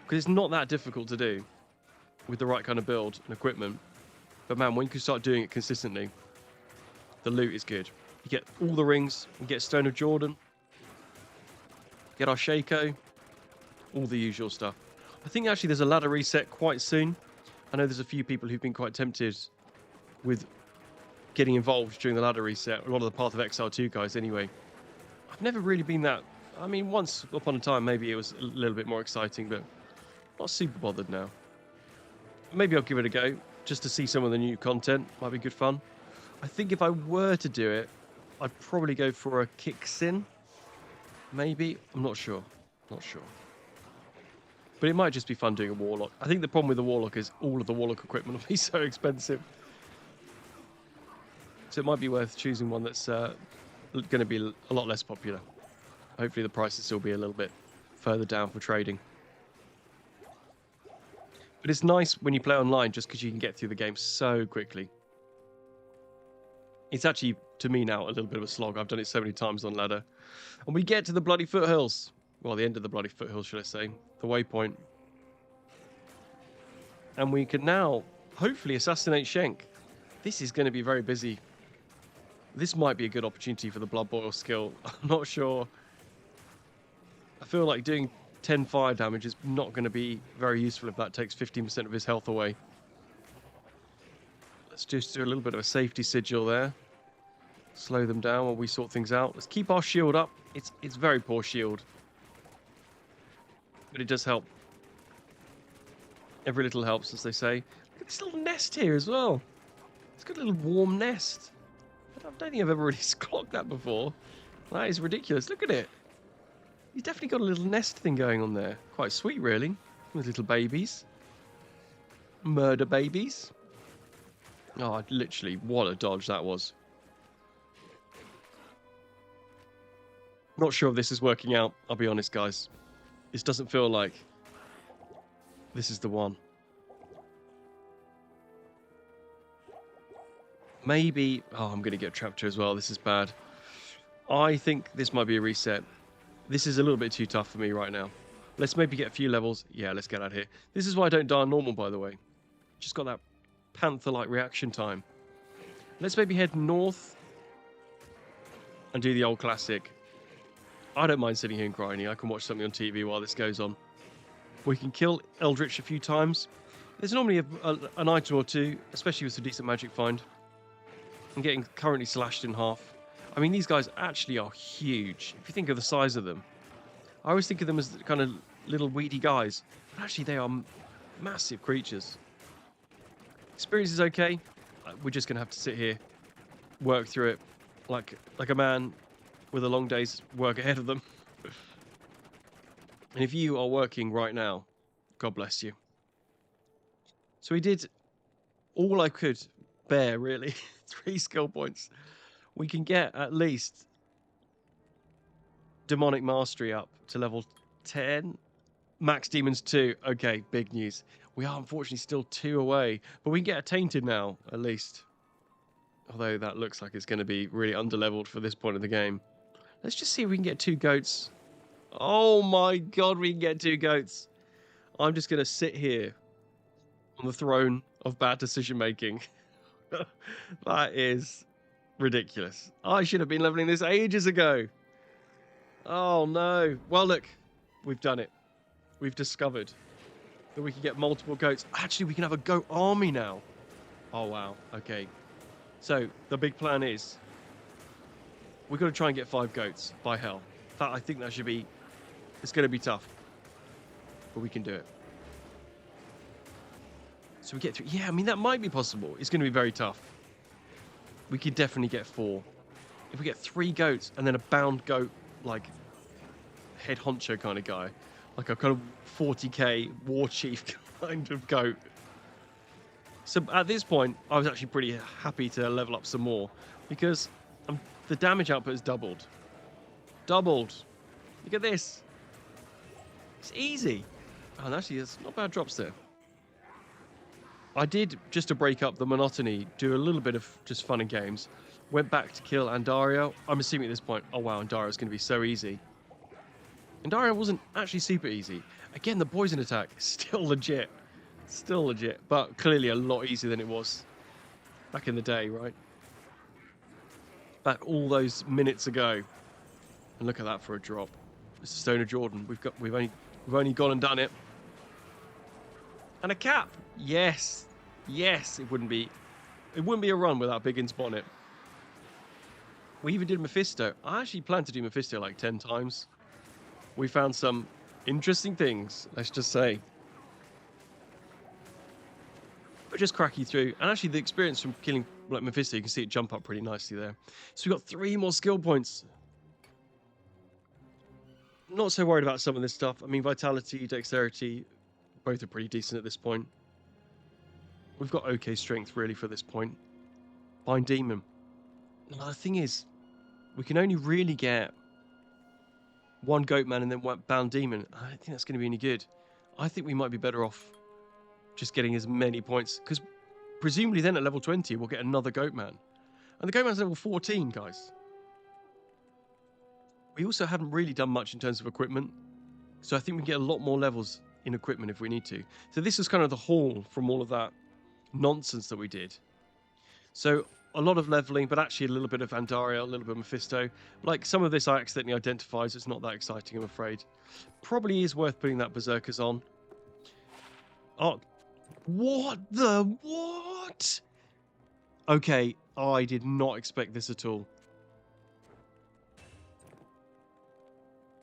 Because it's not that difficult to do with the right kind of build and equipment. But man, when you can start doing it consistently, the loot is good. You get all the rings, you get Stone of Jordan, get our Shaco, all the usual stuff. I think actually there's a ladder reset quite soon. I know there's a few people who've been quite tempted with getting involved during the ladder reset. A lot of the Path of Exile 2 guys anyway. I've never really been that... I mean, once upon a time, maybe it was a little bit more exciting, but not super bothered now. Maybe I'll give it a go, just to see some of the new content. Might be good fun. I think if I were to do it, I'd probably go for a kick sin. Maybe. I'm not sure. Not sure. But it might just be fun doing a Warlock. I think the problem with the Warlock is all of the Warlock equipment will be so expensive. So it might be worth choosing one that's going to be a lot less popular. Hopefully the prices will be a little bit further down for trading. But it's nice when you play online just because you can get through the game so quickly. It's actually, to me now, a little bit of a slog. I've done it so many times on ladder. And we get to the bloody foothills. Well, the end of the bloody foothills, should I say. The waypoint. And we can now, hopefully, assassinate Schenk. This is going to be very busy. This might be a good opportunity for the Blood Boil skill. I'm not sure. I feel like doing 10 fire damage is not going to be very useful if that takes 15% of his health away. Let's just do a little bit of a safety sigil there. Slow them down while we sort things out. Let's keep our shield up. It's very poor shield. But it does help. Every little helps, as they say. Look at this little nest here as well. It's got a little warm nest. I don't think I've ever really clocked that before. That is ridiculous. Look at it. He's definitely got a little nest thing going on there. Quite sweet, really. With little babies. Murder babies. Oh, literally, what a dodge that was. Not sure if this is working out, I'll be honest, guys. This doesn't feel like this is the one. Maybe... Oh, I'm going to get trapped here as well. This is bad. I think this might be a reset. This is a little bit too tough for me right now. Let's maybe get a few levels. Yeah, let's get out of here. This is why I don't die on normal, by the way. Just got that panther-like reaction time. Let's maybe head north and do the old classic. I don't mind sitting here and grinding. I can watch something on TV while this goes on. We can kill Eldritch a few times. There's normally an item or two, especially with some decent magic find. I'm getting currently slashed in half. I mean, these guys actually are huge. If you think of the size of them. I always think of them as kind of little weedy guys. But actually, they are massive creatures. Experience is okay. We're just going to have to sit here, work through it like a man with a long day's work ahead of them. And if you are working right now, God bless you. So we did all I could bear, really. 3 skill points. We can get at least Demonic Mastery up to level 10. Max Demons 2. Okay, big news. We are unfortunately still 2 away, but we can get a Tainted now, at least. Although that looks like it's going to be really underleveled for this point of the game. Let's just see if we can get 2 goats. Oh my god, we can get 2 goats. I'm just going to sit here on the throne of bad decision making. That is ridiculous. I should have been leveling this ages ago. Oh no. Well, look, we've done it. We've discovered that we can get multiple goats. Actually, we can have a goat army now. Oh wow. Okay. So the big plan is we've got to try and get 5 goats by hell. I think that should be... It's going to be tough. But we can do it. So we get through... Yeah, I mean, that might be possible. It's going to be very tough. We could definitely get 4. If we get 3 goats and then a bound goat, like, head honcho kind of guy. Like a kind of 40k war chief kind of goat. So at this point, I was actually pretty happy to level up some more. Because the damage output has doubled. Doubled. Look at this. It's easy. Oh, and actually, there's not bad drops there. I did, just to break up the monotony, do a little bit of just fun and games. Went back to kill Andariel. I'm assuming at this point, oh wow, Andariel's going to be so easy. Andariel wasn't actually super easy. Again, the poison attack is still legit. Still legit, but clearly a lot easier than it was back in the day, right? Back all those minutes ago. And look at that for a drop. It's the Stone of Jordan. We've only gone and done it. And a cap. Yes. Yes, it wouldn't be a run without Biggin's bonnet. We even did Mephisto. I actually planned to do Mephisto like 10 times. We found some interesting things, let's just say. But just crack you through. And actually the experience from killing like Mephisto, you can see it jump up pretty nicely there. So we've got 3 more skill points. Not so worried about some of this stuff. I mean, vitality, dexterity, both are pretty decent at this point. We've got okay strength really for this point. Bind Demon. Now the thing is, we can only really get 1 Goatman and then 1 Bound Demon. I don't think that's going to be any good. I think we might be better off just getting as many points, because presumably then at level 20 we'll get another Goatman. And the Goatman's level 14, guys. We also haven't really done much in terms of equipment, so I think we can get a lot more levels in equipment if we need to. So this is kind of the haul from all of that nonsense that we did. So a lot of leveling, but actually a little bit of Andariel, a little bit of Mephisto. Like some of this I accidentally identified, so it's not that exciting, I'm afraid. Probably is worth putting that Berserkers on. Oh, what? Okay, I did not expect this at all.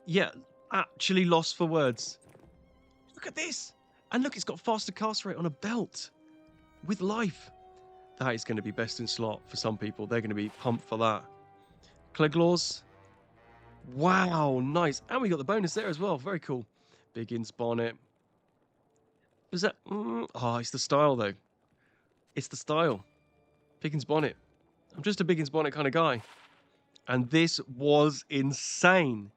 Yeah, actually lost for words. Look at this. And look, it's got faster cast rate on a belt with life. That is going to be best in slot for some people. They're going to be pumped for that. Cleglaws. Wow, nice. And we got the bonus there as well. Very cool. Biggins Bonnet. Was that... Oh, it's the style, though. It's the style. Biggins Bonnet. I'm just a Biggins Bonnet kind of guy. And this was insane.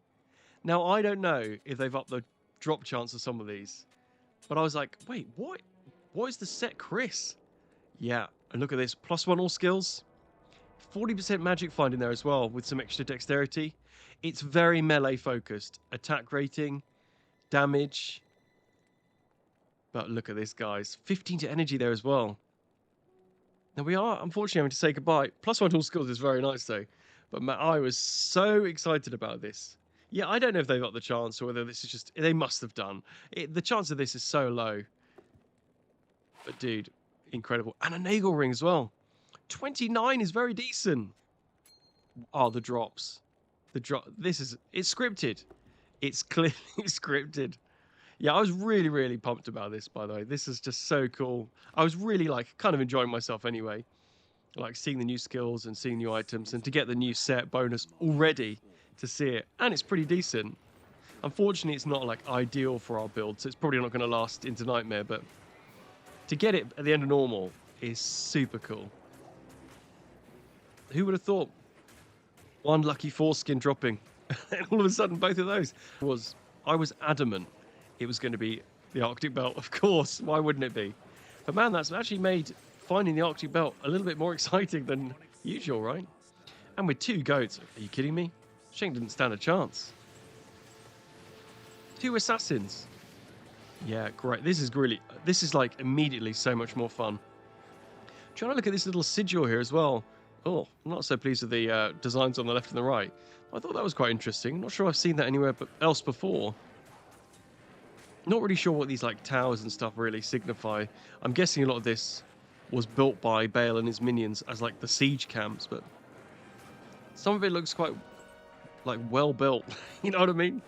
Now, I don't know if they've upped the drop chance of some of these. But I was like, wait, what? What is the set Chris? Yeah, and look at this. +1 all skills. 40% magic find in there as well, with some extra dexterity. It's very melee focused. Attack rating, damage. But look at this, guys. 15 to energy there as well. Now we are, unfortunately, having to say goodbye. +1 all skills is very nice, though. But I was so excited about this. Yeah, I don't know if they got the chance or whether this is just... They must have done. The chance of this is so low. But, dude, incredible. And a Nagel ring as well. 29 is very decent. Oh, the drops. It's scripted. It's clearly scripted. Yeah, I was really, really pumped about this, by the way. This is just so cool. I was really, kind of enjoying myself anyway. Seeing the new skills and seeing new items and to get the new set bonus already to see it. And it's pretty decent. Unfortunately, it's not, ideal for our build, so it's probably not going to last into Nightmare, but to get it at the end of normal is super cool. Who would have thought? 1 lucky foreskin dropping. And all of a sudden, both of those. I was adamant it was going to be the Arctic Belt, of course. Why wouldn't it be? But man, that's actually made finding the Arctic Belt a little bit more exciting than usual, right? And with 2 goats. Are you kidding me? Shane didn't stand a chance. 2 assassins. Yeah, great. This is immediately so much more fun. Trying to look at this little sigil here as well. Oh, I'm not so pleased with the designs on the left and the right. I thought that was quite interesting. Not sure I've seen that anywhere else before. Not really sure what these towers and stuff really signify. I'm guessing a lot of this was built by Baal and his minions as the siege camps, but some of it looks quite well built. You know what I mean?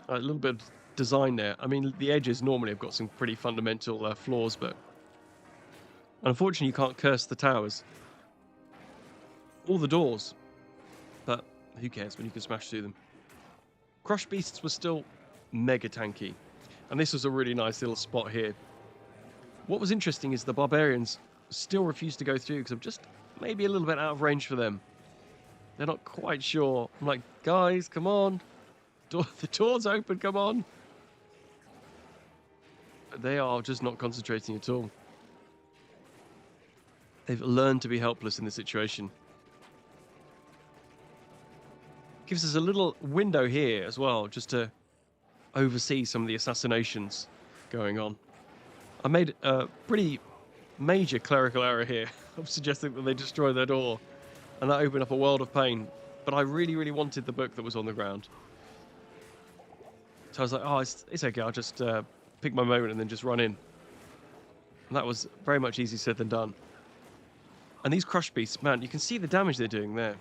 A little bit of design there. I mean, the edges normally have got some pretty fundamental flaws, but unfortunately you can't curse the towers or the doors. But who cares when you can smash through them? Crush beasts were still mega tanky, and this was a really nice little spot here. What was interesting is the barbarians still refuse to go through because I'm just maybe a little bit out of range for them. They're not quite sure. I'm like, guys, come on. The door's open, come on. But they are just not concentrating at all. They've learned to be helpless in this situation. Gives us a little window here as well, just to oversee some of the assassinations going on. I made a pretty major clerical error here of suggesting that they destroy their door, and that opened up a world of pain. But I really, really wanted the book that was on the ground. So I was like, oh, it's okay, I'll just pick my moment and then just run in. And that was very much easier said than done. And these crush beasts, man, you can see the damage they're doing there.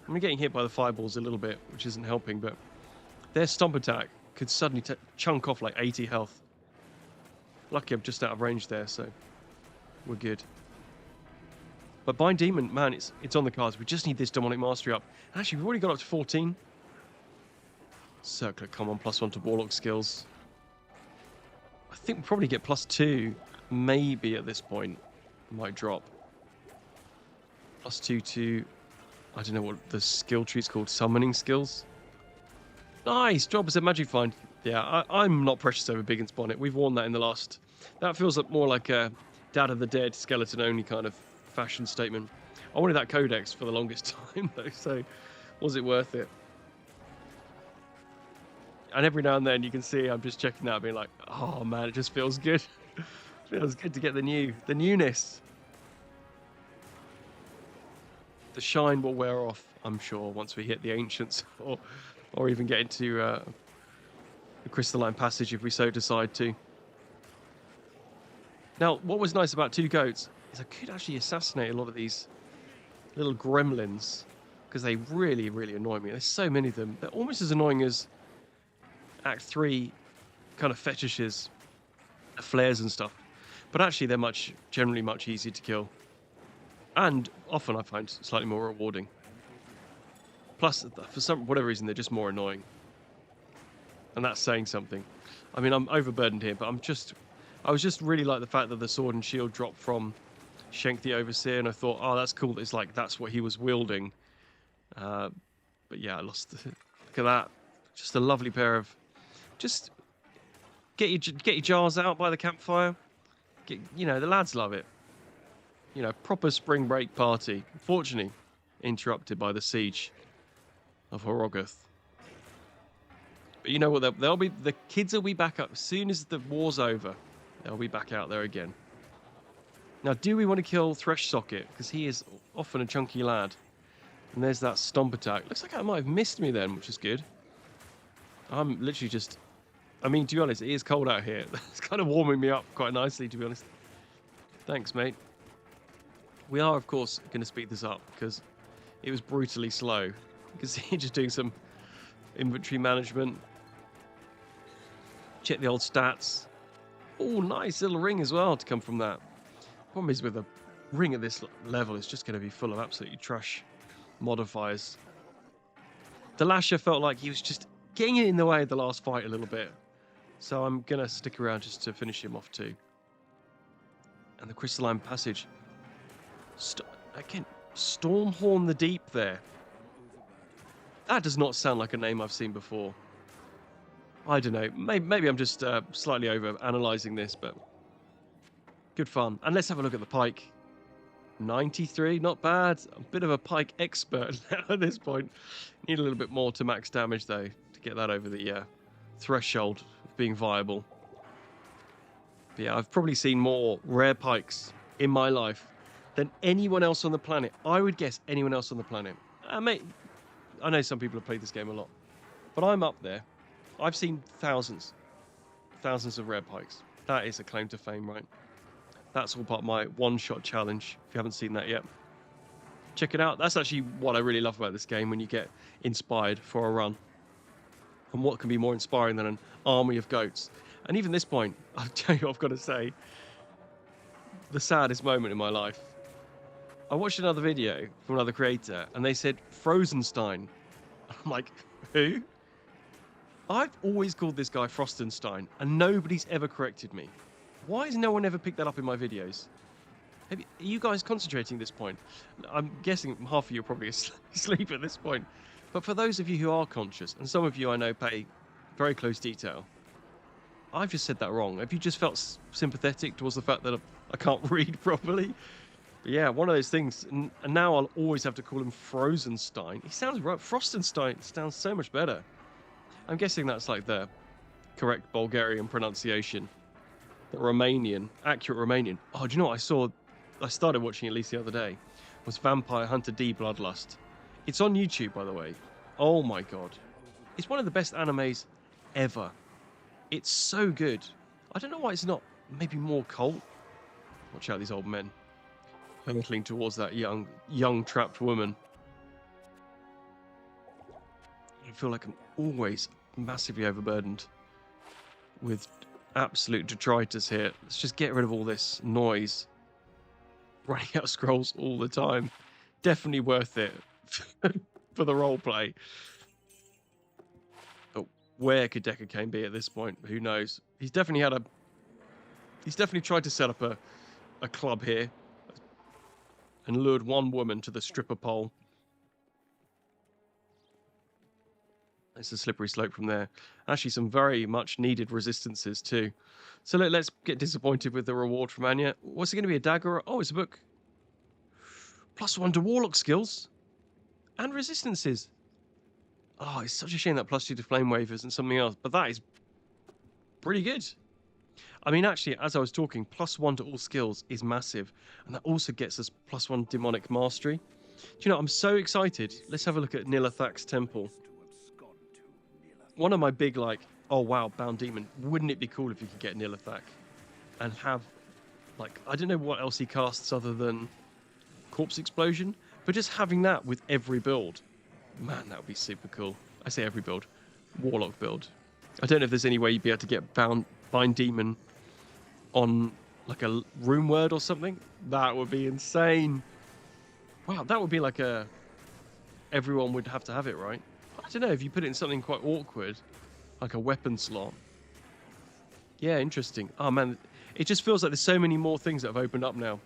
I'm getting hit by the fireballs a little bit, which isn't helping, but their stomp attack could suddenly chunk off like 80 health. Lucky I'm just out of range there, so we're good. But Bind Demon, man, it's on the cards. We just need this demonic mastery up. Actually, we've already got up to 14. Circlet, come on, +1 to Warlock Skills. I think we'll probably get +2, maybe at this point. Might drop. +2 to, I don't know what the skill tree's called, Summoning Skills. Nice, drop us a Magic Find. Yeah, I'm not precious over Big and Bonnet. We've worn that in the last. That feels more like a Dad of the Dead skeleton only kind of fashion statement. I wanted that codex for the longest time though, so was it worth it? And every now and then you can see I'm just checking that, being like, oh man, it just feels good. Feels good to get the newness. The shine will wear off, I'm sure, once we hit the Ancients, or even get into the Crystalline Passage if we so decide to. Now, what was nice about Two Goats is I could actually assassinate a lot of these little gremlins, because they really, really annoy me. There's so many of them. They're almost as annoying as Act 3 kind of fetishes, flares and stuff. But actually, they're generally much easier to kill. And often I find slightly more rewarding. Plus, for whatever reason, they're just more annoying. And that's saying something. I mean, I'm overburdened here, but I was just really like the fact that the sword and shield dropped from Shenk the Overseer, and I thought, oh, that's cool. It's like, that's what he was wielding. But yeah, I lost. Look at that. Just a lovely pair of. Just get your jars out by the campfire. The lads love it. Proper spring break party. Fortunately, interrupted by the siege of Horogoth. But you know what? The kids will be back up as soon as the war's over. They'll be back out there again. Now, do we want to kill Thresh Socket? Because he is often a chunky lad. And there's that stomp attack. Looks like I might have missed me then, which is good. I'm literally just. I mean, to be honest, it is cold out here. It's kind of warming me up quite nicely, to be honest. Thanks, mate. We are, of course, going to speed this up because it was brutally slow. You can see just doing some inventory management. Check the old stats. Oh, nice little ring as well to come from that. Problem is with a ring at this level, it's just going to be full of absolutely trash modifiers. The Lasher felt like he was just getting in the way of the last fight a little bit. So I'm going to stick around just to finish him off too. And the Crystalline Passage. Again, Stormhorn the Deep there. That does not sound like a name I've seen before. I don't know. Maybe I'm just slightly over-analysing this, but good fun. And let's have a look at the pike. 93, not bad. A bit of a pike expert now at this point. Need a little bit more to max damage, though, to get that over the threshold of being viable. But yeah, I've probably seen more rare pikes in my life than anyone else on the planet. I would guess anyone else on the planet. Mate, I know some people have played this game a lot, but I'm up there. I've seen thousands of rare pikes. That is a claim to fame, right? That's all part of my one-shot challenge, if you haven't seen that yet. Check it out. That's actually what I really love about this game, when you get inspired for a run. And what can be more inspiring than an army of goats? And even this point, I'll tell you what I've got to say. The saddest moment in my life. I watched another video from another creator, and they said Frozenstein. I'm like, who? I've always called this guy Frostenstein, and nobody's ever corrected me. Why has no one ever picked that up in my videos? Are you guys concentrating at this point? I'm guessing half of you are probably asleep at this point. But for those of you who are conscious, and some of you I know pay very close detail, I've just said that wrong. Have you just felt sympathetic towards the fact that I can't read properly? But yeah, one of those things. And now I'll always have to call him Frozenstein. He sounds right. Frostenstein sounds so much better. I'm guessing that's like the correct Bulgarian pronunciation. The Romanian, accurate Romanian. Oh, do you know what I saw? I started watching at least the other day. Was Vampire Hunter D Bloodlust. It's on YouTube, by the way. Oh my god. It's one of the best animes ever. It's so good. I don't know why it's not maybe more cult. Watch out, these old men. hurtling towards that young trapped woman. I feel like I'm always massively overburdened with absolute detritus here. Let's just get rid of all this noise. Running out of scrolls all the time. Definitely worth it for the roleplay. But where could Decker Kane be at this point? Who knows? He's definitely tried to set up a club here and lured one woman to the stripper pole. It's a slippery slope from there. Actually, some very much needed resistances too. So let's get disappointed with the reward from Anya. What's it going to be? A dagger? Oh, it's a book. +1 to Warlock Skills and resistances. Oh, it's such a shame that +2 to Flame Waivers and something else, but that is pretty good. I mean, actually, as I was talking, +1 to all skills is massive, and that also gets us +1 Demonic Mastery. Do you know, I'm so excited. Let's have a look at Nihlathak's temple. One of my big, like, oh wow, Bound Demon. Wouldn't it be cool if you could get Nihlathak and have, like, I don't know what else he casts other than Corpse Explosion, but just having that with every build, man, that would be super cool. I say every build, Warlock build. I don't know if there's any way you'd be able to get Bind Demon on like a rune word or something. That would be insane. Wow, that would be like everyone would have to have it, right? I don't know, if you put it in something quite awkward, like a weapon slot. Yeah, interesting. Oh man, it just feels like there's so many more things that have opened up now.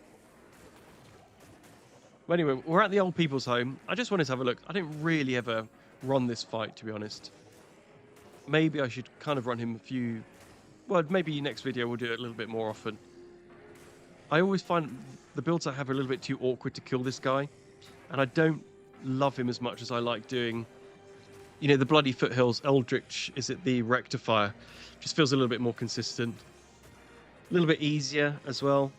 But anyway, we're at the old people's home. I just wanted to have a look. I didn't really ever run this fight, to be honest. Maybe I should kind of run him a few... Well, maybe next video we'll do it a little bit more often. I always find the builds I have are a little bit too awkward to kill this guy. And I don't love him as much as I like doing... You know, the Bloody Foothills, Eldritch, is it the Rectifier? Just feels a little bit more consistent. A little bit easier as well.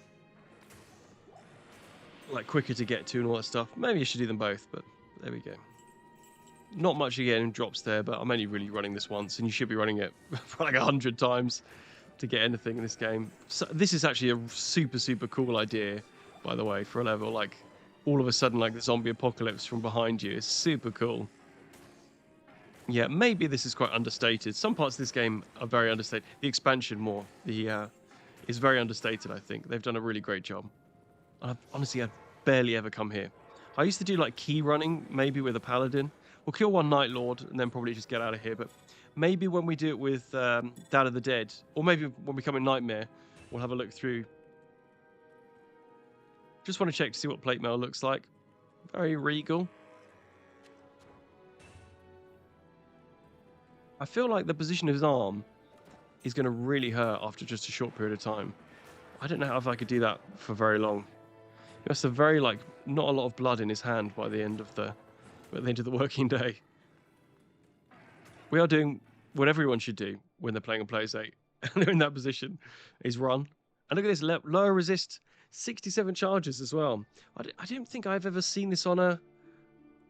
Like quicker to get to and all that stuff. Maybe I should do them both, but there we go. Not much again in drops there, but I'm only really running this once, and you should be running it for like 100 times to get anything in this game. So this is actually a super, super cool idea, by the way, for a level. Like, all of a sudden, like the zombie apocalypse from behind you is super cool. Yeah, maybe this is quite understated. Some parts of this game are very understated. The expansion more. Is very understated, I think. They've done a really great job. Honestly, I've barely ever come here. I used to do like key running, maybe with a paladin. We'll kill one Night Lord and then probably just get out of here. But maybe when we do it with Dad of the Dead, or maybe when we come in Nightmare, we'll have a look through. Just want to check to see what plate mail looks like. Very regal. I feel like the position of his arm is going to really hurt after just a short period of time. I don't know if I could do that for very long. He must have very, like, not a lot of blood in his hand by the end of the working day. We are doing what everyone should do when they're playing a Player's 8 and they're in that position, is run. And look at this, lower resist, 67 charges as well. I don't think I've ever seen this on a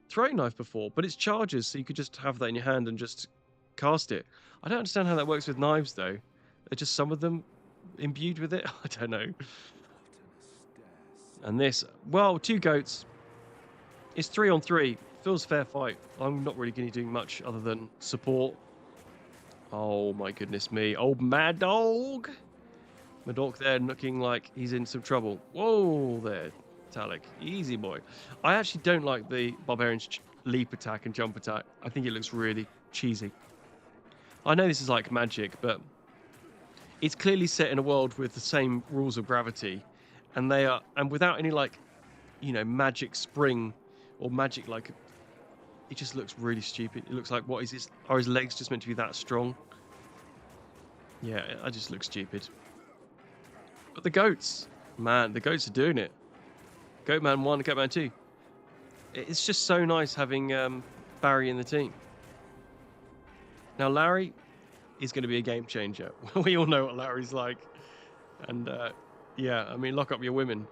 throwing knife before, but it's charges, so you could just have that in your hand and just cast it. I don't understand how that works with knives, though. Are just some of them imbued with it? I don't know. And this, well, 2 goats. It's 3 on 3. Feels fair fight. I'm not really going to be doing much other than support. Oh my goodness me. Old Mad Dog. Madork there looking like he's in some trouble. Whoa there, Talik. Easy boy. I actually don't like the Barbarian's leap attack and jump attack. I think it looks really cheesy. I know this is like magic, but it's clearly set in a world with the same rules of gravity, and without any, like, you know, magic spring or magic, like, it just looks really stupid. It looks like, what is this? Are his legs just meant to be that strong? Yeah, I just look stupid. But the goats, man, the goats are doing it. Goatman 1, Goatman 2. It's just so nice having Barry in the team. Now, Larry is going to be a game changer. We all know what Larry's like. And, yeah, I mean, lock up your women.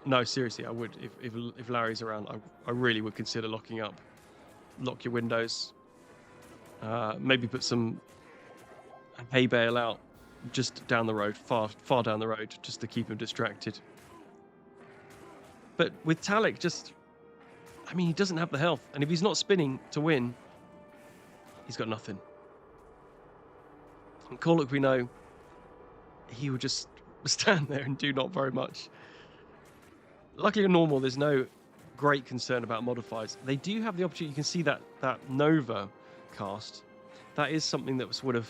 No, seriously, I would. If Larry's around, I really would consider locking up. Lock your windows. Maybe put some hay bale out just down the road, far down the road, just to keep him distracted. But with Talik, just... I mean, he doesn't have the health. And if he's not spinning to win, he's got nothing. And Korluk, we know, he would just stand there and do not very much. Luckily on normal, there's no great concern about modifiers. They do have the opportunity. You can see that Nova cast. That is something that was sort of...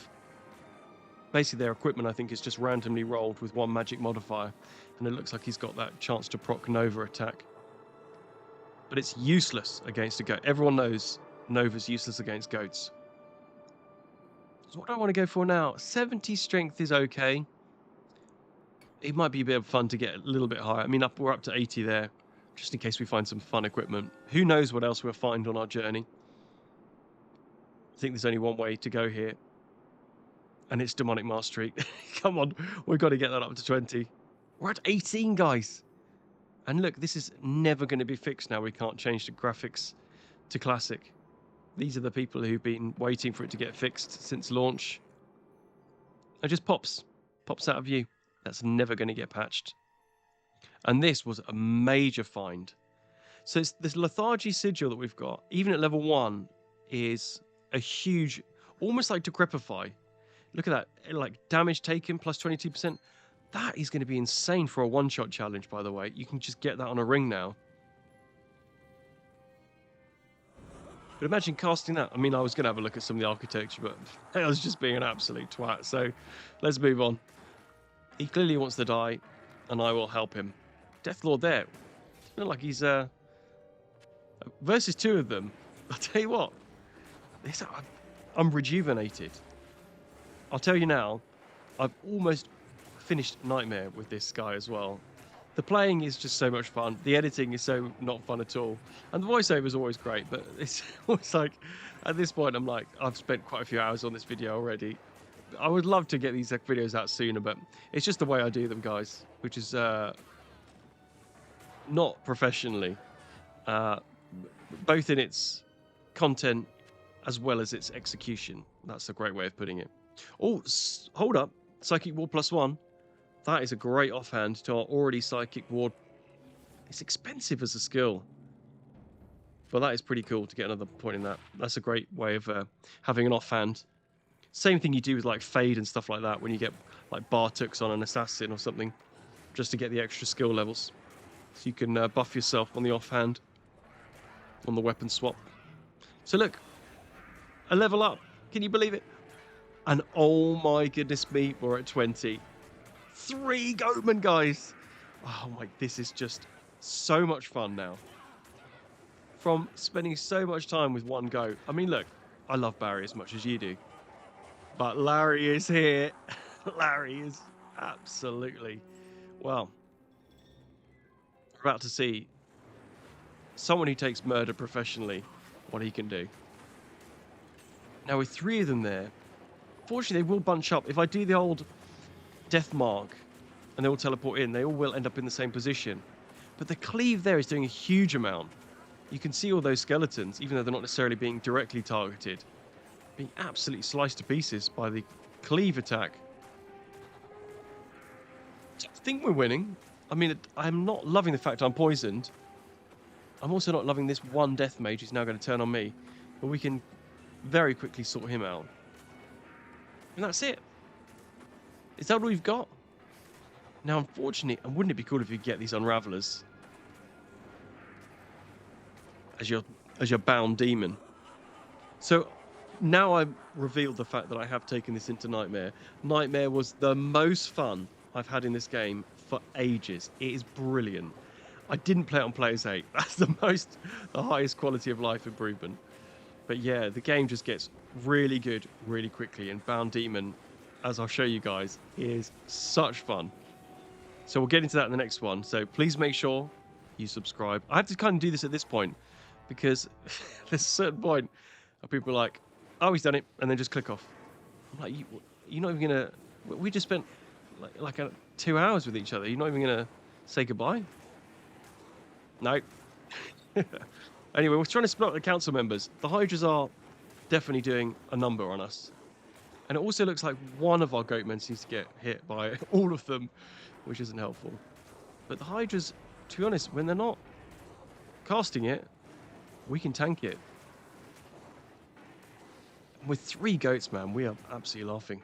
Basically, their equipment, I think, is just randomly rolled with one magic modifier. And it looks like he's got that chance to proc Nova attack. But it's useless against a goat. Everyone knows Nova's useless against goats. So what do I want to go for now? 70 strength is okay. It might be a bit of fun to get a little bit higher. I mean, we're up to 80 there, just in case we find some fun equipment. Who knows what else we'll find on our journey. I think there's only one way to go here. And it's Demonic Mastery. Come on, we've got to get that up to 20. We're at 18, guys. And look, this is never going to be fixed now. We can't change the graphics to classic. These are the people who've been waiting for it to get fixed since launch. It just pops out of view. That's never going to get patched. And this was a major find. So it's this lethargy sigil that we've got, even at level 1, is a huge, almost like Decrepify. Look at that, like damage taken plus 22%. That is going to be insane for a one-shot challenge, by the way. You can just get that on a ring now. But imagine casting that. I mean, I was going to have a look at some of the architecture, but I was just being an absolute twat. So let's move on. He clearly wants to die, and I will help him. Deathlord there. It's not like he's... versus 2 of them. I'll tell you what. I'm rejuvenated. I'll tell you now, I've almost finished Nightmare with this guy as well. The playing is just so much fun. The editing is so not fun at all. And the voiceover is always great, but it's always like, at this point, I'm like, I've spent quite a few hours on this video already. I would love to get these videos out sooner, but it's just the way I do them, guys, which is not professionally, both in its content as well as its execution. That's a great way of putting it. Oh, hold up. Psychic Ward +1. That is a great offhand to our already Psychic Ward. It's expensive as a skill, but that is pretty cool to get another point in that. That's a great way of having an offhand. Same thing you do with like Fade and stuff like that when you get like Bartux on an Assassin or something, just to get the extra skill levels. So you can buff yourself on the offhand, on the weapon swap. So look, a level up. Can you believe it? And oh my goodness me, we're at 20. 3 Goatman, guys. Oh my, this is just so much fun now. From spending so much time with one goat. I mean, look, I love Barry as much as you do. But Larry is here. Larry is absolutely... Well, we're about to see someone who takes murder professionally, what he can do. Now, with 3 of them there, fortunately, they will bunch up. If I do the old death mark and they all teleport in, they all will end up in the same position. But the cleave there is doing a huge amount. You can see all those skeletons, even though they're not necessarily being directly targeted, being absolutely sliced to pieces by the cleave attack. So I think we're winning. I mean, I'm not loving the fact I'm poisoned. I'm also not loving this one death mage who's now going to turn on me. But we can very quickly sort him out. And that's it. Is that all we've got? Now, unfortunately, and wouldn't it be cool if you get these Unravelers as your bound demon? So now I've revealed the fact that I have taken this into Nightmare. Nightmare was the most fun I've had in this game for ages. It is brilliant. I didn't play it on Players 8. That's the highest quality of life improvement. But yeah, the game just gets really good really quickly, and Bound Demon, as I'll show you guys, is such fun. So we'll get into that in the next one. So please make sure you subscribe. I have to kind of do this at this point because there's a certain point where people are like, oh, he's done it, and then just click off. I'm like, you're not even going to... We just spent like 2 hours with each other. You're not even going to say goodbye? No. Anyway, we're trying to split up the council members. The Hydras are definitely doing a number on us. And it also looks like one of our Goatmen seems to get hit by all of them, which isn't helpful. But the Hydras to be honest, when they're not casting it, we can tank it. With 3 goats, man, we are absolutely laughing.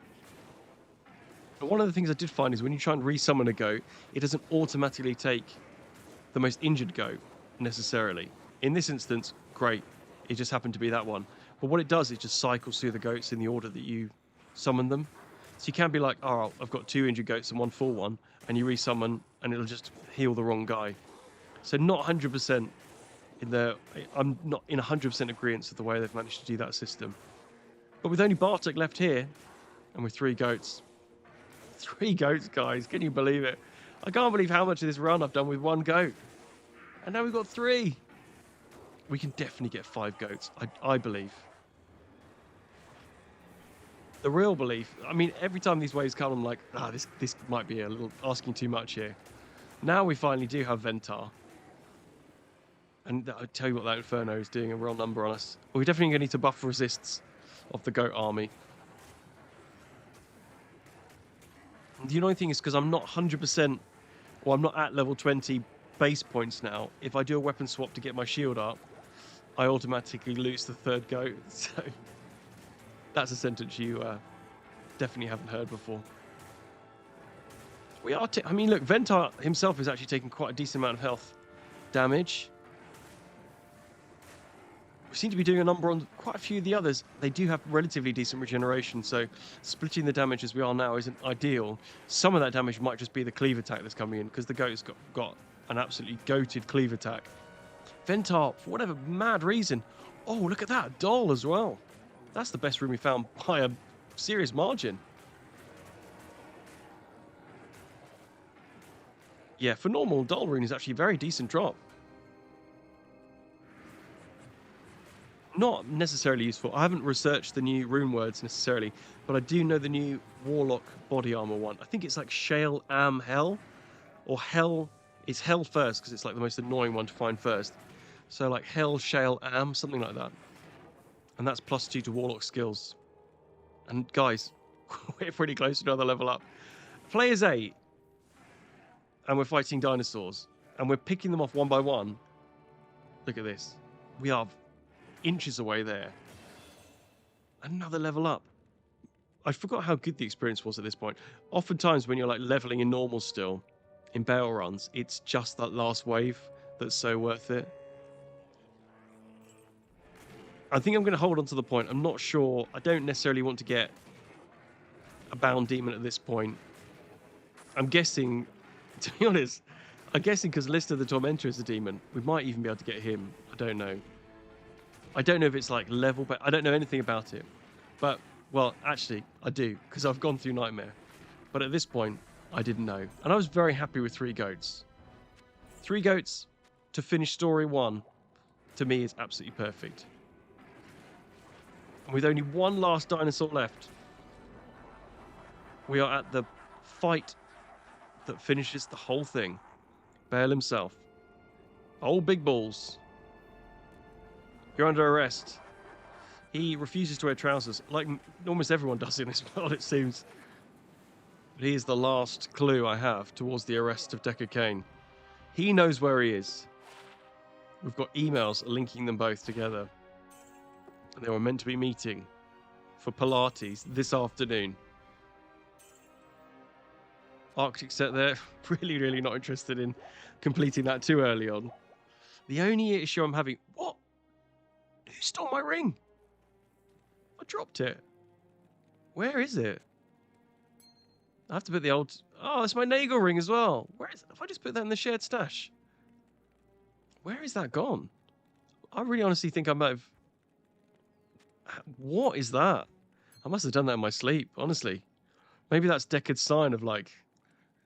But one of the things I did find is when you try and resummon a goat, it doesn't automatically take the most injured goat, necessarily. In this instance, great. It just happened to be that one. But what it does, it just cycles through the goats in the order that you summon them. So you can be like, oh, I've got 2 injured goats and 1 full one, and you resummon, and it'll just heal the wrong guy. So not 100% I'm not in 100% agreement with the way they've managed to do that system. But with only Bartek left here, and with 3 goats. 3 goats, guys. Can you believe it? I can't believe how much of this run I've done with 1 goat. And now we've got 3. We can definitely get 5 goats, I believe. The real belief, I mean, every time these waves come, I'm like, this might be a little asking too much here. Now we finally do have Ventar. And I'll tell you what, that Inferno is doing a real number on us. We're definitely going to need to buff resists of the goat army. The annoying thing is because I'm not 100%, or I'm not at level 20 base points now. If I do a weapon swap to get my shield up, I automatically lose the 3rd goat. So that's a sentence you definitely haven't heard before. I mean, look, Ventar himself is actually taking quite a decent amount of health damage. We seem to be doing a number on quite a few of the others. They do have relatively decent regeneration, so splitting the damage as we are now isn't ideal. Some of that damage might just be the cleave attack that's coming in, because the goat's got an absolutely goated cleave attack. Ventar, for whatever mad reason. Oh, look at that. Doll as well. That's the best room we found by a serious margin. Yeah, for normal, Doll rune is actually a very decent drop. Not necessarily useful. I haven't researched the new rune words necessarily, but I do know the new Warlock body armor one. I think it's like Shale Am Hell, or Hell. It's Hell first because it's like the most annoying one to find first. So like Hell, Shale Am, something like that. And that's +2 to Warlock skills. And guys, we're pretty close to another level up. Players 8, and we're fighting dinosaurs, and we're picking them off one by one. Look at this. We are inches away there. Another level up. I forgot how good the experience was at this point. Oftentimes when you're like leveling in normal still, in Baal runs, it's just that last wave that's so worth it. I think I'm going to hold on to the point. I'm not sure. I don't necessarily want to get a bound demon at this point. I'm guessing, to be honest, I'm guessing because Lister the Tormentor is a demon, we might even be able to get him. I don't know. I don't know if it's like level, but I don't know anything about it. But, well, actually, I do, because I've gone through Nightmare. But at this point, I didn't know. And I was very happy with 3 goats. 3 goats to finish story 1, to me, is absolutely perfect. And with only 1 last dinosaur left, we are at the fight that finishes the whole thing. Baal himself. Old Big Balls. You're under arrest. He refuses to wear trousers, like almost everyone does in this world, it seems. But he is the last clue I have towards the arrest of Decker Kane. He knows where he is. We've got emails linking them both together. And they were meant to be meeting for Pilates this afternoon. Arctic set there, really not interested in completing that too early on. The only issue I'm having... What? Who stole my ring? I dropped it. Where is it? I have to put the old... Oh, it's my Nagel ring as well. Where is... If I just put that in the shared stash? Where is that gone? I really honestly think I might have... What is that? I must have done that in my sleep, honestly. Maybe that's Deckard's sign of like...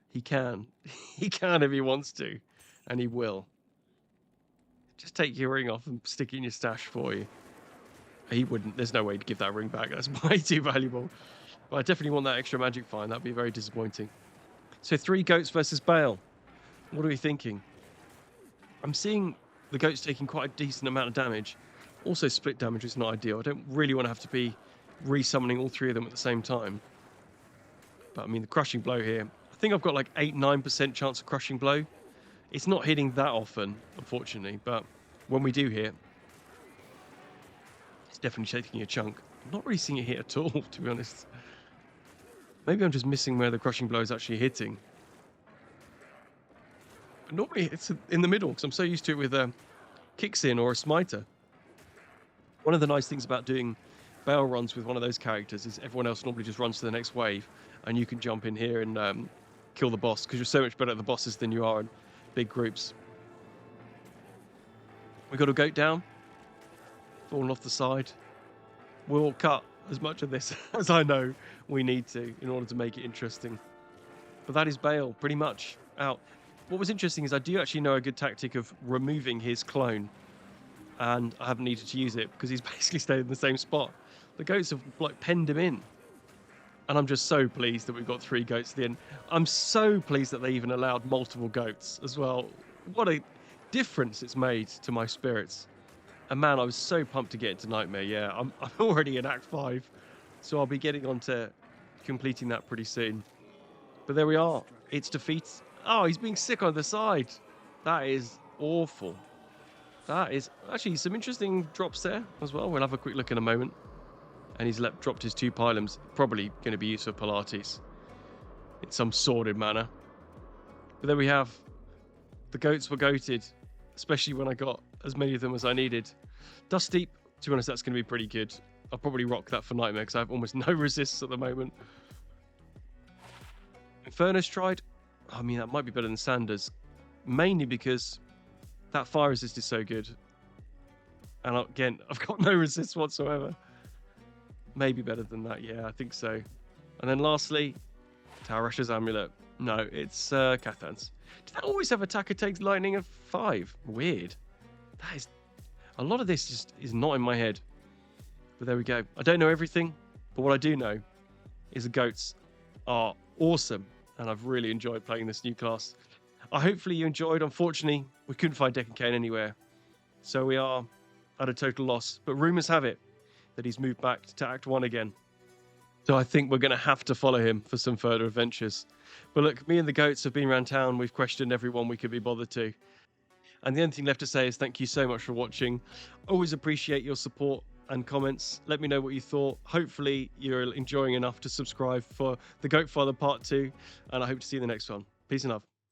He can. He can if he wants to. And he will. Just take your ring off and stick it in your stash for you. He wouldn't. There's no way to give that ring back. That's way too valuable. But I definitely want that extra magic fine. That'd be very disappointing. So 3 goats versus Baal. What are we thinking? I'm seeing the goats taking quite a decent amount of damage. Also, split damage is not ideal. I don't really want to have to be resummoning all 3 of them at the same time. But I mean, the crushing blow here. I think I've got like 8-9% chance of crushing blow It's not hitting that often, unfortunately, but when we do hit, it's definitely taking a chunk. I'm not really seeing it hit at all, to be honest. Maybe I'm just missing where the crushing blow is actually hitting. But normally it's in the middle, because I'm so used to it with a kicks in or a smiter. One of the nice things about doing Baal runs with one of those characters is everyone else normally just runs to the next wave, and you can jump in here and kill the boss, because you're so much better at the bosses than you are in big groups. We got a goat down, falling off the side. We'll cut as much of this as I know we need to in order to make it interesting. But that is Baal pretty much out. What was interesting is I do actually know a good tactic of removing his clone, and I haven't needed to use it because he's basically stayed in the same spot. The goats have like penned him in, and I'm just so pleased that we've got 3 goats at the end. I'm so pleased that they even allowed multiple goats as well. What a difference it's made to my spirits. And man, I was so pumped to get into Nightmare. Yeah, I'm already in Act 5, so I'll be getting on to completing that pretty soon. But there we are. It's defeat. Oh, he's being sick on the side. That is awful. That is actually some interesting drops there as well. We'll have a quick look in a moment. And he's dropped his 2 pylons. Probably going to be used for Pilates in some sordid manner. But there we have. The goats were goated, especially when I got as many of them as I needed. Dust Deep, to be honest, that's going to be pretty good. I'll probably rock that for Nightmare because I have almost no resists at the moment. Infernus tried. I mean, that might be better than Sanders, mainly because that fire resist is so good. And again, I've got no resist whatsoever. Maybe better than that, yeah, I think so. And then lastly, Tarasha's Amulet. No, it's Cathan's. Did that always have attacker takes lightning of 5? Weird. That is... A lot of this just is not in my head. But there we go. I don't know everything, but what I do know is the goats are awesome, and I've really enjoyed playing this new class. Hopefully you enjoyed. Unfortunately, we couldn't find Deck and Kane anywhere, so we are at a total loss. But rumours have it that he's moved back to Act 1 again. So I think we're going to have to follow him for some further adventures. But look, me and the goats have been around town. We've questioned everyone we could be bothered to. And the only thing left to say is thank you so much for watching. Always appreciate your support and comments. Let me know what you thought. Hopefully you're enjoying enough to subscribe for The Goat Father Part 2. And I hope to see you in the next one. Peace and love.